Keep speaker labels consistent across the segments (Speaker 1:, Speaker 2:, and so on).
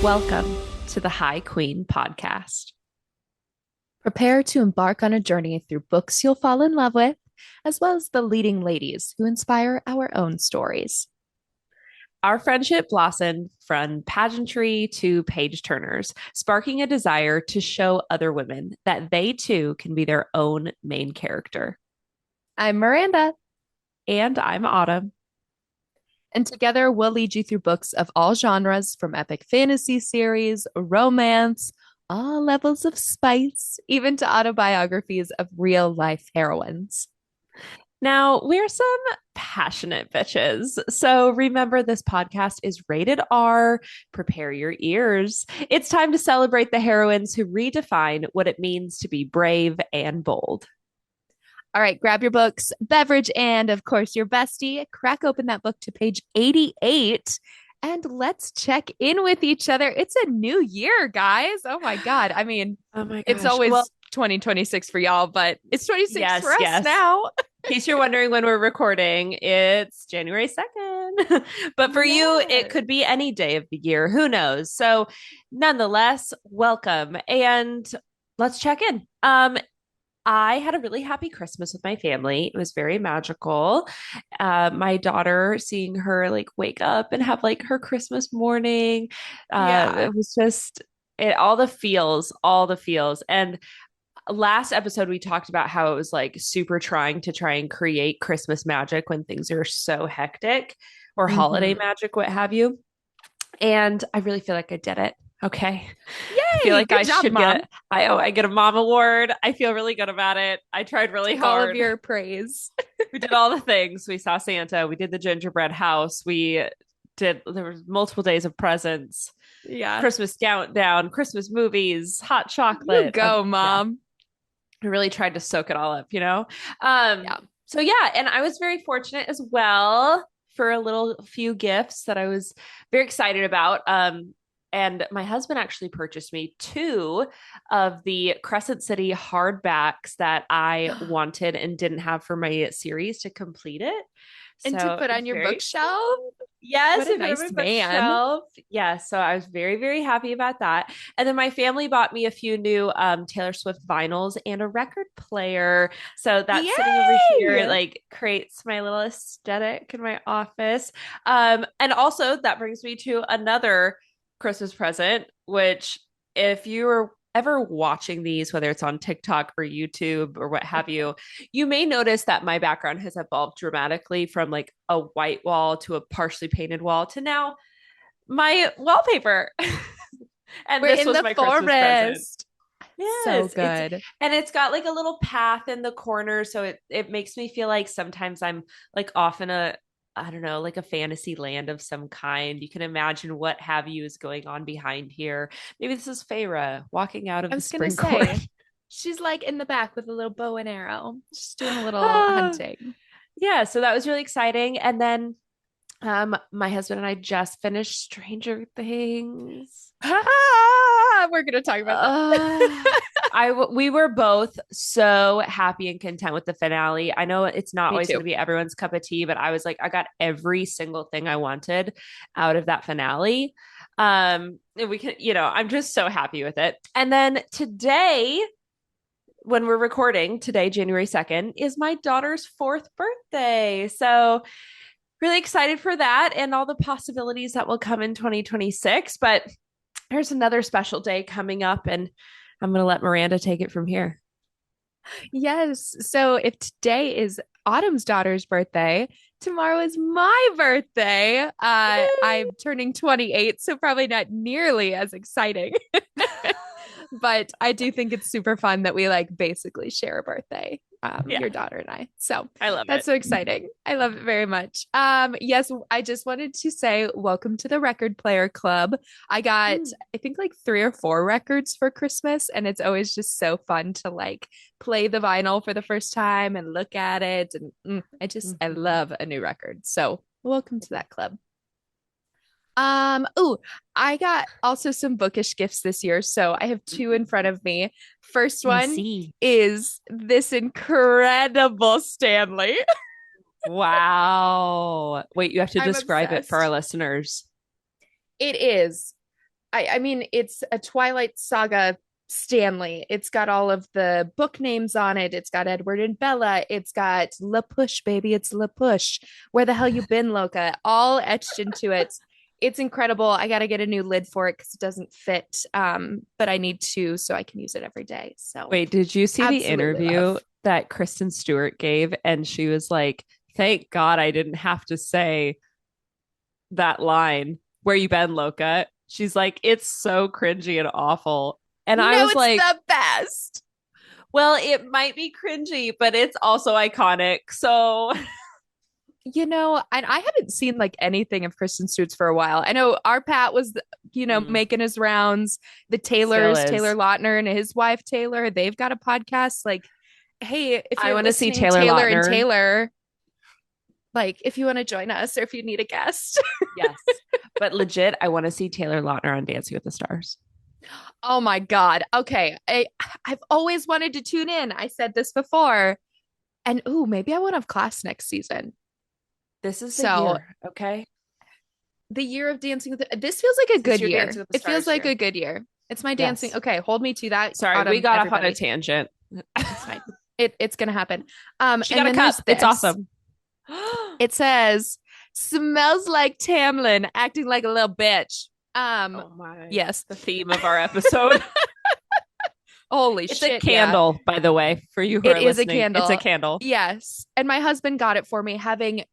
Speaker 1: Welcome to the High Queen podcast.
Speaker 2: Prepare to embark on a journey through books you'll fall in love with, as well as the leading ladies who inspire our own stories.
Speaker 1: Our friendship blossomed from pageantry to page turners, sparking a desire to show other women that they too can be their own main character.
Speaker 2: I'm Miranda,
Speaker 1: And I'm Autumn.
Speaker 2: and together we'll lead you through books of all genres, from epic fantasy series, romance, all levels of spice, even to autobiographies of real life heroines.
Speaker 1: Now, we're some passionate bitches. So remember, this podcast is rated R. Prepare your ears. It's time to celebrate the heroines who redefine what it means to be brave and bold.
Speaker 2: All right, grab your books, beverage, and of course, your bestie. Crack open that book to page 88 and let's check in with each other. It's a new year, guys. Oh my God. I mean,
Speaker 1: Oh my
Speaker 2: it's
Speaker 1: gosh.
Speaker 2: always
Speaker 1: Well,
Speaker 2: 2026 for y'all, but it's 26
Speaker 1: yes,
Speaker 2: for us
Speaker 1: yes.
Speaker 2: now.
Speaker 1: In case you're wondering when we're recording, it's January 2nd. But for you, it could be any day of the year. Who knows? So, nonetheless, welcome and let's check in. I had a really happy Christmas with my family. It was very magical. My daughter, seeing her like wake up and have like her Christmas morning,
Speaker 2: Yeah.
Speaker 1: it was just all the feels, all the feels. And last episode, we talked about how it was like super trying to try and create Christmas magic when things are so hectic, or holiday
Speaker 2: Mm-hmm.
Speaker 1: magic, what have you. And I really feel like I did it. Okay. I feel
Speaker 2: Yay.
Speaker 1: like I
Speaker 2: Good job,
Speaker 1: should get
Speaker 2: Mom.
Speaker 1: it. I get a mom award. I feel really good about it. I tried really
Speaker 2: Take all of
Speaker 1: hard.
Speaker 2: your praise.
Speaker 1: We did all the things. We saw Santa. We did the gingerbread house. There was multiple days of presents,
Speaker 2: Yeah.
Speaker 1: Christmas countdown, Christmas movies, hot
Speaker 2: You
Speaker 1: chocolate.
Speaker 2: go,
Speaker 1: Yeah,
Speaker 2: Mom.
Speaker 1: I really tried to soak it all up, you know? Um,
Speaker 2: Yeah.
Speaker 1: so yeah, and I was very fortunate as well for a little few gifts that I was very excited about. And my husband actually purchased me two of the Crescent City hardbacks that I wanted and didn't have for my series to complete it.
Speaker 2: And to
Speaker 1: So
Speaker 2: put
Speaker 1: it's
Speaker 2: on your
Speaker 1: very
Speaker 2: bookshelf.
Speaker 1: Yes,
Speaker 2: What a
Speaker 1: I put it on
Speaker 2: nice
Speaker 1: my
Speaker 2: man.
Speaker 1: bookshelf. Yes, so I was very, very happy about that. And then my family bought me a few new Taylor Swift vinyls and a record player. So that's sitting over here. It
Speaker 2: Yay.
Speaker 1: like creates my little aesthetic in my office. And also that brings me to another Christmas present, which if you were ever watching these, whether it's on TikTok or YouTube or what have you, you may notice that my background has evolved dramatically from like a white wall to a partially painted wall to now my wallpaper. And
Speaker 2: We're
Speaker 1: this
Speaker 2: in
Speaker 1: was
Speaker 2: the
Speaker 1: my Christmas present.
Speaker 2: forest. So
Speaker 1: Yes,
Speaker 2: good.
Speaker 1: it's got like a little path in the corner, so it makes me feel like sometimes I'm like off in a, I don't know, like a fantasy land of some kind. You can imagine what have you is going on behind here. Maybe this is Feyre walking out of
Speaker 2: I
Speaker 1: the
Speaker 2: was gonna
Speaker 1: spring court.
Speaker 2: say, she's like in the back with a little bow and arrow, just doing a little
Speaker 1: Ah,
Speaker 2: hunting.
Speaker 1: yeah, so that was really exciting. And then my husband and I just finished Stranger Things.
Speaker 2: Ah, we're gonna talk about that.
Speaker 1: Uh, we were both so happy and content with the finale. I know it's not
Speaker 2: Me
Speaker 1: always going
Speaker 2: too.
Speaker 1: to be everyone's cup of tea, but I was like, I got every single thing I wanted out of that finale. And we can, I'm just so happy with it. And then today, when we're recording today, January 2nd, is my daughter's fourth birthday. So really excited for that and all the possibilities that will come in 2026. But there's another special day coming up, and I'm going to let Miranda take it from here.
Speaker 2: Yes. So if today is Autumn's daughter's birthday, tomorrow is my birthday. I'm turning 28, so probably not nearly as exciting. But I do think it's super fun that we like basically share a birthday,
Speaker 1: Yeah,
Speaker 2: your daughter and I. So
Speaker 1: I love
Speaker 2: that's
Speaker 1: it.
Speaker 2: so exciting. I love it very much. Yes, I just wanted to say welcome to the record player club. I got,
Speaker 1: Mm,
Speaker 2: I think like 3 or 4 records for Christmas, and it's always just so fun to like play the vinyl for the first time and look at it. And I
Speaker 1: mhm.
Speaker 2: love a new record. So welcome to that club. Oh, I got also some bookish gifts this year. So I have two in front of me. First
Speaker 1: I
Speaker 2: one
Speaker 1: see.
Speaker 2: is this incredible Stanley.
Speaker 1: Wow. Wait, you have to
Speaker 2: I'm
Speaker 1: describe it for our
Speaker 2: obsessed.
Speaker 1: listeners.
Speaker 2: It is I mean, it's a Twilight Saga Stanley. It's got all of the book names on it. It's got Edward and Bella. It's got La Push, baby. It's La Push. Where the hell you been, Loca? All etched into it. It's incredible. I got to get a new lid for it because it doesn't fit. But I need to so I can use it every day. So
Speaker 1: Wait, did you see the
Speaker 2: absolutely
Speaker 1: interview
Speaker 2: love.
Speaker 1: that Kristen Stewart gave? And she was like, thank God I didn't have to say that line, where you been, Loca? She's like, it's so cringy and awful. And I
Speaker 2: No,
Speaker 1: was
Speaker 2: it's
Speaker 1: like,
Speaker 2: the best.
Speaker 1: well, it might be cringy, but it's also iconic. So
Speaker 2: And I haven't seen like anything of Kristen Stewart's for a while. I know our Pat was, making his rounds. The
Speaker 1: still
Speaker 2: Taylors, Taylor
Speaker 1: is.
Speaker 2: Lautner and his wife Taylor, they've got a podcast. Like, hey, if
Speaker 1: I
Speaker 2: you're
Speaker 1: want to see
Speaker 2: listening,
Speaker 1: Taylor
Speaker 2: Taylor and
Speaker 1: Lautner.
Speaker 2: Taylor, like if you want to join us or if you need a guest.
Speaker 1: Yes. But legit, I want to see Taylor Lautner on Dancing with the Stars.
Speaker 2: Oh my God. Okay. I've always wanted to tune in. I said this before. And ooh, maybe I won't have class next season.
Speaker 1: This is the
Speaker 2: So
Speaker 1: year, okay?
Speaker 2: the year of Dancing with this feels like a
Speaker 1: This is
Speaker 2: good
Speaker 1: your
Speaker 2: year.
Speaker 1: Dancing with the
Speaker 2: It feels
Speaker 1: Stars
Speaker 2: like
Speaker 1: year.
Speaker 2: a good year. It's my dancing.
Speaker 1: Yes.
Speaker 2: Okay, hold me to that.
Speaker 1: Sorry, we
Speaker 2: Autumn,
Speaker 1: got off on a
Speaker 2: everybody.
Speaker 1: tangent.
Speaker 2: It's fine. It's gonna happen.
Speaker 1: She
Speaker 2: And
Speaker 1: got a
Speaker 2: then
Speaker 1: cup.
Speaker 2: there's
Speaker 1: It's
Speaker 2: this.
Speaker 1: awesome.
Speaker 2: It says, smells like Tamlin, acting like a little bitch.
Speaker 1: Oh my.
Speaker 2: Yes.
Speaker 1: The theme of our episode.
Speaker 2: Holy
Speaker 1: It's a
Speaker 2: shit, yeah.
Speaker 1: candle, by the way, for you who
Speaker 2: It
Speaker 1: are
Speaker 2: is a
Speaker 1: listening. It's a
Speaker 2: candle.
Speaker 1: candle.
Speaker 2: Yes. And my husband got it for me,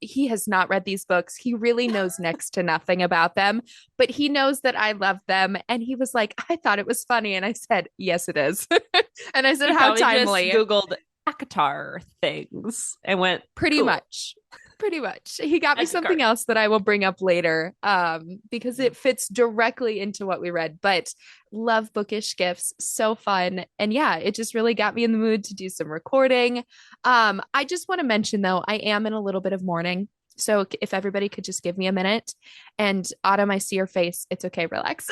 Speaker 2: he has not read these books. He really knows next to nothing about them, but he knows that I love them. And he was like, I thought it was funny. And I said, yes, it is. And I said,
Speaker 1: He
Speaker 2: how
Speaker 1: probably just
Speaker 2: timely.
Speaker 1: Googled ACOTAR things and went,
Speaker 2: Pretty
Speaker 1: cool.
Speaker 2: much. Pretty much. He got me
Speaker 1: Add to
Speaker 2: something
Speaker 1: cart.
Speaker 2: else that I will bring up later because it fits directly into what we read. But love bookish gifts. So fun. And yeah, it just really got me in the mood to do some recording. I just want to mention though, I am in a little bit of mourning. So if everybody could just give me a minute. And Autumn, I see your face. It's okay, relax.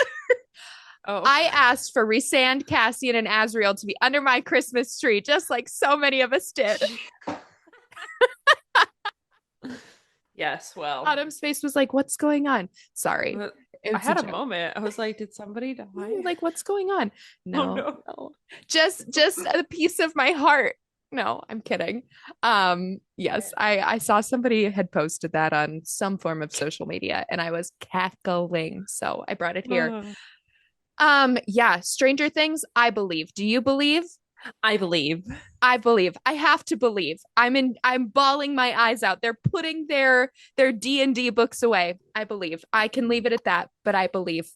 Speaker 1: Oh,
Speaker 2: I asked for Rhysand, Cassian, and Azriel to be under my Christmas tree, just like so many of us did.
Speaker 1: yes. Well,
Speaker 2: Autumn's face was like, "What's going on?" Sorry,
Speaker 1: I
Speaker 2: it's a
Speaker 1: had a
Speaker 2: joke.
Speaker 1: moment. I was like, did somebody die?
Speaker 2: Like, what's going on?
Speaker 1: Oh
Speaker 2: No,
Speaker 1: no.
Speaker 2: no, just a piece of my heart. No, I'm kidding. Yes, I saw somebody had posted that on some form of social media, and I was cackling, so I brought it here. Yeah, Stranger Things. I believe. Do you believe?
Speaker 1: I believe.
Speaker 2: I believe. I have to believe. I'm bawling my eyes out. They're putting their D&D books away. I believe. I can leave it at that, but I believe.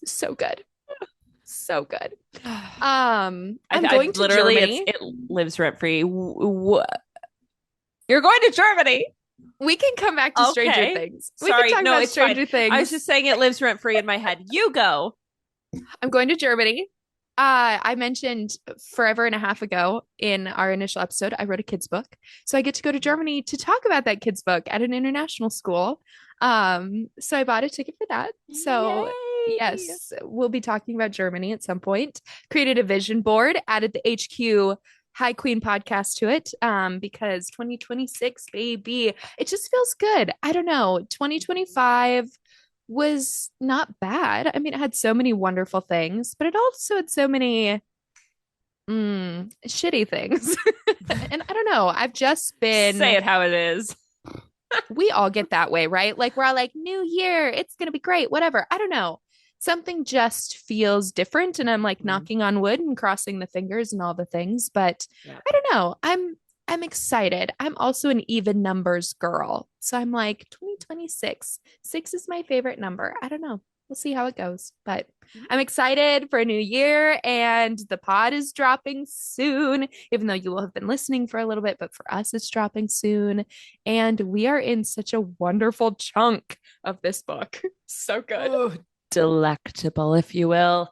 Speaker 2: So good. So good. I'm going to
Speaker 1: literally
Speaker 2: Germany.
Speaker 1: it lives rent free. You're going to Germany.
Speaker 2: We can come back to Stranger
Speaker 1: Okay.
Speaker 2: Things. We
Speaker 1: Sorry,
Speaker 2: can talk
Speaker 1: no,
Speaker 2: about
Speaker 1: it's
Speaker 2: Stranger
Speaker 1: fine. I was
Speaker 2: Things.
Speaker 1: just saying it lives rent free in my head. You go.
Speaker 2: I'm going to Germany. I mentioned forever and a half ago in our initial episode, I wrote a kid's book. So I get to go to Germany to talk about that kid's book at an international school. So I bought a ticket for that. So
Speaker 1: Yay.
Speaker 2: yes, we'll be talking about Germany at some point. Created a vision board, added the HQ High Queen podcast to it because 2026, baby, it just feels good. I don't know. 2025 was not bad. I mean, it had so many wonderful things, but it also had so many shitty things. And I don't know. I've just
Speaker 1: Say
Speaker 2: been,
Speaker 1: it how it is.
Speaker 2: we all get that way, right? Like, we're all like, new year, it's going to be great, whatever. I don't know. Something just feels different. And I'm like knocking on wood and crossing the fingers and all the things. But
Speaker 1: Yeah.
Speaker 2: I don't know. I'm excited. I'm also an even numbers girl. So I'm like 2026. Six is my favorite number. I don't know. We'll see how it goes. But I'm excited for a new year and the pod is dropping soon, even though you will have been listening for a little bit, but for us, it's dropping soon. And we are in such a wonderful chunk of this book. So good.
Speaker 1: Ooh, delectable, if you will.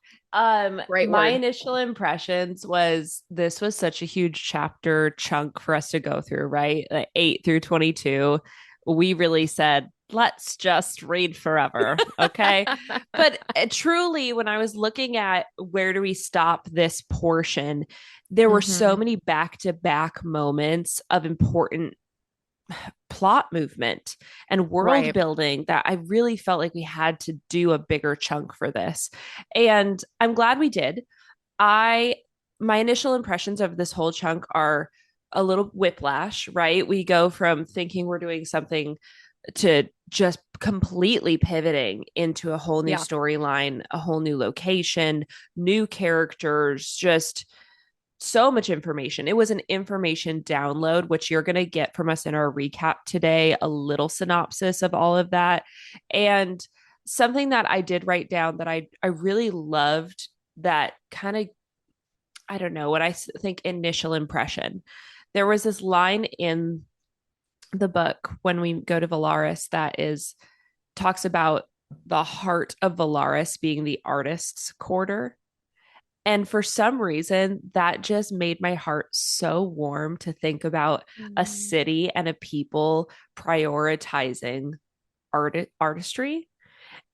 Speaker 2: Great
Speaker 1: My
Speaker 2: word.
Speaker 1: initial impressions was this was such a huge chapter chunk for us to go through, right? Like 8 through 22. We really said, let's just read forever. Okay. But truly, when I was looking at where do we stop this portion, there were so
Speaker 2: Mhm.
Speaker 1: many back to back moments of important plot movement and world
Speaker 2: Right.
Speaker 1: building that I really felt like we had to do a bigger chunk for this. And I'm glad we did. I My initial impressions of this whole chunk are a little whiplash, right? We go from thinking we're doing something to just completely pivoting into a whole new
Speaker 2: Yeah.
Speaker 1: storyline, a whole new location, new characters, just so much information. It was an information download, which you're going to get from us in our recap today, a little synopsis of all of that. And something that I did write down that I really loved that kind of, I don't know, what I think initial impression. There was this line in the book when we go to Valaris that is talks about the heart of Valaris being the artist's quarter. And for some reason, that just made my heart so warm to think about a
Speaker 2: Mm.
Speaker 1: city and a people prioritizing artistry.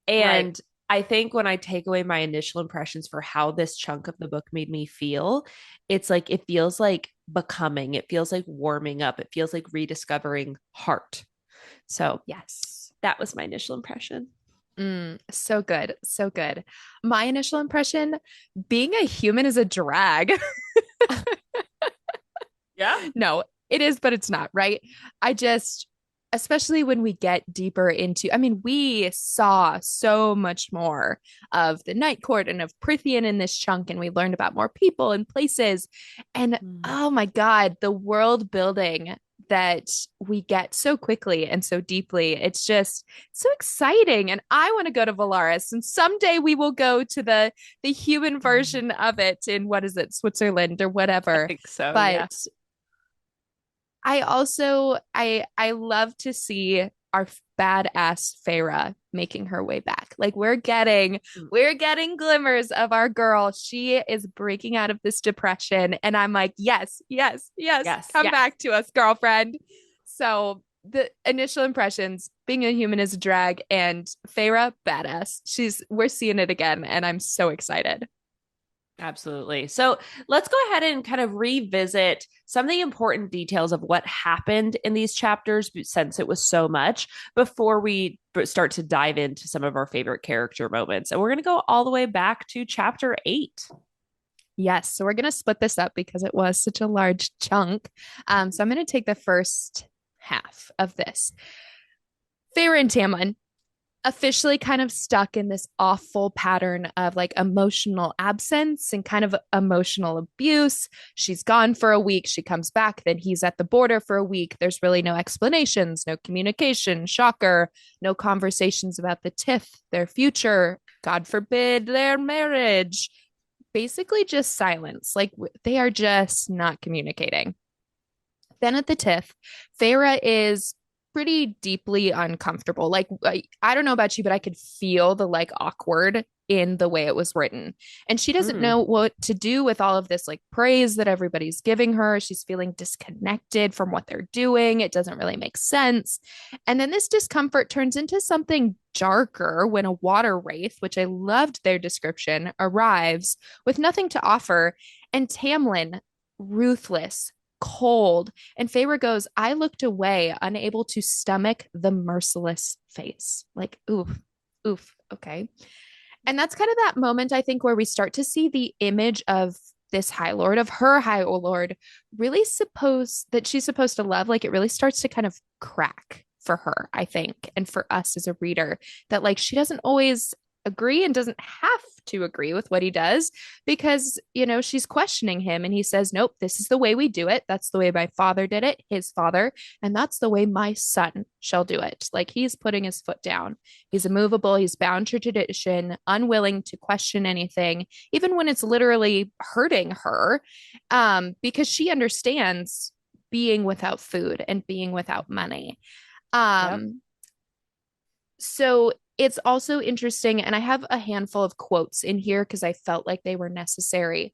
Speaker 2: Right.
Speaker 1: And I think when I take away my initial impressions for how this chunk of the book made me feel, it's like it feels like becoming, it feels like warming up, it feels like rediscovering heart. So
Speaker 2: Yes.
Speaker 1: that was my initial impression.
Speaker 2: So good. So good. My initial impression, being a human is a drag.
Speaker 1: Yeah.
Speaker 2: No, it is, but it's not, right? I just, especially when we get deeper into, I mean, we saw so much more of the Night Court and of Prithian in this chunk, and we learned about more people and places. And
Speaker 1: Mm.
Speaker 2: oh my God, the world building that we get so quickly and so deeply. It's just so exciting. And I want to go to Valaris. And someday we will go to the human version of it in what is it, Switzerland or
Speaker 1: I
Speaker 2: whatever.
Speaker 1: think so. Yeah.
Speaker 2: But I also I love to see our badass Feyre making her way back. Like we're getting glimmers of our girl. She is breaking out of this depression and I'm like, "Yes, yes, yes.
Speaker 1: Yes.
Speaker 2: Come
Speaker 1: Yes.
Speaker 2: back to us, girlfriend." So, the initial impressions, being a human is a drag and Feyre badass. We're seeing it again and I'm so excited.
Speaker 1: Absolutely. So let's go ahead and kind of revisit some of the important details of what happened in these chapters, since it was so much, before we start to dive into some of our favorite character moments. And we're going to go all the way back to chapter 8.
Speaker 2: Yes, so we're going to split this up because it was such a large chunk. So I'm going to take the first half of this. Feyre and Tamlin officially kind of stuck in this awful pattern of like emotional absence and kind of emotional abuse. She's gone for a week, she comes back, then he's at the border for a week. There's really no explanations, no communication, shocker, no conversations about the tithe, their future, God forbid their marriage. Basically, just silence. Like they are just not communicating. Then at the TIFF, Feyre is pretty deeply uncomfortable. Like I don't know about you, but I could feel the like awkward in the way it was written. And she doesn't
Speaker 1: Mm.
Speaker 2: know what to do with all of this like praise that everybody's giving her. She's feeling disconnected from what they're doing. It doesn't really make sense. And then this discomfort turns into something darker when a water wraith, which I loved their description, arrives with nothing to offer. And Tamlin, ruthless, cold. And Feyre goes, I looked away, unable to stomach the merciless face. Like, oof, oof, okay. And that's kind of that moment, I think, where we start to see the image of this High Lord, of her High Lord, really suppose that she's supposed to love. Like, it really starts to kind of crack for her, I think, and for us as a reader, that like she doesn't always agree and doesn't have to agree with what he does because, you know, she's questioning him and he says, nope, this is the way we do it. That's the way my father did it, his father, and that's the way my son shall do it. Like he's putting his foot down. He's immovable. He's bound to tradition, unwilling to question anything, even when it's literally hurting her, because she understands being without food and being without money.
Speaker 1: Yep.
Speaker 2: Um, so it's also interesting, and I have a handful of quotes in here because I felt like they were necessary.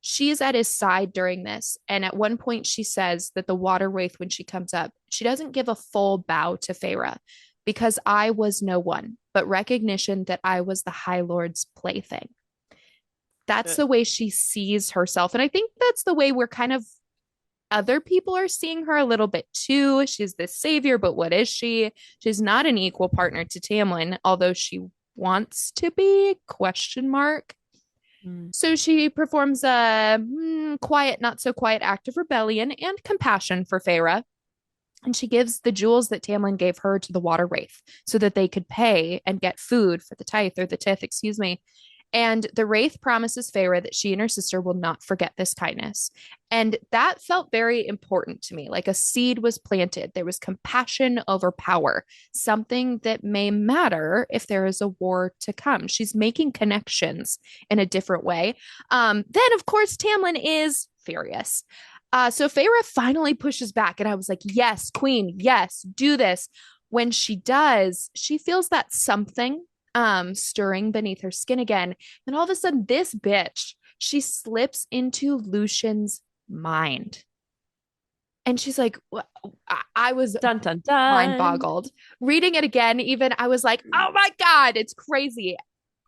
Speaker 2: She's at his side during this, and at one point she says that the water wraith, when she comes up, she doesn't give a full bow to Feyre because I was no one, but recognition that I was the High Lord's plaything. That's
Speaker 1: Uh,
Speaker 2: the way she sees herself, and I think that's the way we're kind of other people are seeing her a little bit too. She's this savior, but what is she? She's not an equal partner to Tamlin, although she wants to be, question mark.
Speaker 1: Mm.
Speaker 2: So she performs a quiet, not so quiet act of rebellion and compassion for Feyre. And she gives the jewels that Tamlin gave her to the water wraith so that they could pay and get food for the tithe or the tithe, excuse me. And the wraith promises Feyre that she and her sister will not forget this kindness. And that felt very important to me. Like a seed was planted. There was compassion over power, something that may matter if there is a war to come. She's making connections in a different way. Then, of course, Tamlin is furious. So Feyre finally pushes back, and I was like, yes, queen, yes, do this. When she does, she feels that something stirring beneath her skin again. And all of a sudden, this bitch, she slips into Lucian's mind. And she's like, I was
Speaker 1: Dun dun
Speaker 2: mind
Speaker 1: dun.
Speaker 2: boggled. Reading it again, even I was like, oh my God, it's crazy.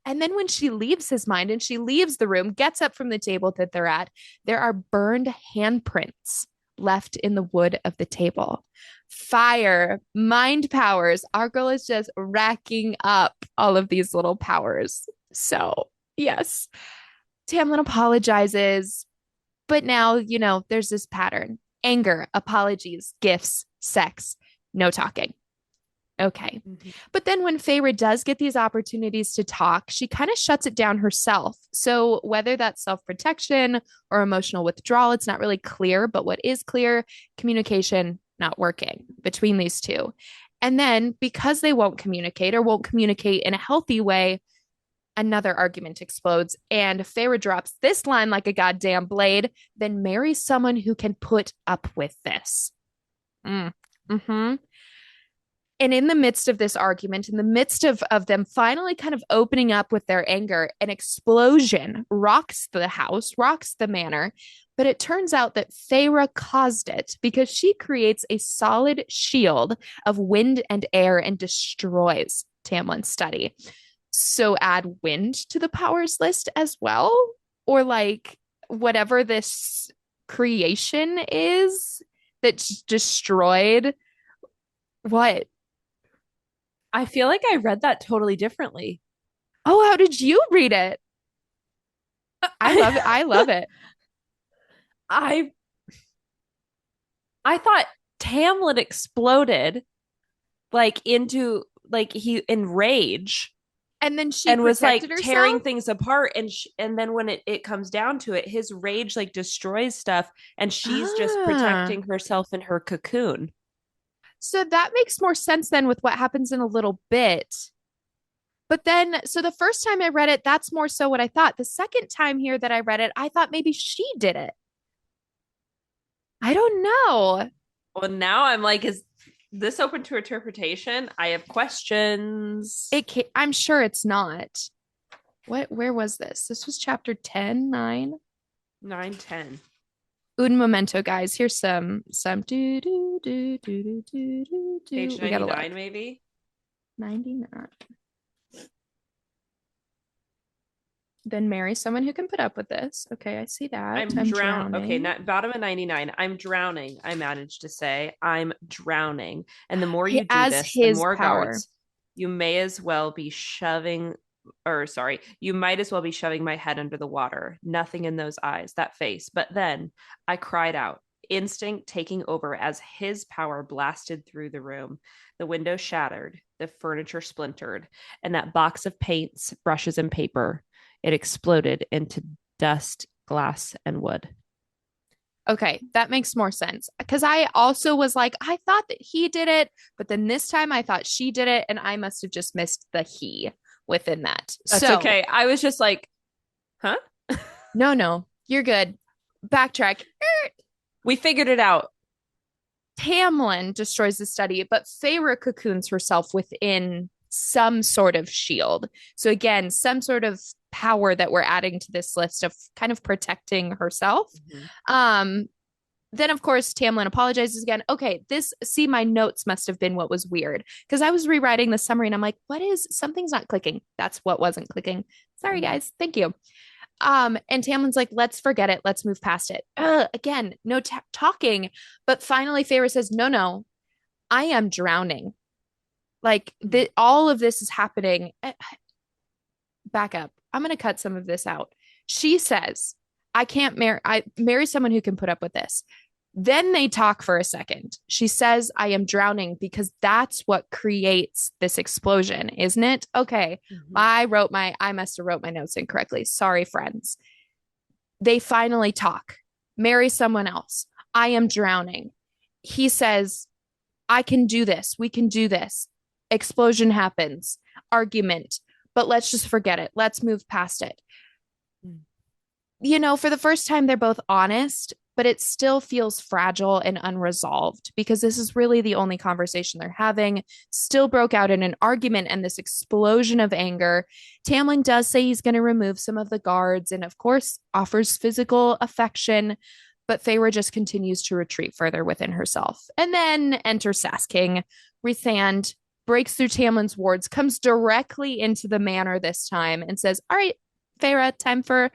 Speaker 2: And then when she leaves his mind and she leaves the room, gets up from the table that they're at, there are burned handprints left in the wood of the table. Fire, mind powers. Our girl is just racking up all of these little powers. So, yes, Tamlin apologizes, but now, there's this pattern: anger, apologies, gifts, sex, no talking. Okay.
Speaker 1: Mhm.
Speaker 2: But then when Feyre does get these opportunities to talk, she kind of shuts it down herself. So whether that's self-protection or emotional withdrawal, it's not really clear. But what is clear, communication not working between these two. And then because they won't communicate or won't communicate in a healthy way, another argument explodes. And Feyre drops this line like a goddamn blade: then marry someone who can put up with this. Mm-hmm. And in the midst of this argument, in the midst of them finally kind of opening up with their anger, an explosion rocks the house, rocks the manor. But it turns out that Feyre caused it because she creates a solid shield of wind and air and destroys Tamlin's study. So add wind to the powers list as well, or like whatever this creation is that's destroyed. What?
Speaker 1: I feel like I read that totally differently.
Speaker 2: Oh, how did you read it? I love it. I love it.
Speaker 1: I I thought Tamlin exploded like into like he in rage
Speaker 2: And then she
Speaker 1: and was like
Speaker 2: protected herself.
Speaker 1: tearing things apart and then when it comes down to it, his rage like destroys stuff and she's just
Speaker 2: Ah,
Speaker 1: protecting herself in her cocoon.
Speaker 2: so that makes more sense then with what happens in a little bit. But then, so the first time I read it, that's more so what I thought. The second time here that I read it, I thought maybe she did it. I don't know.
Speaker 1: Well, now I'm like, is this open to interpretation? I have questions.
Speaker 2: I'm sure it's not. Where was this? This was chapter 10, 9.
Speaker 1: 9, 10.
Speaker 2: Un momento, guys. Here's some do do do do do do do do.
Speaker 1: Page
Speaker 2: We gotta
Speaker 1: 99,
Speaker 2: look.
Speaker 1: maybe?
Speaker 2: 99. Then marry someone who can put up with this. Okay, I see that.
Speaker 1: I'm
Speaker 2: I'm
Speaker 1: drown. Okay,
Speaker 2: drowning.
Speaker 1: not bottom of 99. I'm drowning. I managed to say I'm drowning. And the more you do
Speaker 2: As
Speaker 1: this, the
Speaker 2: his
Speaker 1: more
Speaker 2: power.
Speaker 1: guards, you may as well be shoving, or sorry, you might as well be shoving my head under the water. Nothing in those eyes, that face. But then I cried out, instinct taking over as his power blasted through the room. The window shattered, the furniture splintered, and that box of paints, brushes, and paper, it exploded into dust, glass, and wood.
Speaker 2: Okay, that makes more sense. Because I also was like, I thought that he did it, but then this time I thought she did it, and I must have just missed the he within that.
Speaker 1: That's
Speaker 2: So,
Speaker 1: okay. I was just like, huh?
Speaker 2: no, you're good. Backtrack.
Speaker 1: We figured it out.
Speaker 2: Tamlin destroys the study, but Feyre cocoons herself within some sort of shield. So again, some sort of power that we're adding to this list of kind of protecting herself.
Speaker 1: Mhm.
Speaker 2: Um, then of course Tamlin apologizes again. Okay, my notes must have been what was weird because I was rewriting the summary and I'm like, what is something's not clicking? That's what wasn't clicking. Sorry
Speaker 1: Mhm.
Speaker 2: guys. Thank you. And Tamlin's like, let's forget it. Let's move past it. Again, no talking. But finally, Feyre says, no, I am drowning. Like all of this is happening. Back up. I'm going to cut some of this out. She says, I marry someone who can put up with this. Then they talk for a second. She says, I am drowning because that's what creates this explosion, isn't it? Okay. I must have wrote my notes incorrectly. Sorry, friends. They finally talk. Marry someone else. I am drowning. He says, I can do this. We can do this. Explosion happens. Argument. But let's just forget it. Let's move past it. For the first time, they're both honest, but it still feels fragile and unresolved because this is really the only conversation they're having. Still broke out in an argument and this explosion of anger. Tamlin does say he's going to remove some of the guards and, of course, offers physical affection, but Feyre just continues to retreat further within herself. And then enter Sass King. Rhysand breaks through Tamlin's wards, comes directly into the manor this time and says, all right, Feyre, time for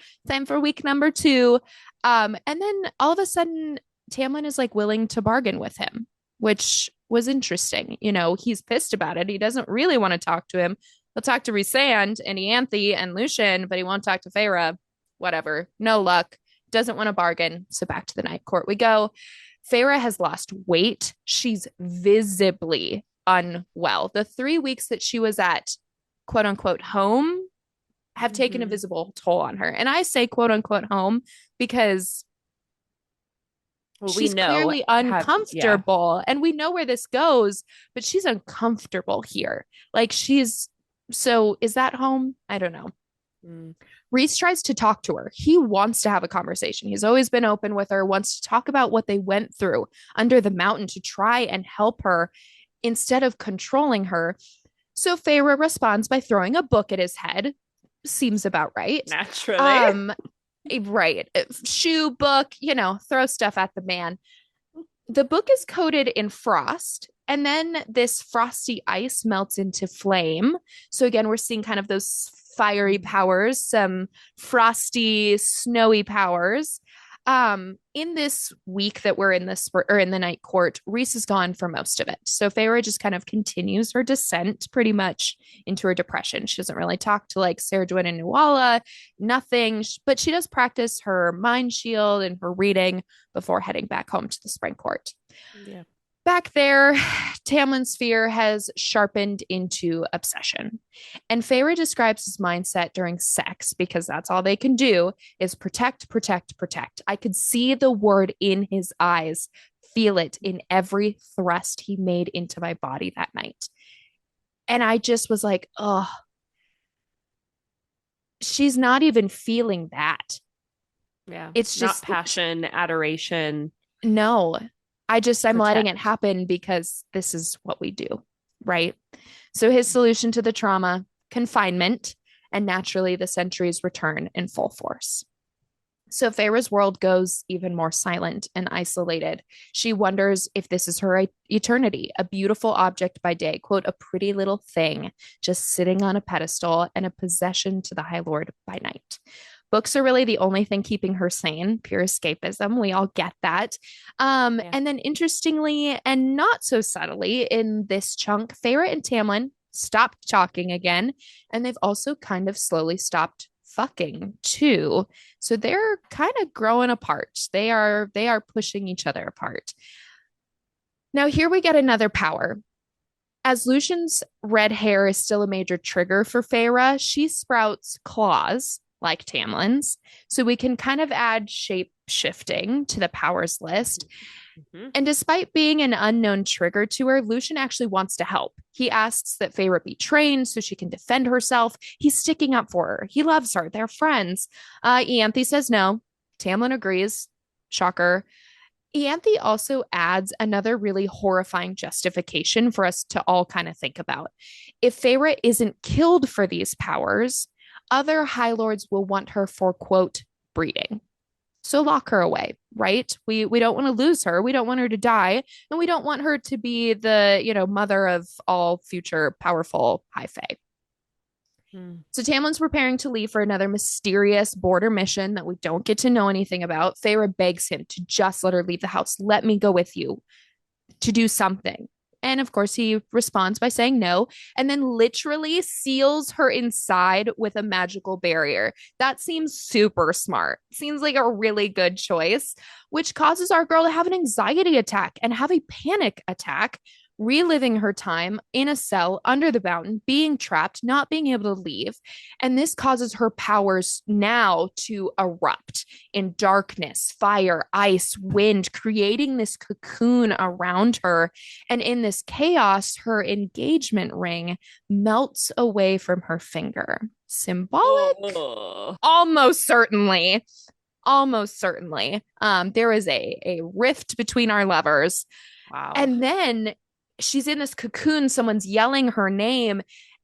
Speaker 2: week number 2. And then all of a sudden, Tamlin is like willing to bargain with him, which was interesting. He's pissed about it. He doesn't really want to talk to him. He'll talk to Rhysand and Ianthe and Lucien, but he won't talk to Feyre. Whatever. No luck. Doesn't want to bargain. So back to the night court we go. Feyre has lost weight. She's visibly unwell. The 3 weeks that she was at quote unquote home have taken a visible toll on her. And I say quote unquote home because she's clearly uncomfortable and we know where this goes, but she's uncomfortable here. Like so is that home? I don't know. Rhys tries to talk to her. He wants to have a conversation. He's always been open with her, wants to talk about what they went through under the mountain to try and help her instead of controlling her. So Feyre responds by throwing a book at his head. Seems about right.
Speaker 1: Naturally.
Speaker 2: Right. Shoe, book, throw stuff at the man. The book is coated in frost, and then this frosty ice melts into flame. So again, we're seeing kind of those fiery powers, some frosty, snowy powers. In this week that we're in the night court, Rhys is gone for most of it. So Feyre just kind of continues her descent pretty much into her depression. She doesn't really talk to like Sarah and Nuala, nothing, but she does practice her mind shield and her reading before heading back home to the spring court.
Speaker 1: Yeah.
Speaker 2: Back there, Tamlin's fear has sharpened into obsession. And Feyre describes his mindset during sex, because that's all they can do, is protect, protect, protect. I could see the word in his eyes, feel it in every thrust he made into my body that night. And I just was like, oh, she's not even feeling that.
Speaker 1: Yeah.
Speaker 2: It's just
Speaker 1: not passion, adoration.
Speaker 2: No. I'm letting it happen because this is what we do, right? So his solution to the trauma, confinement, and naturally the sentries return in full force. So Feyre's world goes even more silent and isolated. She wonders if this is her eternity, a beautiful object by day, quote, a pretty little thing just sitting on a pedestal, and a possession to the High Lord by night. Books are really the only thing keeping her sane, pure escapism. We all get that. And then interestingly, and not so subtly in this chunk, Feyre and Tamlin stopped talking again. And they've also kind of slowly stopped fucking too. So they're kind of growing apart. They are pushing each other apart. Now here we get another power. As Lucien's red hair is still a major trigger for Feyre, she sprouts claws like Tamlin's. So we can kind of add shape shifting to the powers list. And despite being an unknown trigger to her, Lucien actually wants to help. He asks that Feyre be trained so she can defend herself. He's sticking up for her. He loves her. They're friends. Ianthe says no. Tamlin agrees. Shocker. Ianthe also adds another really horrifying justification for us to all kind of think about. If Feyre isn't killed for these powers, other High Lords will want her for, quote, breeding. So lock her away, right? We don't want to lose her. We don't want her to die. And we don't want her to be the, mother of all future powerful High Fae.
Speaker 1: Mm.
Speaker 2: So Tamlin's preparing to leave for another mysterious border mission that we don't get to know anything about. Feyre begs him to just let her leave the house. Let me go with you to do something. And of course, he responds by saying no, and then literally seals her inside with a magical barrier. That seems super smart. Seems like a really good choice, which causes our girl to have an anxiety attack and have a panic attack, reliving her time in a cell under the mountain, being trapped, not being able to leave. And this causes her powers now to erupt in darkness, fire, ice, wind, creating this cocoon around her. And in this chaos, her engagement ring melts away from her finger. Symbolic?
Speaker 1: Oh,
Speaker 2: Almost certainly. Almost certainly. There is a rift between our lovers.
Speaker 1: wow.
Speaker 2: And then she's in this cocoon, someone's yelling her name,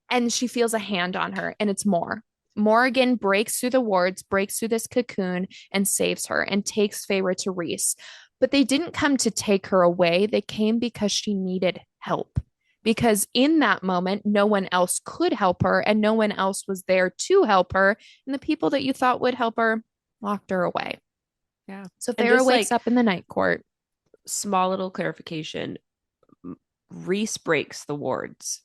Speaker 2: and she feels a hand on her, and it's Moore. Morgan breaks through the wards, breaks through this cocoon, and saves her and takes Feyre to Rhys. But they didn't come to take her away. They came because she needed help. Because in that moment, no one else could help her, and no one else was there to help her. And the people that you thought would help her locked her away.
Speaker 1: Yeah.
Speaker 2: So
Speaker 1: And
Speaker 2: Feyre
Speaker 1: just
Speaker 2: wakes
Speaker 1: like
Speaker 2: up in the night court.
Speaker 1: small little clarification, Rhys breaks the wards.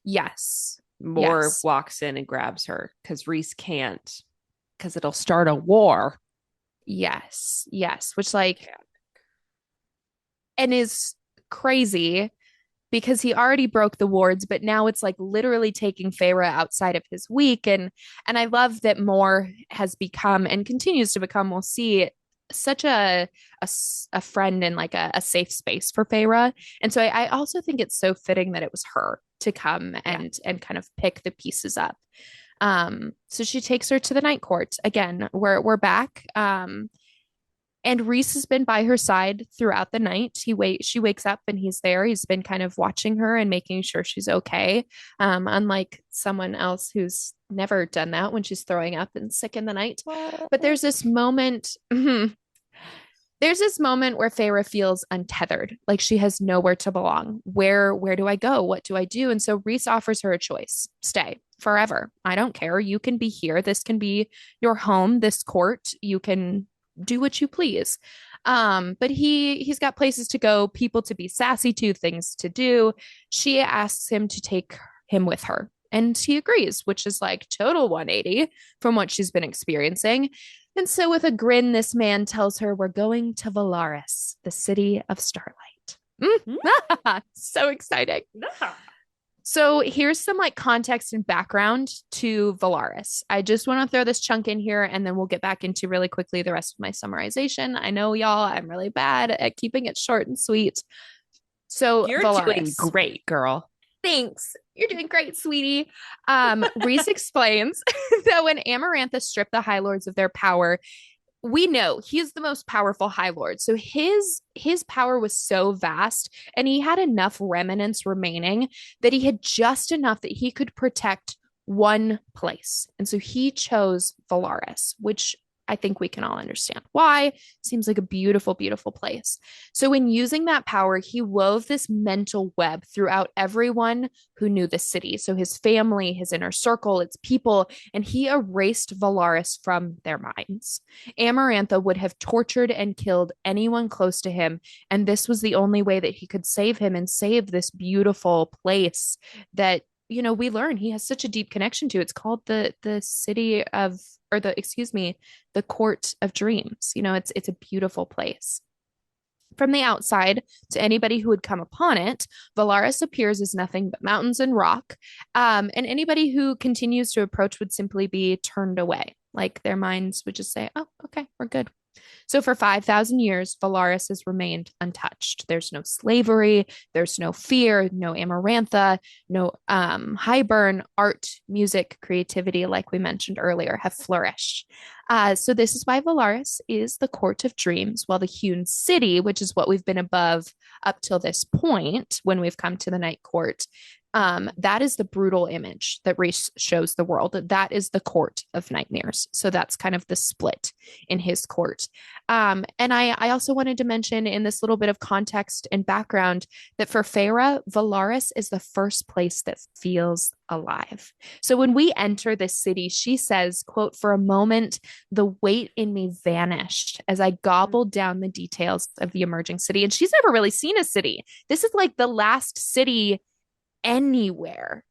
Speaker 2: Yes.
Speaker 1: Moore
Speaker 2: Yes.
Speaker 1: walks in and grabs her because Rhys can't, because it'll start a war.
Speaker 2: Yes. Yes. Which, like, and is crazy because he already broke the wards, but now it's like literally taking Feyre outside of his week. And I love that Moore has become and continues to become, we'll see, such a friend and like a safe space for Feyre. And so I also think it's so fitting that it was her to come
Speaker 1: Yeah.
Speaker 2: and kind of pick the pieces up. So she takes her to the night court. Again, we're back. And Rhys has been by her side throughout the night. She wakes up and he's there. He's been kind of watching her and making sure she's okay. Unlike someone else who's never done that when she's throwing up and sick in the night. But there's this moment. There's this moment where Feyre feels untethered, like she has nowhere to belong. Where do I go? What do I do? And so Rhys offers her a choice. Stay forever. I don't care. You can be here. This can be your home, this court. You can do what you please. But he's got places to go, people to be sassy to, things to do. She asks him to take him with her. And he agrees, which is like total 180 from what she's been experiencing. And so, with a grin, this man tells her, we're going to Valaris, the city of starlight. So exciting. So, here's some like context and background to Valaris. I just want to throw this chunk in here and then we'll get back into really quickly the rest of my summarization. I know, y'all, I'm really bad at keeping it short and sweet. So,
Speaker 1: You're doing
Speaker 2: Valaris.
Speaker 1: great, girl.
Speaker 2: Thanks. You're doing great, sweetie. Rhys explains that when Amarantha stripped the High Lords of their power, we know he's the most powerful High Lord. So his power was so vast and he had enough remnants remaining that he had just enough that he could protect one place. And so he chose Valaris, which I think we can all understand why. Seems like a beautiful, beautiful place. So, in using that power, he wove this mental web throughout everyone who knew the city. So, his family, his inner circle, its people, and he erased Valaris from their minds. Amarantha would have tortured and killed anyone close to him. And this was the only way that he could save him and save this beautiful place that we learn he has such a deep connection to. It's called the city of, or the court of dreams. It's a beautiful place. From the outside, to anybody who would come upon it, Valaris appears as nothing but mountains and rock. And anybody who continues to approach would simply be turned away. Like their minds would just say, oh, okay, we're good. So for 5,000 years, Valaris has remained untouched. There's no slavery, there's no fear, no Amarantha, no Highburn, art, music, creativity, like we mentioned earlier, have flourished. So this is why Valaris is the court of dreams, while the hewn city, which is what we've been above up till this point when we've come to the night court, That is the brutal image that Rhys shows the world. That is the court of nightmares. So that's kind of the split in his court. And I also wanted to mention in this little bit of context and background that for Feyre, Valaris is the first place that feels alive. So when we enter this city, she says, quote, "For a moment, the weight in me vanished as I gobbled down the details of the emerging city." And she's never really seen a city. This is like the last city anywhere,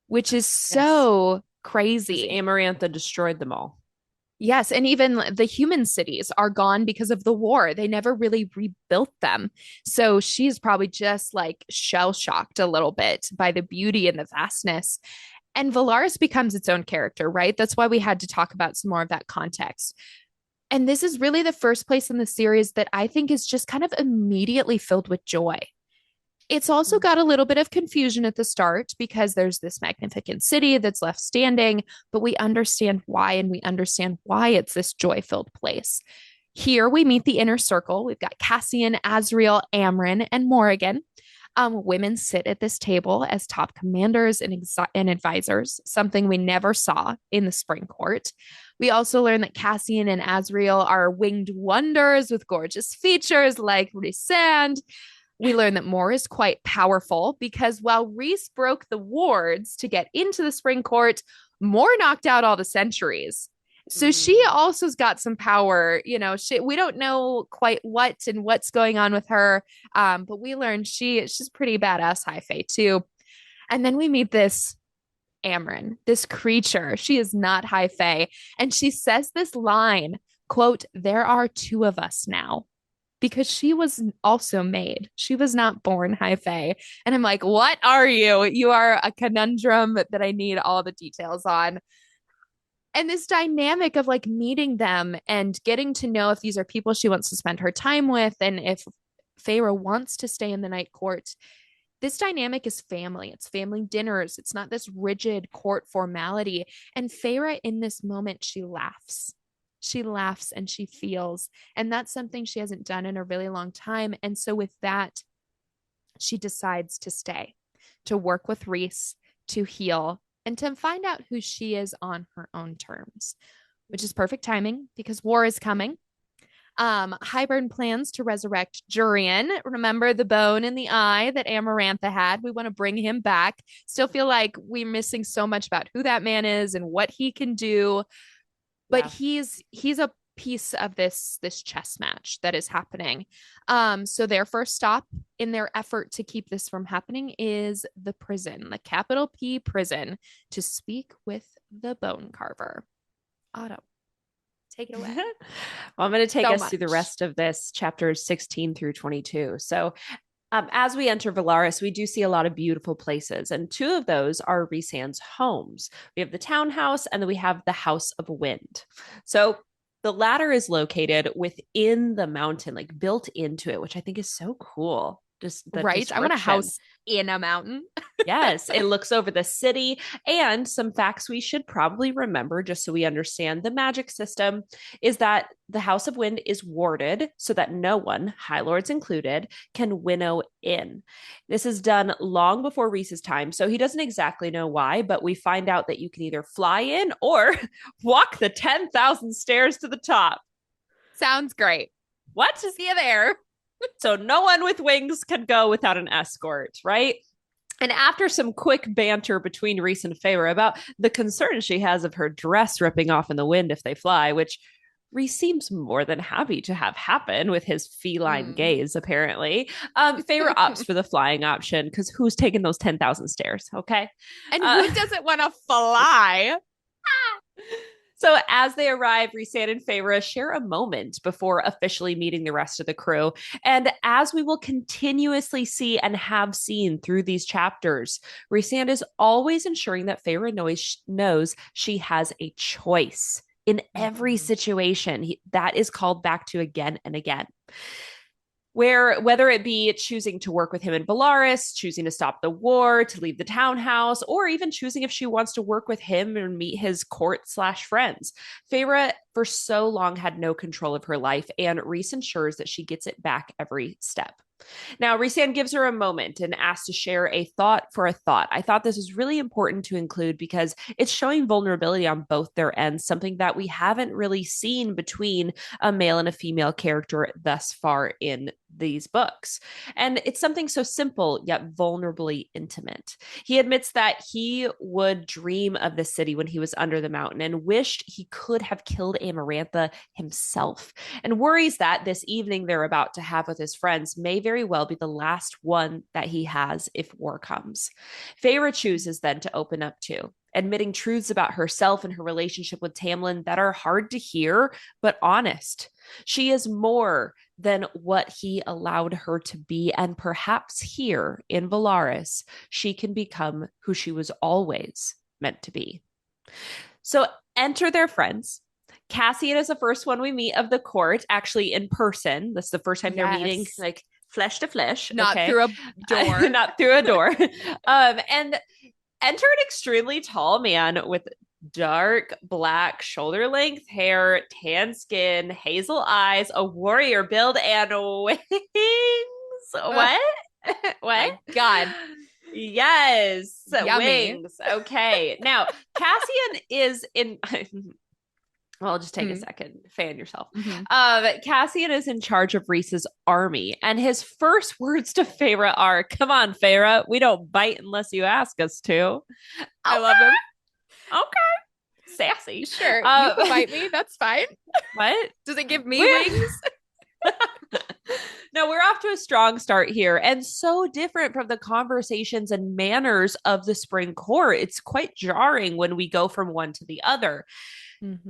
Speaker 2: which is
Speaker 1: Yes.
Speaker 2: so
Speaker 1: Because
Speaker 2: crazy.
Speaker 1: Amarantha destroyed them all.
Speaker 2: Yes, and even the human cities are gone because of the war. They never really rebuilt them. So she's probably just like shell shocked a little bit by the beauty and the vastness. And Valaris becomes its own character, right? That's why we had to talk about some more of that context. And this is really the first place in the series that I think is just kind of immediately filled with joy. It's also got a little bit of confusion at the start because there's this magnificent city that's left standing, but we understand why, and we understand why it's this joy filled place. Here we meet the inner circle. We've got Cassian, Azriel, Amren, and Morrigan. Women sit at this table as top commanders and advisors, something we never saw in the Spring Court. We also learn that Cassian and Azriel are winged wonders with gorgeous features like Rhysand. We learn that Mor is quite powerful because while Rhys broke the wards to get into the Spring Court, Mor knocked out all the sentries. So she also's got some power. We don't know quite what and what's going on with her, but we learned she's pretty badass high fae too. And then we meet this Amren, this creature. She is not high fae, and she says this line, quote, "There are two of us now." Because she was also made. She was not born high fae. And I'm like, what are you? You are a conundrum that I need all the details on. And this dynamic of like meeting them and getting to know if these are people she wants to spend her time with and if Feyre wants to stay in the night court. This dynamic is family. It's family dinners. It's not this rigid court formality. And Feyre in this moment, she laughs. She laughs and she feels. And that's something she hasn't done in a really long time. And so with that, she decides to stay, to work with Rhys, to heal, and to find out who she is on her own terms, which is perfect timing because war is coming. Hybern plans to resurrect Jurian. Remember the bone in the eye that Amarantha had? We want to bring him back. Still feel like we're missing so much about who that man is and what he can do. But
Speaker 1: Yeah.
Speaker 2: he's a piece of this chess match that is happening. So their first stop in their effort to keep this from happening is the prison, the capital P prison, to speak with the bone carver. Autumn, take it away.
Speaker 1: Well, I'm going to take
Speaker 2: So
Speaker 1: us through the
Speaker 2: much.
Speaker 1: rest of this, chapters 16 through 22. So, as we enter Valaris, we do see a lot of beautiful places, and two of those are Rhysand's homes. We have the townhouse, and then we have the House of Wind. So, the latter is located within the mountain, like built into it, which I think is so cool. Just the
Speaker 2: Right? I want a
Speaker 1: description.
Speaker 2: house in a mountain.
Speaker 1: Yes, it looks over the city. And some facts we should probably remember, just so we understand the magic system, is that the House of Wind is warded so that no one, High Lords included, can winnow in. This is done long before Rhys's time, so he doesn't exactly know why, but we find out that you can either fly in or walk the 10,000 stairs to the top.
Speaker 2: Sounds great.
Speaker 1: What?
Speaker 2: See you there.
Speaker 1: So no one with wings can go without an escort, right? And after some quick banter between Rhys and Feyre about the concern she has of her dress ripping off in the wind if they fly, which Rhys seems more than happy to have happen with his feline
Speaker 2: Mm.
Speaker 1: gaze, apparently. Feyre opts for the flying option because who's taking those 10,000 stairs? Okay.
Speaker 2: And
Speaker 1: Uh,
Speaker 2: who doesn't want to fly?
Speaker 1: So as they arrive, Rhysand and Feyre share a moment before officially meeting the rest of the crew. And as we will continuously see and have seen through these chapters, Rhysand is always ensuring that Feyre knows she has a choice in every situation. That is called back to again and again, where whether it be choosing to work with him in Valaris, choosing to stop the war, to leave the townhouse, or even choosing if she wants to work with him and meet his court/friends. Feyre for so long had no control of her life, and Rhys ensures that she gets it back every step. Now, Rhysand gives her a moment and asks to share a thought for a thought. I thought this was really important to include because it's showing vulnerability on both their ends, something that we haven't really seen between a male and a female character thus far in these books. And it's something so simple yet vulnerably intimate. He admits that he would dream of the city when he was under the mountain and wished he could have killed Amarantha himself, and worries that this evening they're about to have with his friends may very well be the last one that he has if war comes. Feyre chooses then to open up too, admitting truths about herself and her relationship with Tamlin that are hard to hear, but honest. She is more than what he allowed her to be, and perhaps here in Valaris, she can become who she was always meant to be. So enter their friends. Cassian is the first one we meet of the court, actually in person. This is the first time they're meeting,
Speaker 2: Yes.
Speaker 1: like flesh to flesh.
Speaker 2: Not
Speaker 1: Okay.
Speaker 2: through a door.
Speaker 1: Not through a door. And enter an extremely tall man with dark black shoulder length hair, tan skin, hazel eyes, a warrior build, and wings. What? What?
Speaker 2: My God.
Speaker 1: Yes,
Speaker 2: Yummy.
Speaker 1: wings. Okay. Now, Cassian is in. Well, just take a second. Fan yourself. Cassian is in charge of Rhys's army, and his first words to Feyre are, "Come on, Feyre, we don't bite unless you ask us to."
Speaker 2: I love him.
Speaker 1: Okay. Sassy.
Speaker 2: Sure. You can bite me. That's fine.
Speaker 1: What?
Speaker 2: Does it give me wings?
Speaker 1: No, we're off to a strong start here, and so different from the conversations and manners of the Spring Court. It's quite jarring when we go from one to the other.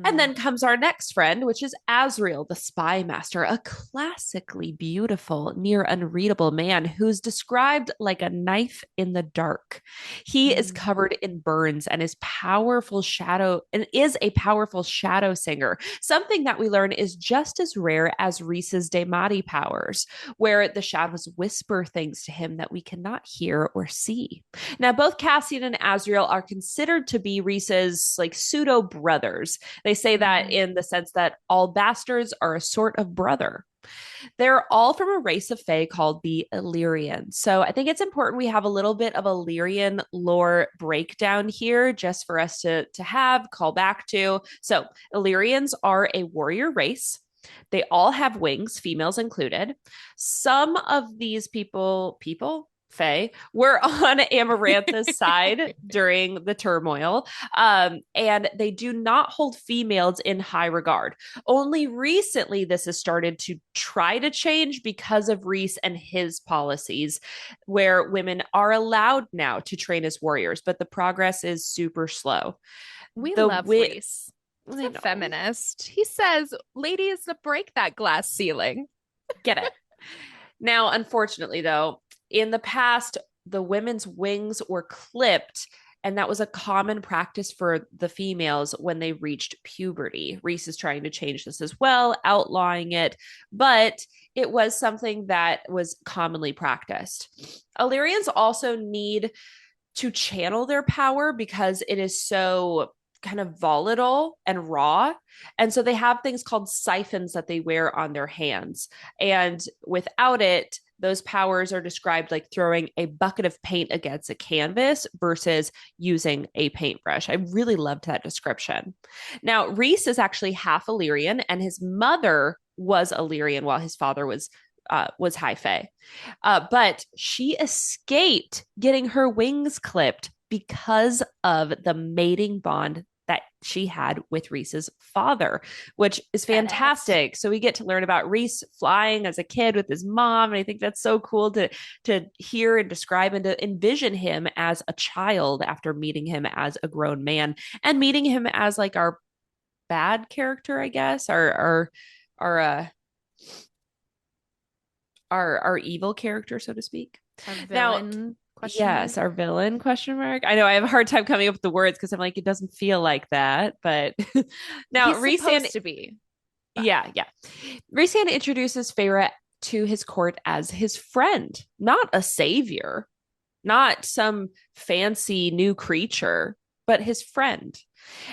Speaker 1: And then comes our next friend, which is Azriel, the spy master, a classically beautiful, near unreadable man who's described like a knife in the dark. He is covered in burns and is a powerful shadow singer, something that we learn is just as rare as Rhys's Daemati powers, where the shadows whisper things to him that we cannot hear or see. Now, both Cassian and Azriel are considered to be Rhys's like pseudo brothers. They say that in the sense that all bastards are a sort of brother. They're all from a race of Fae called the Illyrians. So I think it's important we have a little bit of Illyrian lore breakdown here just for us to call back to. So Illyrians are a warrior race. They all have wings, females included. Some of these Fae, were on Amarantha's side during the turmoil, and they do not hold females in high regard. Only recently, this has started to try to change because of Rhys and his policies, where women are allowed now to train as warriors, but the progress is super slow.
Speaker 2: We love Rhys. He's a feminist. He says, ladies, break that glass ceiling.
Speaker 1: Get it. Now, unfortunately, though, in the past, the women's wings were clipped, and that was a common practice for the females when they reached puberty. Rhys is trying to change this as well, outlawing it, but it was something that was commonly practiced. Illyrians also need to channel their power because it is so kind of volatile and raw. And so they have things called siphons that they wear on their hands. And without it, those powers are described like throwing a bucket of paint against a canvas versus using a paintbrush. I really loved that description. Now, Rhys is actually half Illyrian, and his mother was Illyrian while his father was High Fae. But she escaped getting her wings clipped because of the mating bond that she had with Rhys's father, which is fantastic. So we get to learn about Rhys flying as a kid with his mom. And I think that's so cool to hear and describe and to envision him as a child after meeting him as a grown man and meeting him as like our bad character, I guess, our evil character, so to speak.
Speaker 2: Our villain.
Speaker 1: Yes, our villain question mark. I know I have a hard time coming up with the words because I'm like, it doesn't feel like that. But now
Speaker 2: He's
Speaker 1: Rhysand
Speaker 2: supposed to be.
Speaker 1: Yeah. Rhysand introduces Feyre to his court as his friend, not a savior, not some fancy new creature, but his friend.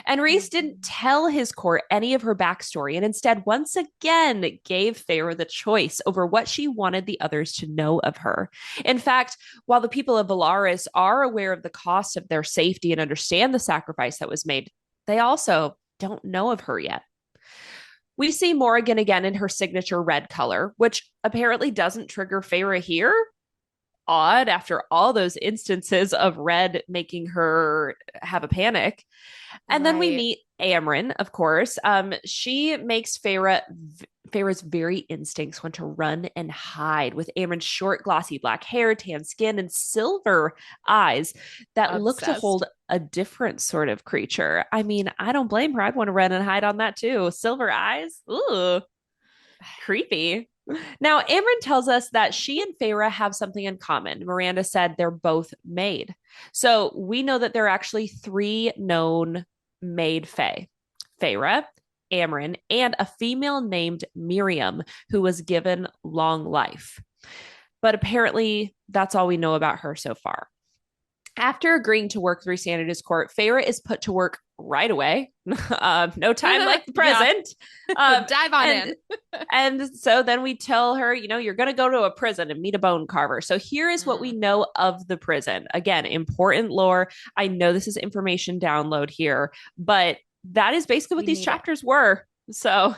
Speaker 1: And Rhys didn't
Speaker 2: Mhm.
Speaker 1: tell his court any of her backstory and instead once again gave Feyre the choice over what she wanted the others to know of her. In fact, while the people of Valaris are aware of the cost of their safety and understand the sacrifice that was made, they also don't know of her yet. We see Morrigan again in her signature red color, which apparently doesn't trigger Feyre here. Odd after all those instances of red making her have a panic. And then we
Speaker 2: Right.
Speaker 1: meet Amren, of course. She makes Feyre's very instincts want to run and hide with Amren's short, glossy black hair, tan skin, and silver eyes that look to
Speaker 2: Obsessed.
Speaker 1: hold a different sort of creature. I mean, I don't blame her. I'd want to run and hide on that too. Silver eyes. Ooh, creepy. Now, Amren tells us that she and Feyre have something in common. Miranda said they're both made. So we know that there are actually three known made Fae: Feyre, Amren, and a female named Miriam who was given long life. But apparently, that's all we know about her so far. After agreeing to work through Sanita's court, Feyre is put to work right away. No time like the
Speaker 2: Yeah.
Speaker 1: present. Um,
Speaker 2: Dive on
Speaker 1: and
Speaker 2: in.
Speaker 1: and so then we tell her, you're going to go to a prison and meet a bone carver. So here is what we
Speaker 2: Mm,
Speaker 1: know of the prison. Again, important lore. I know this is information download here, but that is basically what
Speaker 2: we
Speaker 1: these
Speaker 2: need it.
Speaker 1: chapters were. So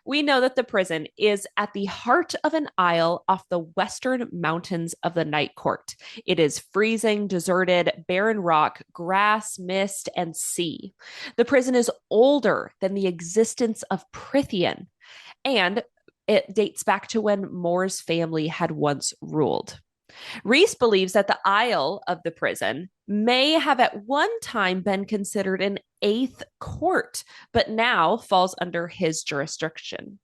Speaker 1: we know that the prison is at the heart of an isle off the western mountains of the Night Court. It is freezing, deserted, barren rock, grass, mist, and sea. The prison is older than the existence of Prithian, and it dates back to when Moore's family had once ruled. Rhys believes that the Isle of the prison may have at one time been considered an eighth court, but now falls under his jurisdiction.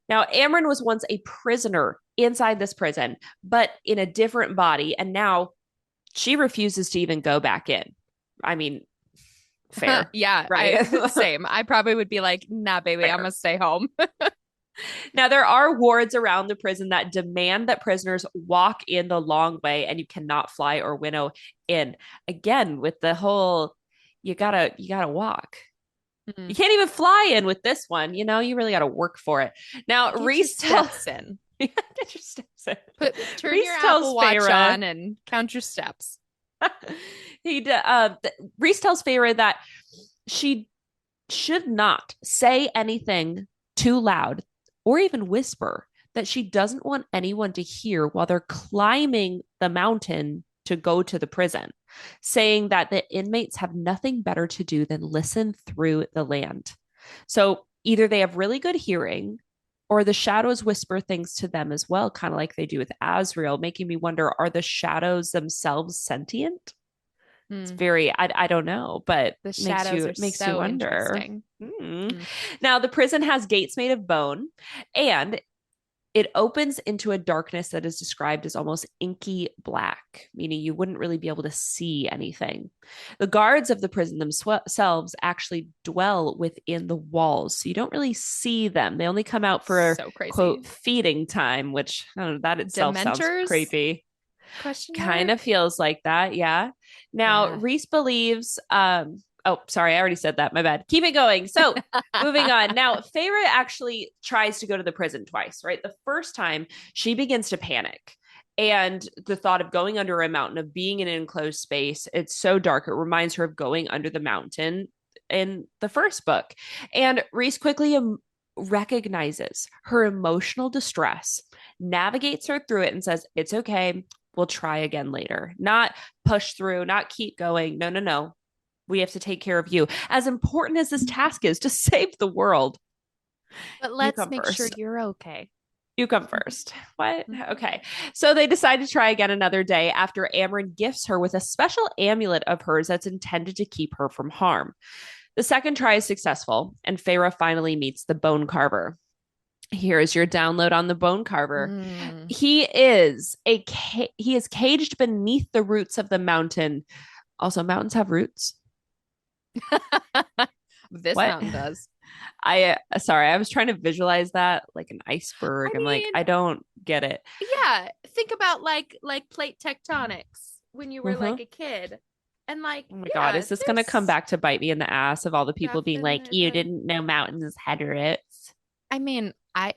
Speaker 1: Now, Amren was once a prisoner inside this prison, but in a different body, and now she refuses to even go back in. I mean, fair,
Speaker 2: Yeah,
Speaker 1: right?
Speaker 2: I same. I probably would be like, nah, baby, I'm
Speaker 1: Fair.
Speaker 2: gonna stay home.
Speaker 1: Now, there are wards around the prison that demand that prisoners walk in the long way and you cannot fly or winnow in. Again, with the whole you gotta walk. You
Speaker 2: Mm.
Speaker 1: can't even fly in with this one. You really got to work for it. Now,
Speaker 2: Get your
Speaker 1: Rhys tells
Speaker 2: steps in.
Speaker 1: get your steps in.
Speaker 2: Turn your
Speaker 1: Rhys tells
Speaker 2: Apple Watch
Speaker 1: Feyre
Speaker 2: on and count your steps.
Speaker 1: Rhys tells Feyre that she should not say anything too loud or even whisper, that she doesn't want anyone to hear while they're climbing the mountain to go to the prison, saying that the inmates have nothing better to do than listen through the land. So either they have really good hearing or the shadows whisper things to them as well, kind of like they do with Azriel, making me wonder, are the shadows themselves sentient? It's
Speaker 2: Mm.
Speaker 1: very, I don't know, but
Speaker 2: The
Speaker 1: makes
Speaker 2: shadows
Speaker 1: you
Speaker 2: are
Speaker 1: makes you
Speaker 2: so
Speaker 1: wonder.
Speaker 2: interesting.
Speaker 1: Hmm.
Speaker 2: Mm.
Speaker 1: Now the prison has gates made of bone, and it opens into a darkness that is described as almost inky black, meaning you wouldn't really be able to see anything. The guards of the prison themselves actually dwell within the walls, so you don't really see them. They only come out for
Speaker 2: So crazy.
Speaker 1: quote feeding time, which I don't know, that itself sounds
Speaker 2: Dementors?
Speaker 1: creepy.
Speaker 2: Question
Speaker 1: Kind of
Speaker 2: mark?
Speaker 1: feels like that, yeah. Now,
Speaker 2: Yeah.
Speaker 1: Rhys believes oh, sorry, I already said that. My bad. Keep it going. So, moving on. Now, Feyre actually tries to go to the prison twice, right? The first time she begins to panic. And the thought of going under a mountain, of being in an enclosed space, it's so dark. It reminds her of going under the mountain in the first book. And Rhys quickly recognizes her emotional distress, navigates her through it, and says, it's okay. We'll try again later. Not push through, not keep going. No, no, no. We have to take care of you. As important as this task is to save the world,
Speaker 2: But
Speaker 1: you
Speaker 2: let's
Speaker 1: come
Speaker 2: make sure
Speaker 1: first.
Speaker 2: you're okay.
Speaker 1: You come first. What?
Speaker 2: Mhm.
Speaker 1: Okay. So they decide to try again another day after Amren gifts her with a special amulet of hers that's intended to keep her from harm. The second try is successful, and Feyre finally meets the bone carver. Here is your download on the bone carver.
Speaker 2: Mm.
Speaker 1: He is caged beneath the roots of the mountain. Also, mountains have roots.
Speaker 2: This
Speaker 1: What?
Speaker 2: mountain does.
Speaker 1: I sorry, I was trying to visualize that like an
Speaker 2: I
Speaker 1: iceberg. I'm like,
Speaker 2: mean,
Speaker 1: I don't get it.
Speaker 2: yeah, think about like plate tectonics when you were
Speaker 1: Uh-huh.
Speaker 2: like a kid. And like,
Speaker 1: Oh my God,
Speaker 2: yeah,
Speaker 1: is this going to come
Speaker 2: there's
Speaker 1: back to bite me in the ass of all the people being like, you
Speaker 2: definitely,
Speaker 1: didn't know mountains had roots?
Speaker 2: I mean, we're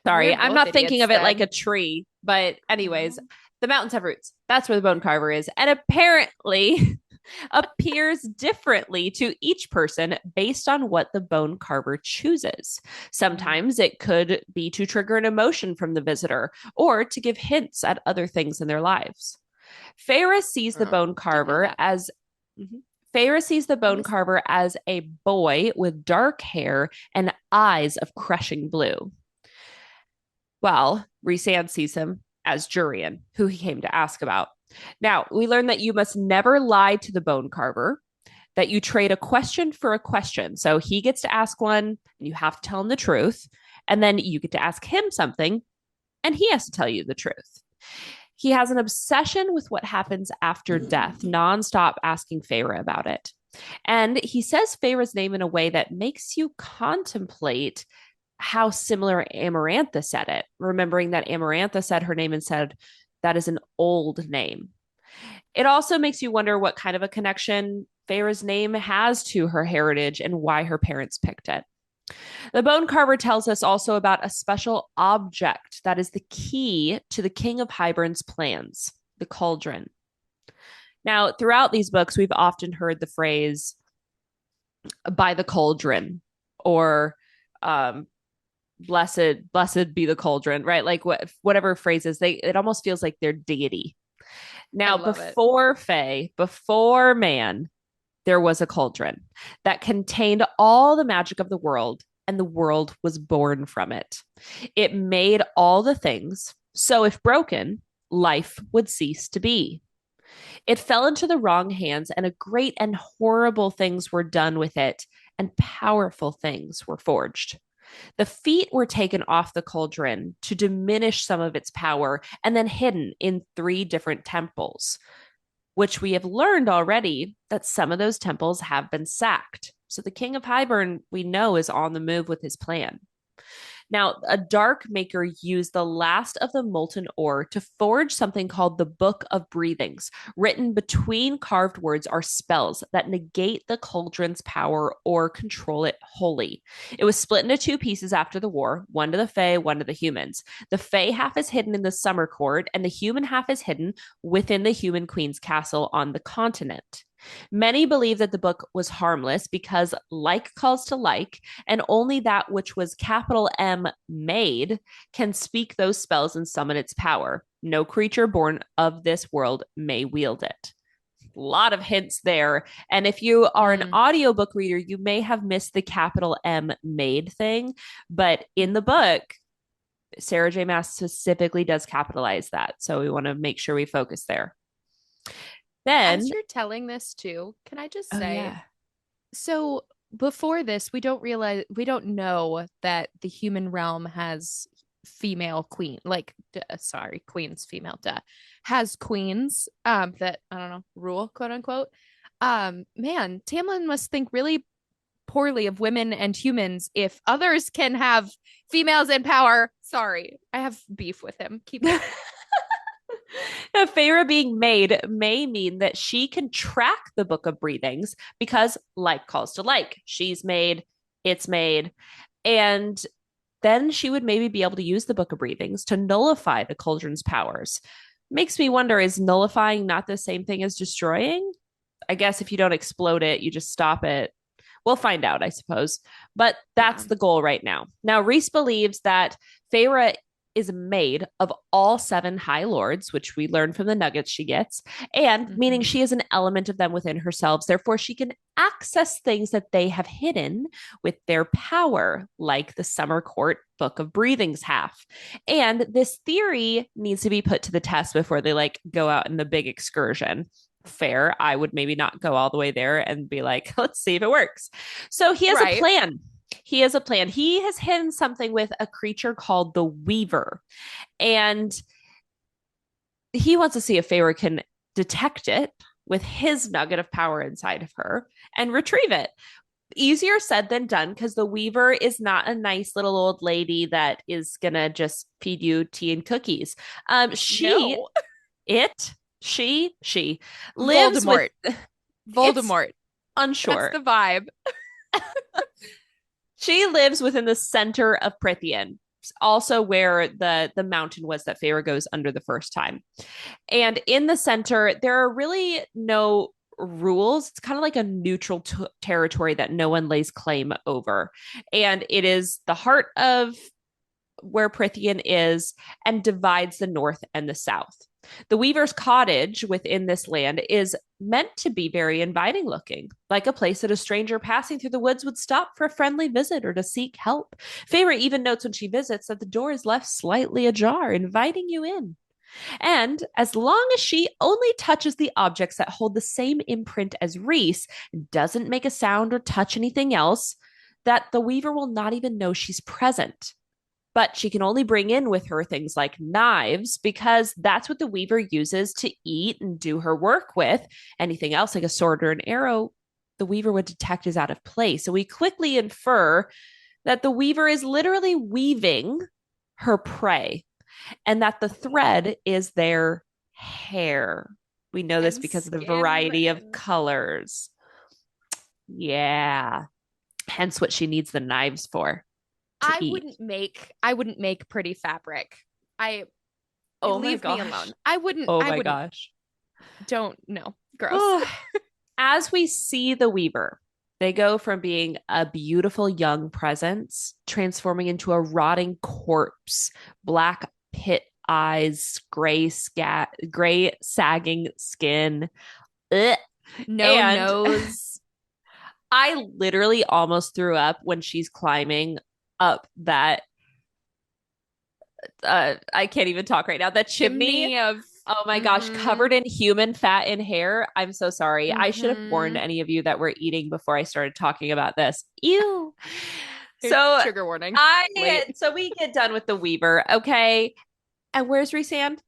Speaker 1: Sorry, I'm
Speaker 2: both
Speaker 1: not thinking
Speaker 2: idiots
Speaker 1: of it like
Speaker 2: then.
Speaker 1: a tree. But, anyways,
Speaker 2: No.
Speaker 1: the mountains have roots. That's where the bone carver is. And apparently appears differently to each person based on what the bone carver chooses.
Speaker 2: Mm.
Speaker 1: Sometimes it could be to trigger an emotion from the visitor or to give hints at other things in their lives. Feyre sees the bone
Speaker 2: Didn't know
Speaker 1: carver
Speaker 2: that.
Speaker 1: as Feyre sees the
Speaker 2: What
Speaker 1: bone
Speaker 2: was that?
Speaker 1: carver as a boy with dark hair and eyes of crushing blue, while Rhysand sees him as Jurian, who he came to ask about. Now, we learn that you must never lie to the bone carver, that you trade a question for a question. So he gets to ask one, and you have to tell him the truth. And then you get to ask him something, and he has to tell you the truth. He has an obsession with what happens after death, nonstop asking Feyre about it. And he says Feyre's name in a way that makes you contemplate how similar Amarantha said it, remembering that Amarantha said her name and said, that is an old name. It also makes you wonder what kind of a connection Feyre's name has to her heritage and why her parents picked it. The bone carver tells us also about a special object that is the key to the King of Hybern's plans, the cauldron. Now, throughout these books, we've often heard the phrase by the cauldron or um, blessed be the cauldron, right? Like whatever phrases they, it almost feels like they're deity.
Speaker 2: I
Speaker 1: Now,
Speaker 2: love it.
Speaker 1: before Fae, before man, there was a cauldron that contained all the magic of the world, and the world was born from it. It made all the things, so if broken, life would cease to be. It fell into the wrong hands, and a great and horrible things were done with it, and powerful things were forged. The feet were taken off the cauldron to diminish some of its power and then hidden in three different temples, which we have learned already that some of those temples have been sacked. So the King of Hybern, we know, is on the move with his plan. Now, a dark maker used the last of the molten ore to forge something called the Book of Breathings. Written between carved words are spells that negate the cauldron's power or control it wholly. It was split into two pieces after the war, one to the Fae, one to the humans. The Fae half is hidden in the summer court, and the human half is hidden within the human queen's castle on the continent. Many believe that the book was harmless because like calls to like, and only that which was capital M made can speak those spells and summon its power. No creature born of this world may wield it. A lot of hints there. And if you are an
Speaker 2: Mm.
Speaker 1: audiobook reader, you may have missed the capital M made thing. But in the book, Sarah J. Maas specifically does capitalize that. So we want to make sure we focus there. Then,
Speaker 2: As you're telling this too, can I just
Speaker 1: oh,
Speaker 2: say,
Speaker 1: yeah.
Speaker 2: so before this, we don't know that the human realm has female queen, like, sorry, queens, female, has queens, that, I don't know, rule, quote unquote. Man, Tamlin must think really poorly of women and humans if others can have females in power. Sorry, I have beef with him. Keep going.
Speaker 1: A Feyre being made may mean that she can track the Book of Breathings because like calls to like. She's made, it's made. And then she would maybe be able to use the Book of Breathings to nullify the cauldron's powers. Makes me wonder, is nullifying not the same thing as destroying? I guess if you don't explode it, you just stop it. We'll find out, I suppose. But
Speaker 2: Yeah.
Speaker 1: that's the goal right now. Now, Rhys believes that Feyre is made of all seven high lords, which we learn from the nuggets she gets, and meaning
Speaker 2: Mm-hmm.
Speaker 1: she is an element of them within herself. Therefore, she can access things that they have hidden with their power, like the Summer Court Book of Breathings half. And this theory needs to be put to the test before they like go out in the big excursion. Fair. I would maybe not go all the way there and be like, let's see if it works. So he has a
Speaker 2: Right.
Speaker 1: plan. He has a plan. He has hidden something with a creature called the Weaver. And he wants to see if Feyre can detect it with his nugget of power inside of her and retrieve it. Easier said than done because the Weaver is not a nice little old lady that is gonna just feed you tea and cookies. Um, she,
Speaker 2: No.
Speaker 1: it, she lives with
Speaker 2: Voldemort.
Speaker 1: It's
Speaker 2: Voldemort. That's
Speaker 1: unsure.
Speaker 2: the vibe.
Speaker 1: She lives within the center of Prithian, also where the mountain was that Feyre goes under the first time. And in the center, there are really no rules. It's kind of like a neutral territory that no one lays claim over. And it is the heart of where Prithian is and divides the north and the south. The weaver's cottage within this land is meant to be very inviting looking, like a place that a stranger passing through the woods would stop for a friendly visit or to seek help. Feyre even notes when she visits that the door is left slightly ajar, inviting you in. And as long as she only touches the objects that hold the same imprint as Rhys, doesn't make a sound or touch anything else, that the weaver will not even know she's present. But she can only bring in with her things like knives because that's what the weaver uses to eat and do her work with. Anything else, like a sword or an arrow, the weaver would detect is out of place. So we quickly infer that the weaver is literally weaving her prey and that the thread is their hair. We know this
Speaker 2: And
Speaker 1: because of the
Speaker 2: skin.
Speaker 1: variety of colors. Yeah. Hence what she needs the knives for to eat.
Speaker 2: I wouldn't make pretty fabric. I
Speaker 1: Oh my
Speaker 2: leave me
Speaker 1: gosh.
Speaker 2: alone.
Speaker 1: Oh
Speaker 2: I
Speaker 1: my
Speaker 2: wouldn't
Speaker 1: gosh.
Speaker 2: don't know. Gross.
Speaker 1: As we see the weaver, they go from being a beautiful young presence, transforming into a rotting corpse, black pit eyes, gray sagging skin. Ugh.
Speaker 2: No
Speaker 1: And
Speaker 2: nose.
Speaker 1: I literally almost threw up when she's climbing up that I can't even talk right now. That chimney.
Speaker 2: Chimney of
Speaker 1: Oh my gosh,
Speaker 2: mm-hmm,
Speaker 1: covered in human fat and hair. I'm so sorry. I should have warned
Speaker 2: mm-hmm.
Speaker 1: any of you that were eating before I started talking about this. Ew. So
Speaker 2: Trigger warning. Late.
Speaker 1: so we get done with the Weaver, okay? And where's Rhysand?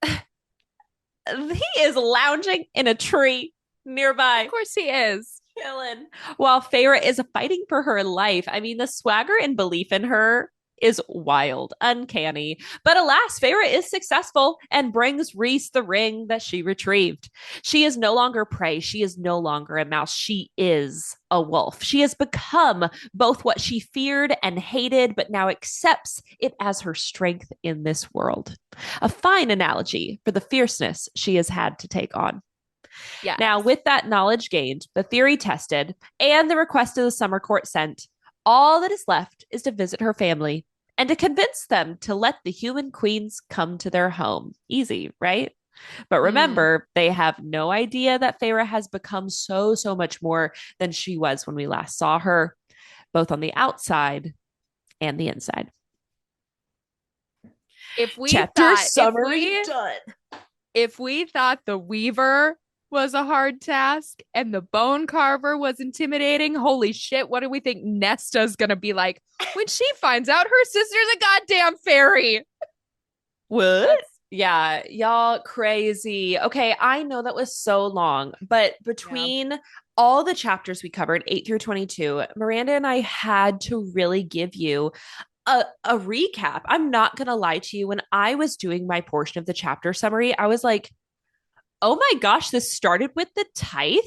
Speaker 1: He is lounging in a tree
Speaker 2: Of
Speaker 1: nearby,
Speaker 2: course he is.
Speaker 1: chilling, while Feyre is fighting for her life. I mean, the swagger and belief in her is wild, uncanny. But alas, Feyre is successful and brings Rhys the ring that she retrieved. She is no longer prey. She is no longer a mouse. She is a wolf. She has become both what she feared and hated, but now accepts it as her strength in this world. A fine analogy for the fierceness she has had to take on.
Speaker 2: Yes.
Speaker 1: Now, with that knowledge gained, the theory tested, and the request of the summer court sent, all that is left is to visit her family and to convince them to let the human queens come to their home. Easy, right? But
Speaker 2: Mm.
Speaker 1: remember, they have no idea that Feyre has become so, so much more than she was when we last saw her, both on the outside and the inside.
Speaker 2: If we
Speaker 1: Chapter
Speaker 2: thought
Speaker 1: summary done.
Speaker 2: if we thought the weaver was a hard task and the bone carver was intimidating, holy shit, what do we think Nesta's gonna be like when she finds out her sister's a goddamn fairy?
Speaker 1: What?
Speaker 2: That's
Speaker 1: Yeah, y'all crazy. Okay, I know that was so long, but
Speaker 2: yeah.
Speaker 1: between all the chapters we covered, 8 through 22, Miranda and I had to really give you a recap. I'm not going to lie to you. When I was doing my portion of the chapter summary, I was like, oh my gosh, this started with the tithe?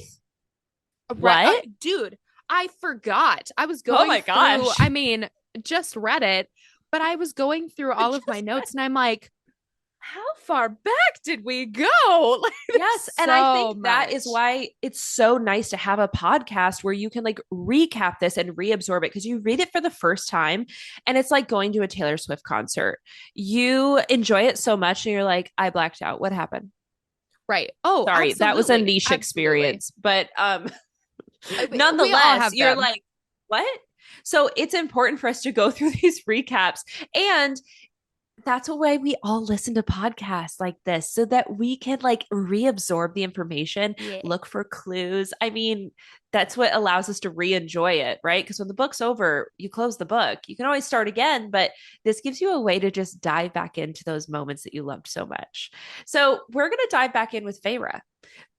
Speaker 2: Right,
Speaker 1: What?
Speaker 2: dude, I forgot. I was
Speaker 1: Oh
Speaker 2: going
Speaker 1: my
Speaker 2: through,
Speaker 1: gosh.
Speaker 2: I mean, just read it, but I was going through all of my notes and I'm like, how far back did we go? Like,
Speaker 1: Yes. And I
Speaker 2: so
Speaker 1: think that is
Speaker 2: much.
Speaker 1: why it's so nice to have a podcast where you can like recap this and reabsorb it because you read it for the first time and it's like going to a Taylor Swift concert. You enjoy it so much and you're like, I blacked out. What happened?
Speaker 2: Right. Oh,
Speaker 1: Sorry, that was a
Speaker 2: absolutely.
Speaker 1: niche
Speaker 2: Absolutely.
Speaker 1: experience. But
Speaker 2: We all
Speaker 1: nonetheless,
Speaker 2: have
Speaker 1: you're
Speaker 2: them.
Speaker 1: like, what? So it's important for us to go through these recaps. And that's why we all listen to podcasts like this so that we can like reabsorb the information,
Speaker 2: Yeah.
Speaker 1: look for clues. I mean, that's what allows us to re-enjoy it, right? Because when the book's over, you close the book. You can always start again, but this gives you a way to just dive back into those moments that you loved so much. So we're going to dive back in with Feyre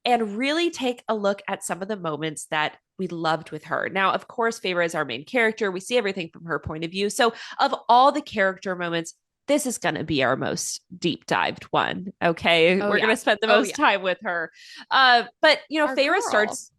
Speaker 1: and really take a look at some of the moments that we loved with her. Now, of course, Feyre is our main character. We see everything from her point of view. So, of all the character moments, this is going to be our most deep dived one. Okay.
Speaker 2: Oh
Speaker 1: We're going
Speaker 2: yeah.
Speaker 1: to spend the
Speaker 2: Oh
Speaker 1: most
Speaker 2: yeah.
Speaker 1: time with her. But,
Speaker 2: Our
Speaker 1: Feyre
Speaker 2: girl.
Speaker 1: starts.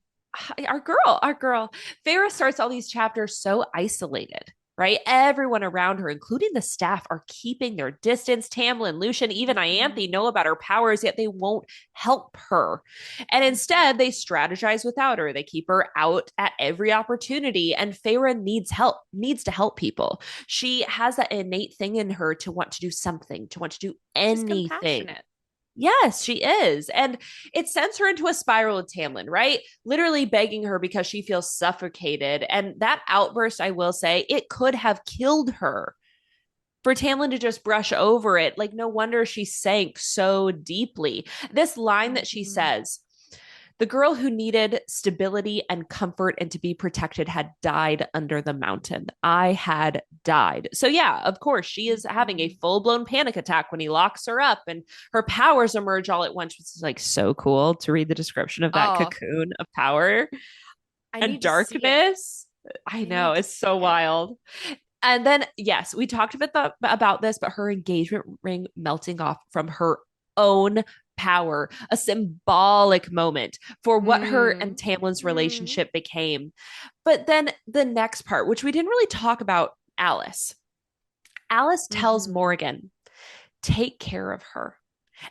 Speaker 1: our girl. Feyre starts all these chapters so isolated, right? Everyone around her, including the staff, are keeping their distance. Tamlin, Lucian, even Ianthe know about her powers, yet they won't help her. And instead, they strategize without her. They keep her out at every opportunity. And Feyre needs help, needs to help people. She has that innate thing in her to want to do something, to want to do
Speaker 2: She's
Speaker 1: anything.
Speaker 2: compassionate.
Speaker 1: Yes, she is. And it sends her into a spiral with Tamlin, right? Literally begging her because she feels suffocated. And that outburst, I will say, it could have killed her. For Tamlin to just brush over it, like, no wonder she sank so deeply. This line that she
Speaker 2: Mhm.
Speaker 1: says, the girl who needed stability and comfort and to be protected had died under the mountain. I had died. So, yeah, of course, she is having a
Speaker 2: Mhm.
Speaker 1: full blown panic attack when he locks her up and her powers emerge all at once, which is like so cool to read the description of that
Speaker 2: Oh,
Speaker 1: cocoon of power
Speaker 2: I
Speaker 1: and
Speaker 2: need to see it.
Speaker 1: darkness. I
Speaker 2: I
Speaker 1: know,
Speaker 2: need to
Speaker 1: it's
Speaker 2: see
Speaker 1: so
Speaker 2: it.
Speaker 1: wild. And then, yes, we talked about this, but her engagement ring melting off from her own power, a symbolic moment for what her and
Speaker 2: Mm.
Speaker 1: Tamlin's
Speaker 2: Mm.
Speaker 1: relationship became. But then the next part, which we didn't really talk about, Alice. Alice tells
Speaker 2: Mhm.
Speaker 1: Morgan, take care of her.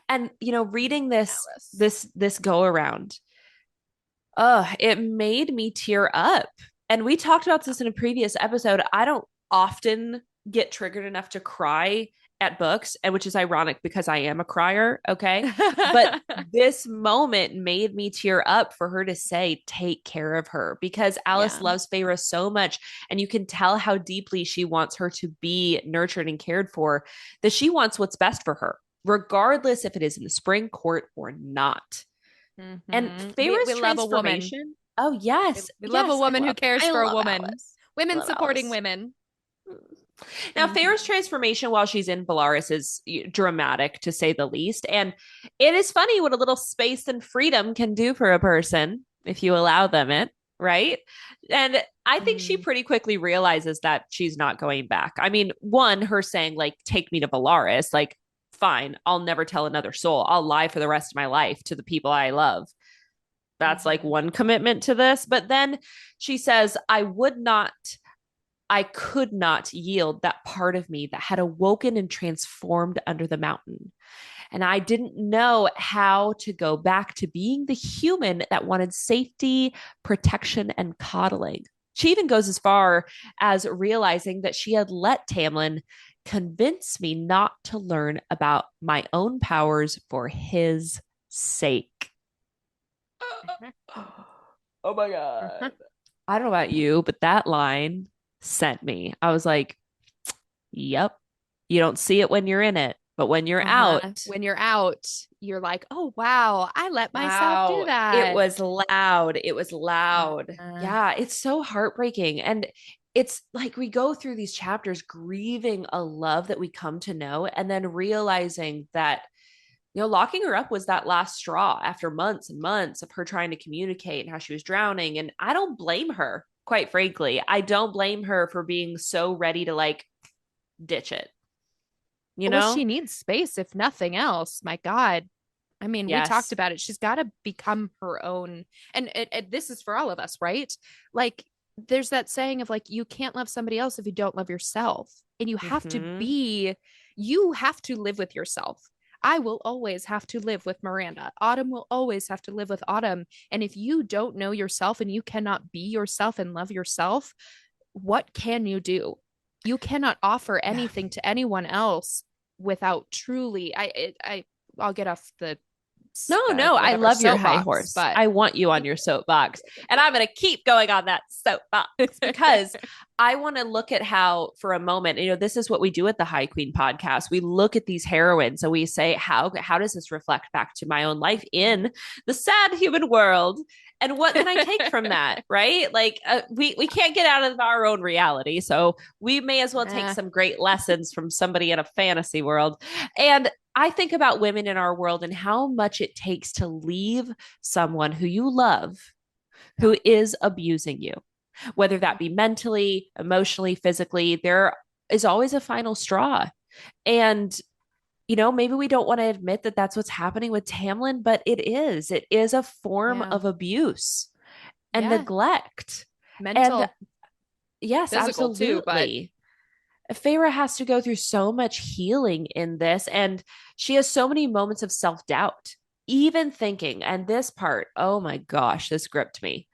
Speaker 1: And reading this
Speaker 2: Alice.
Speaker 1: this go around, it made me tear up. And we talked about this in a previous episode. I don't often get triggered enough to cry at books, and which is ironic because I am a crier, okay? But this moment made me tear up for her to say, take care of her, because Alice
Speaker 2: Yeah.
Speaker 1: loves Feyre so much. And you can tell how deeply she wants her to be nurtured and cared for, that she wants what's best for her, regardless if it is in the spring court or not. And
Speaker 2: We
Speaker 1: Feyre's
Speaker 2: love a woman.
Speaker 1: transformation. Oh,
Speaker 2: We,
Speaker 1: yes.
Speaker 2: we love a
Speaker 1: Yes. I
Speaker 2: woman who
Speaker 1: love,
Speaker 2: cares
Speaker 1: I
Speaker 2: for a
Speaker 1: love
Speaker 2: woman.
Speaker 1: Alice. I
Speaker 2: Women
Speaker 1: love
Speaker 2: supporting
Speaker 1: Alice.
Speaker 2: women.
Speaker 1: Now,
Speaker 2: Mhm.
Speaker 1: Feyre's transformation while she's in Bellaris is dramatic, to say the least. And it is funny what a little space and freedom can do for a person if you allow them it, right? And I think she
Speaker 2: Mhm.
Speaker 1: pretty quickly realizes that she's not going back. I mean, one, her saying, like, take me to Bellaris, like, fine, I'll never tell another soul. I'll lie for the rest of my life to the people I love. That's like
Speaker 2: Mhm.
Speaker 1: one commitment to this. But then she says, I could not yield that part of me that had awoken and transformed under the mountain. And I didn't know how to go back to being the human that wanted safety, protection, and coddling. She even goes as far as realizing that she had let Tamlin convince me not to learn about my own powers for his sake. Oh my God. I don't know about you, but that line sent me. I was like, yep. You don't see it when you're in it, but when you're
Speaker 2: Uh-huh.
Speaker 1: out,
Speaker 2: When you're out, you're like, oh, wow, I let myself do
Speaker 1: wow, it
Speaker 2: that.
Speaker 1: was loud. It was loud.
Speaker 2: Uh,
Speaker 1: Yeah, it's so heartbreaking. And it's like we go through these chapters grieving a love that we come to know and then realizing that locking her up was that last straw after months and months of her trying to communicate and how she was drowning. And I don't blame her, quite frankly. I don't blame her for being so ready to like ditch it, you
Speaker 2: well,
Speaker 1: know?
Speaker 2: she needs space, if nothing else. My God. I mean, we talked
Speaker 1: Yes.
Speaker 2: about it. She's got to become her own. And this is for all of us, right? Like, there's that saying of like, you can't love somebody else if you don't love yourself. And
Speaker 1: Mm-hmm.
Speaker 2: you have to live with yourself. I will always have to live with Miranda. Autumn will always have to live with Autumn. And if you don't know yourself and you cannot be yourself and love yourself, what can you do? You cannot offer
Speaker 1: Yeah.
Speaker 2: anything to anyone else without truly. I'll get off the
Speaker 1: No, no, I
Speaker 2: whatever
Speaker 1: love your high
Speaker 2: soapbox,
Speaker 1: horse.
Speaker 2: but
Speaker 1: I want you on your soapbox. And I'm going to keep going on that soapbox because I want to look at how, for a moment, this is what we do at the High Queen podcast. We look at these heroines and we say, how does this reflect back to my own life in the sad human world? And what can I take from that? Right? Like, we can't get out of our own reality. So we may as well take
Speaker 2: Eh,
Speaker 1: some great lessons from somebody in a fantasy world. And I think about women in our world and how much it takes to leave someone who you love
Speaker 2: yeah.
Speaker 1: who is abusing you, whether that be mentally, emotionally, physically. There is always a final straw. And, maybe we don't want to admit that that's what's happening with Tamlin, but it is. It is a form
Speaker 2: Yeah.
Speaker 1: of abuse. and
Speaker 2: Yeah.
Speaker 1: neglect. And
Speaker 2: Mental,
Speaker 1: yes,
Speaker 2: physical too, but
Speaker 1: absolutely. Feyre has to go through so much healing in this, and she has so many moments of self doubt, even thinking. And this part, oh my gosh, this gripped me.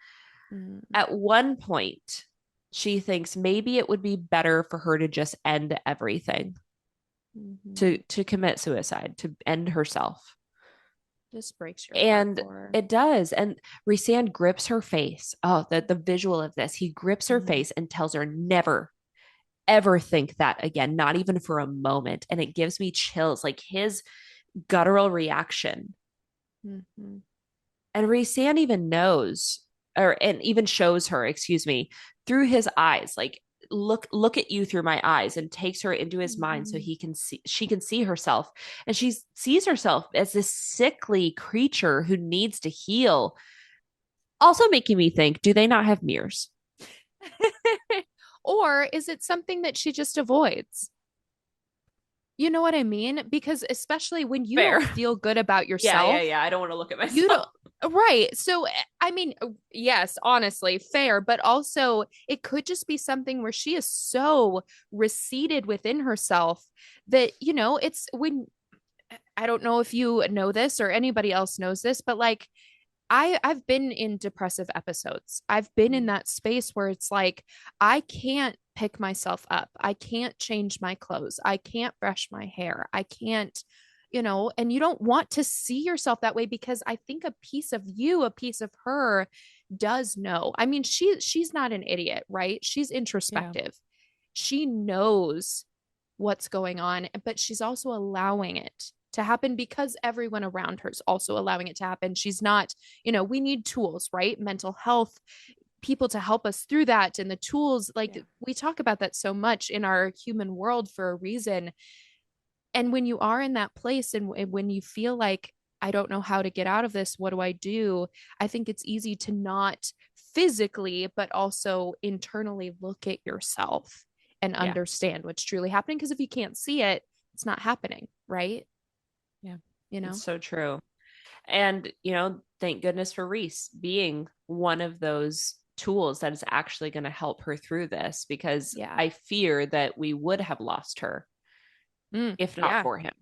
Speaker 2: mm,
Speaker 1: At one point, she thinks maybe it would be better for her to just end everything,
Speaker 2: mhm.
Speaker 1: to commit suicide, to end herself.
Speaker 2: Just breaks your heart
Speaker 1: And
Speaker 2: for her.
Speaker 1: it does. And Rhysand grips her face. Oh, the visual of this. He grips her
Speaker 2: Mm,
Speaker 1: face and tells her never, ever think that again, not even for a moment. And it gives me chills, like his guttural reaction.
Speaker 2: mhm.
Speaker 1: And Rhysand even knows, or and even shows her, excuse me, through his eyes, like look at you through my eyes, and takes her into his mind so
Speaker 2: Mhm.
Speaker 1: he can see, she can see herself. And she sees herself as this sickly creature who needs to heal. Also making me think, do they not have mirrors?
Speaker 2: Or is it something that she just avoids? You know what I mean? Because especially when you
Speaker 1: Fair.
Speaker 2: don't feel good about
Speaker 1: Yeah, yeah,
Speaker 2: yourself,
Speaker 1: yeah. I don't want to look at
Speaker 2: you
Speaker 1: myself.
Speaker 2: don't, right. So, I mean, yes, honestly, fair, but also it could just be something where she is so receded within herself that, it's when I don't know if you know this or anybody else knows this, but like I've been in depressive episodes. I've been in that space where it's like I can't pick myself up. I can't change my clothes. I can't brush my hair. I can't, and you don't want to see yourself that way because I think a piece of you, a piece of her does know. I mean, she's not an idiot, right? She's
Speaker 1: Yeah.
Speaker 2: introspective. She knows what's going on, but she's also allowing it to happen because everyone around her is also allowing it to happen. She's not, we need tools, right? Mental health, people to help us through that. And the tools, like
Speaker 1: Yeah.
Speaker 2: we talk about that so much in our human world for a reason. And when you are in that place and when you feel like, I don't know how to get out of this, what do I do? I think it's easy to not physically, but also internally look at yourself and
Speaker 1: Yeah.
Speaker 2: understand what's truly happening. Because if you can't see it, it's not happening, right?
Speaker 1: Yeah.
Speaker 2: You
Speaker 1: It's
Speaker 2: know?
Speaker 1: so true. And, thank goodness for Rhys being one of those tools that is actually going to help her through this, because
Speaker 2: Yeah.
Speaker 1: I fear that we would have lost her if not
Speaker 2: Yeah.
Speaker 1: for him.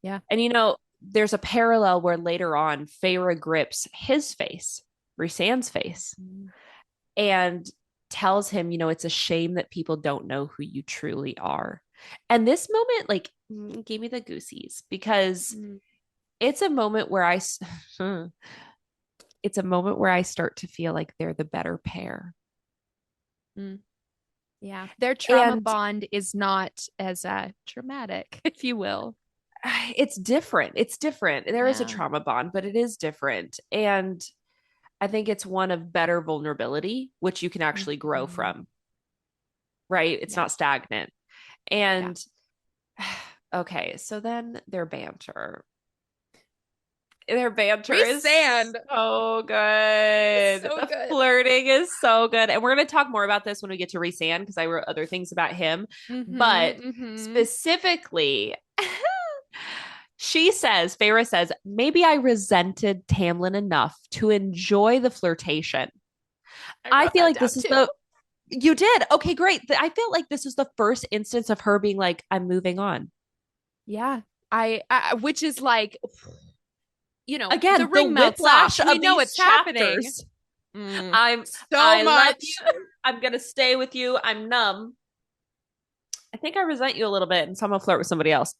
Speaker 2: Yeah.
Speaker 1: And, there's a parallel where later on, Feyre grips his face, Rhysand's face,
Speaker 2: Mm.
Speaker 1: and tells him, it's a shame that people don't know who you truly are. And this moment, like, gave me the goosies, because
Speaker 2: Mm.
Speaker 1: it's a moment where I it's a moment where I start to feel like they're the better pair.
Speaker 2: Mm. Yeah. Their trauma
Speaker 1: And
Speaker 2: bond is not as dramatic, if you will.
Speaker 1: it's different. It's different. There is a
Speaker 2: Yeah.
Speaker 1: trauma bond, but it is different. And I think it's one of better vulnerability, which you can actually grow
Speaker 2: Mhm.
Speaker 1: from, right? It's
Speaker 2: Yeah.
Speaker 1: not stagnant.
Speaker 2: Yeah.
Speaker 1: And okay, so then their banter is
Speaker 2: Rhysand.
Speaker 1: so
Speaker 2: He's
Speaker 1: good.
Speaker 2: so
Speaker 1: The
Speaker 2: good.
Speaker 1: flirting is so good. And we're going to talk more about this when we get to Rhysand, because I wrote other things about him. But
Speaker 2: Mm-hmm.
Speaker 1: specifically, Feyre says, maybe I resented Tamlin enough to enjoy the flirtation.
Speaker 2: I
Speaker 1: I
Speaker 2: wrote
Speaker 1: feel
Speaker 2: that
Speaker 1: like
Speaker 2: down
Speaker 1: this is
Speaker 2: too.
Speaker 1: you did. Okay, great. I feel like this is the first instance of her being like, I'm moving on.
Speaker 2: Yeah. I which is like, the
Speaker 1: Again, the
Speaker 2: ring melts off.
Speaker 1: whiplash
Speaker 2: We
Speaker 1: of
Speaker 2: know
Speaker 1: these
Speaker 2: it's happening.
Speaker 1: chapters.
Speaker 2: Mm.
Speaker 1: I'm
Speaker 2: So
Speaker 1: I love you.
Speaker 2: much.
Speaker 1: I'm gonna stay with you. I'm numb. I think I resent you a little bit, and so I'm gonna flirt with somebody else.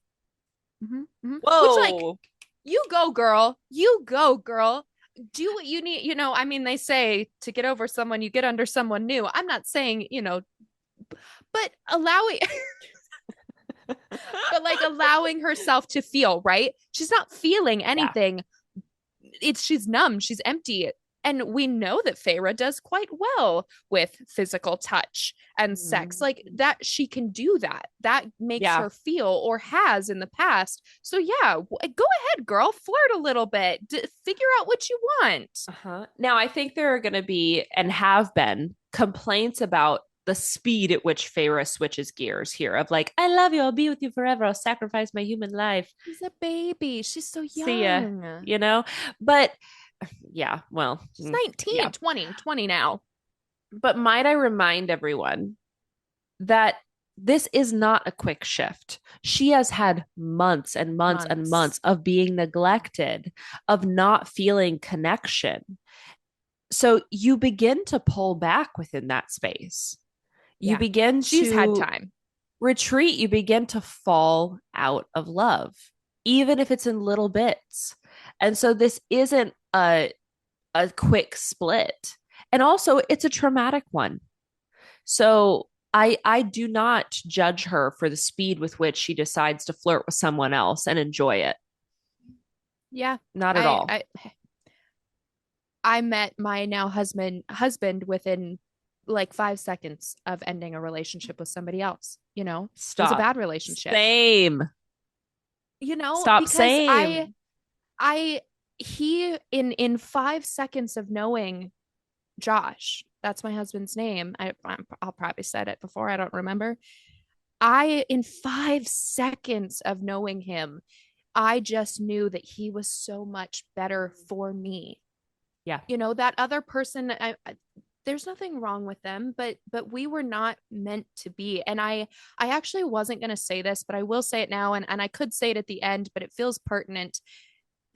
Speaker 2: Which, like,
Speaker 1: Whoa.
Speaker 2: you go, girl. You go, girl. Do what you need. I mean, they say to get over someone, you get under someone new. I'm not saying, but allowing, but like allowing herself to feel, right? She's not feeling
Speaker 1: Yeah.
Speaker 2: anything. She's numb, she's empty. And we know that Feyre does quite well with physical touch and sex.
Speaker 1: Mhm.
Speaker 2: Like that, she can do that. That makes
Speaker 1: Yeah.
Speaker 2: her feel, or has in the past. So, yeah, go ahead, girl, flirt a little bit, figure out what you want.
Speaker 1: Uh-huh. Now, I think there are going to be, and have been, complaints about the speed at which Feyre switches gears here, of like, I love you, I'll be with you forever, I'll sacrifice my human life.
Speaker 2: She's a baby. She's so
Speaker 1: See ya,
Speaker 2: young.
Speaker 1: you know? But yeah, well,
Speaker 2: She's
Speaker 1: yeah.
Speaker 2: 19, 20 now.
Speaker 1: But might I remind everyone that this is not a quick shift. She has had months and months and
Speaker 2: Months.
Speaker 1: months of being neglected, of not feeling connection. So you begin to pull back within that space. You
Speaker 2: Yeah.
Speaker 1: begin
Speaker 2: She's had
Speaker 1: to
Speaker 2: time.
Speaker 1: retreat. You begin to fall out of love, even if it's in little bits. And so this isn't a quick split. And also, it's a traumatic one. So I do not judge her for the speed with which she decides to flirt with someone else and enjoy it.
Speaker 2: Yeah.
Speaker 1: Not at
Speaker 2: I
Speaker 1: all.
Speaker 2: I I met my now husband within like 5 seconds of ending a relationship with somebody else, It was a
Speaker 1: Stop.
Speaker 2: bad relationship.
Speaker 1: Same. Stop.
Speaker 2: Because I
Speaker 1: Same.
Speaker 2: I he in 5 seconds of knowing Josh, that's my husband's name. I'll probably said it before, I don't remember. I in 5 seconds of knowing him, I just knew that he was so much better for me.
Speaker 1: Yeah.
Speaker 2: That other person, there's nothing wrong with them, but we were not meant to be. And I actually wasn't going to say this, but I will say it now, and I could say it at the end, but it feels pertinent.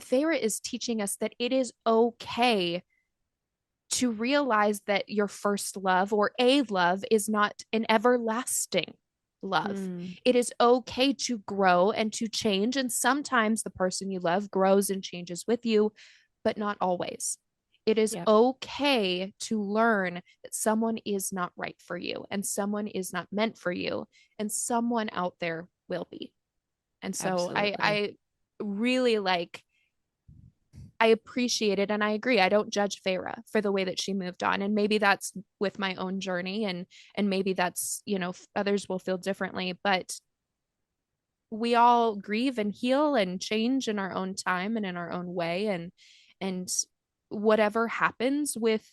Speaker 2: Feyre is teaching us that it is okay to realize that your first love or a love is not an everlasting love.
Speaker 1: Mm.
Speaker 2: It is okay to grow and to change. And sometimes the person you love grows and changes with you, but not always. It is
Speaker 1: Yeah.
Speaker 2: okay to learn that someone is not right for you and someone is not meant for you, and someone out there will be. And so
Speaker 1: Absolutely.
Speaker 2: I really I appreciate it, and I agree. I don't judge Feyre for the way that she moved on, and maybe that's with my own journey, and maybe that's others will feel differently, but we all grieve and heal and change in our own time and in our own way, and whatever happens with